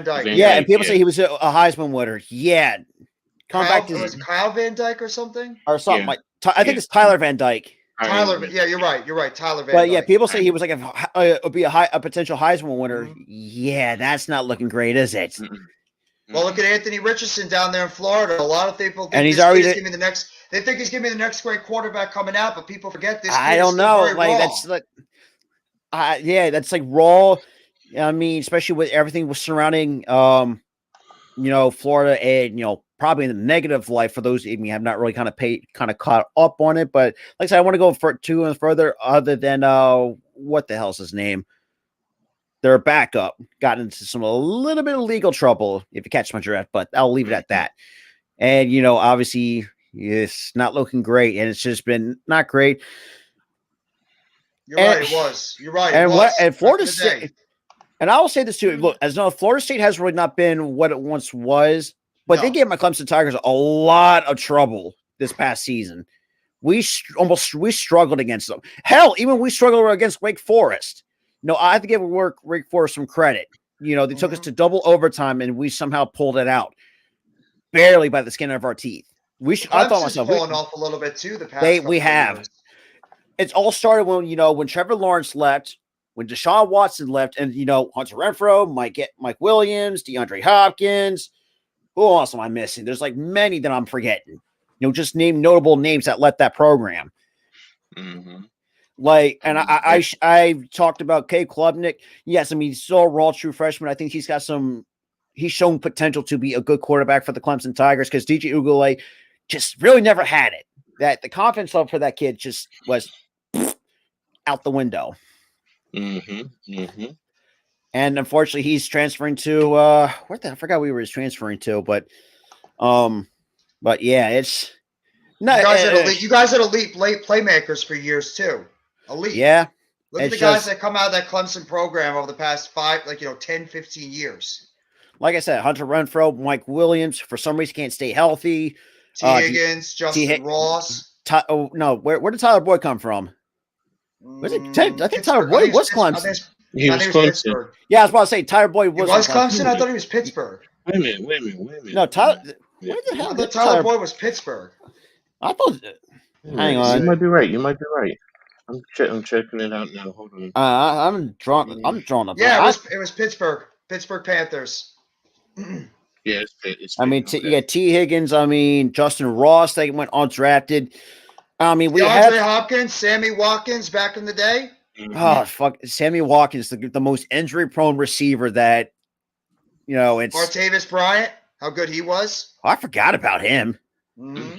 Dyke. And people say he was a Heisman winner. Yeah. Was it Kyle Van Dyke or something? Or something like I think it's Tyler Van Dyke. You're right. Tyler Van Dyke. But yeah, people say he was like a potential Heisman winner. Yeah, that's not looking great, is it? Well, look at Anthony Richardson down there in Florida. A lot of people think he's already going to be the next. They think he's going to be the next great quarterback coming out, but people forget this. I don't know. Like that's like, that's like raw. I mean, especially with everything surrounding, Florida and probably in the negative light for those of you have not really kind of caught up on it. But like I said, I want to go further other than what the hell's his name? Their backup got into a little bit of legal trouble, if you catch my drift, but I'll leave it at that. And obviously it's not looking great, and it's just been not great. You're right, it was. You're right. And Florida State, and I will say this too. Look, Florida State has really not been what it once was. But they gave my Clemson Tigers a lot of trouble this past season. We struggled against them. Hell, even we struggled against Wake Forest. I have to give Wake Forest some credit. They took us to double overtime, and we somehow pulled it out, barely by the skin of our teeth. I thought myself falling off a little bit too. The past we have. Years. It's all started when Trevor Lawrence left, when Deshaun Watson left, and Hunter Renfrow, Mike Williams, DeAndre Hopkins. Who else am I missing? There's like many that I'm forgetting. just name notable names that left that program. Mm-hmm. Like, and I talked about Kay Klubnik. Yes, I mean, he's still a raw true freshman. I think he's shown potential to be a good quarterback for the Clemson Tigers because DJ Ugalele just really never had it. That the confidence level for that kid just was out the window. Mm-hmm. Mm-hmm. And unfortunately, he's transferring to I forgot where he was transferring to, but yeah, it's not. You guys had elite late playmakers for years too. Elite. Yeah. Look at the guys that come out of that Clemson program over the past 10, 15 years. Like I said, Hunter Renfrow, Mike Williams, for some reason can't stay healthy. T. Higgins, Justin Ross. Where did Tyler Boyd come from? Was it? I think Tyler Boyd was Clemson. He was Clemson. Yeah, I was about to say Tyler Boyd was Clemson. I thought he was Pittsburgh. Wait a minute. No, Tyler. Where the hell did Tyler Boyd was Pittsburgh? I thought. Hang on. You might be right. I'm checking it out now. Hold on. I'm drawing up. Yeah, it was Pittsburgh. Pittsburgh Panthers. Yeah, it's I mean, you got T. Higgins. I mean, Justin Ross. They went undrafted. I mean, we had Hopkins, Sammy Watkins back in the day. Mm-hmm. Oh fuck, Sammy Watkins, the most injury-prone receiver that it's Martavis Bryant. How good he was. I forgot about him. Mm-hmm.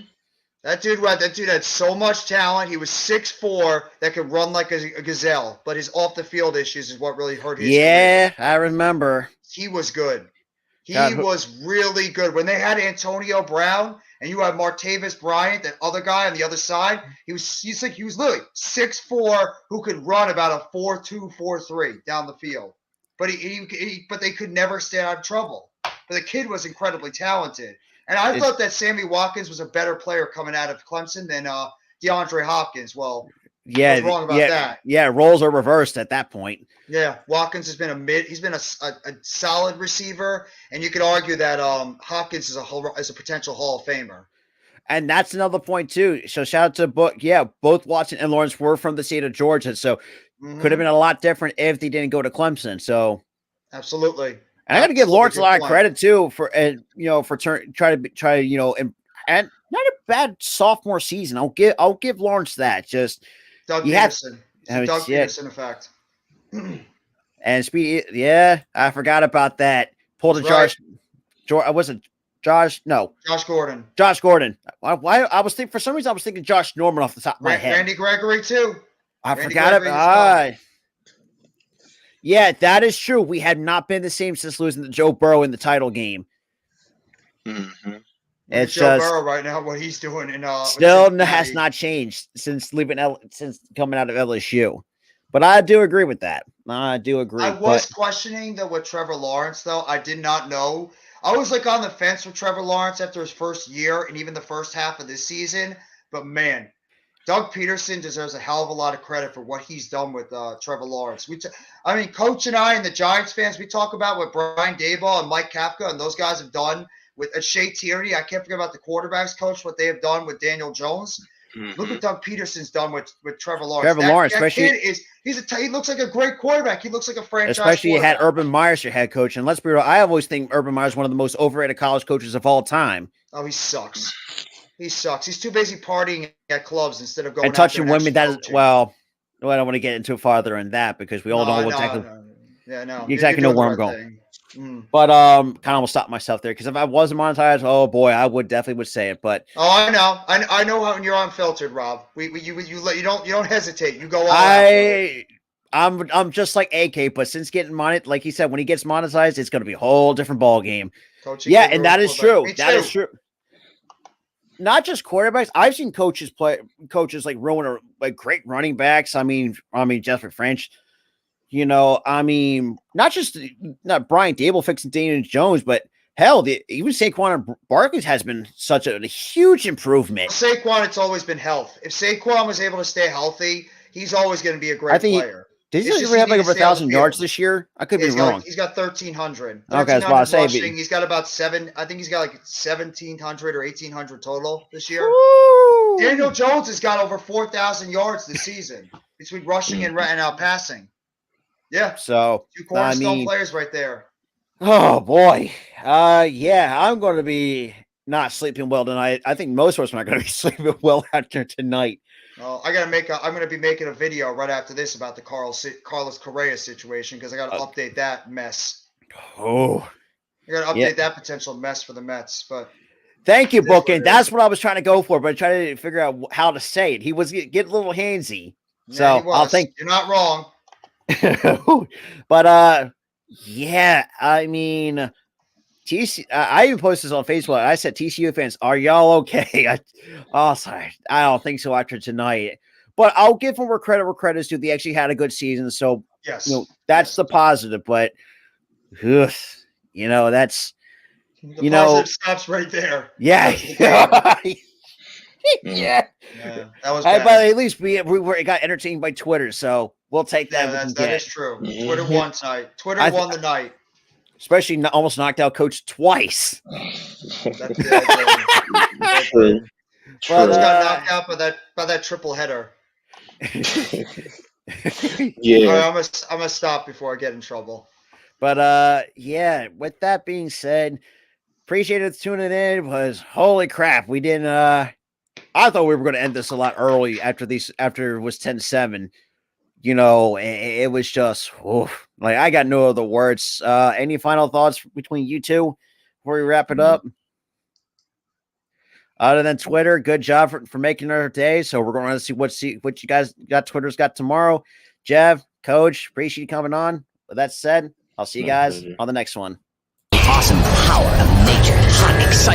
That dude had so much talent. He was 6'4", that could run like a gazelle, but his off the field issues is what really hurt his career. I remember. He was good. He was really good. When they had Antonio Brown and you had Martavis Bryant, that other guy on the other side, he was literally 6'4", who could run about a 4.2, 4.3 down the field. But but they could never stay out of trouble. But the kid was incredibly talented. And I thought that Sammy Watkins was a better player coming out of Clemson than DeAndre Hopkins. Well, I was wrong about that. Yeah, roles are reversed at that point. Yeah, Watkins has been he's been a solid receiver, and you could argue that Hopkins is a potential Hall of Famer. And that's another point too. So shout out to both Watson and Lawrence were from the state of Georgia, so could have been a lot different if they didn't go to Clemson. So absolutely. And I got to give Lawrence a lot of credit too for try and not a bad sophomore season. I'll give Lawrence that. Just Doug Peterson. Doug Peterson effect. And speed, I forgot about that. Pulled a Josh Gordon. Josh Gordon. Why I was thinking for some reason I was thinking Josh Norman off the top of my head. Randy Gregory too. I forgot about. Yeah, that is true. We have not been the same since losing to Joe Burrow in the title game. Mm-hmm. It's Joe Burrow right now. What he's doing in still has not changed since since coming out of LSU. But I do agree with that. I do agree. I was questioning with Trevor Lawrence though. I did not know. I was on the fence with Trevor Lawrence after his first year and even the first half of this season. But man, Doug Peterson deserves a hell of a lot of credit for what he's done with Trevor Lawrence. Coach and I and the Giants fans, we talk about what Brian Daboll and Mike Kafka and those guys have done with Shea Tierney. I can't forget about the quarterbacks coach, what they have done with Daniel Jones. Mm-hmm. Look what Doug Peterson's done with Trevor Lawrence. That kid he looks like a great quarterback. He looks like a franchise especially you had Urban Meyer's your head coach. And let's be real, I always think Urban Meyer's one of the most overrated college coaches of all time. Oh, he sucks. He's too busy partying at clubs instead of going and touching women. That is, well, I don't want to get into farther in that because we all know exactly. You exactly know where I'm going. But kind of almost stopped myself there because if I wasn't monetized, oh boy, I would definitely say it. But I know, I know how you're unfiltered, Rob. You don't hesitate. You go all I'm just like AK, but since getting monetized, like he said, when he gets monetized, it's going to be a whole different ball game. And that is true. That is true. Not just quarterbacks. I've seen coaches like ruin great running backs. I mean, Jeffrey French. Not Brian Daboll fixing Daniel Jones, but hell, even Saquon Barkley has been such a huge improvement. Saquon, it's always been health. If Saquon was able to stay healthy, he's always going to be a great player. Did he have over 1,000 yards this year? I could be wrong. He's got 1,300. Okay, that's what I was saying. He's got about 7. I think he's got 1,700 or 1,800 total this year. Woo! Daniel Jones has got over 4,000 yards this season between rushing and out passing. Yeah. So 2 cornerstone players right there. Oh boy. I'm going to be not sleeping well tonight. I think most of us are not going to be sleeping well after tonight. Well, I'm going to be making a video right after this about the Carlos Correa situation because I got to update that mess. Oh, I got to update that potential mess for the Mets. But thank you, Booking. That's what I was trying to go for, but I tried to figure out how to say it. He was getting a little handsy, so I'll think you're not wrong. But yeah, I mean, I even posted this on Facebook. I said, TCU fans, are y'all okay? Sorry, I don't think so after tonight. But I'll give them where credit's due. They actually had a good season, so yes, that's the positive. But that's the positive stops right there. Yeah. Yeah, that was bad. But at least we got entertained by Twitter, so we'll take that. Yeah, that is true. Twitter won tonight. Twitter won the night. Especially almost knocked out Coach twice. That's true. Well, got knocked out by that triple header. Yeah. All right, I'm gonna stop before I get in trouble. But yeah. With that being said, appreciate it tuning in. Because holy crap, we didn't. I thought we were going to end this a lot early after it was 10-7. It was just like I got no other words. Any final thoughts between you two before we wrap it up? Other than Twitter, good job for making our day. So we're going to see what you guys got. Twitter's got tomorrow. Jeff, Coach, appreciate you coming on. With that said, I'll see you guys on the next one. Awesome power of nature. Hot, exciting.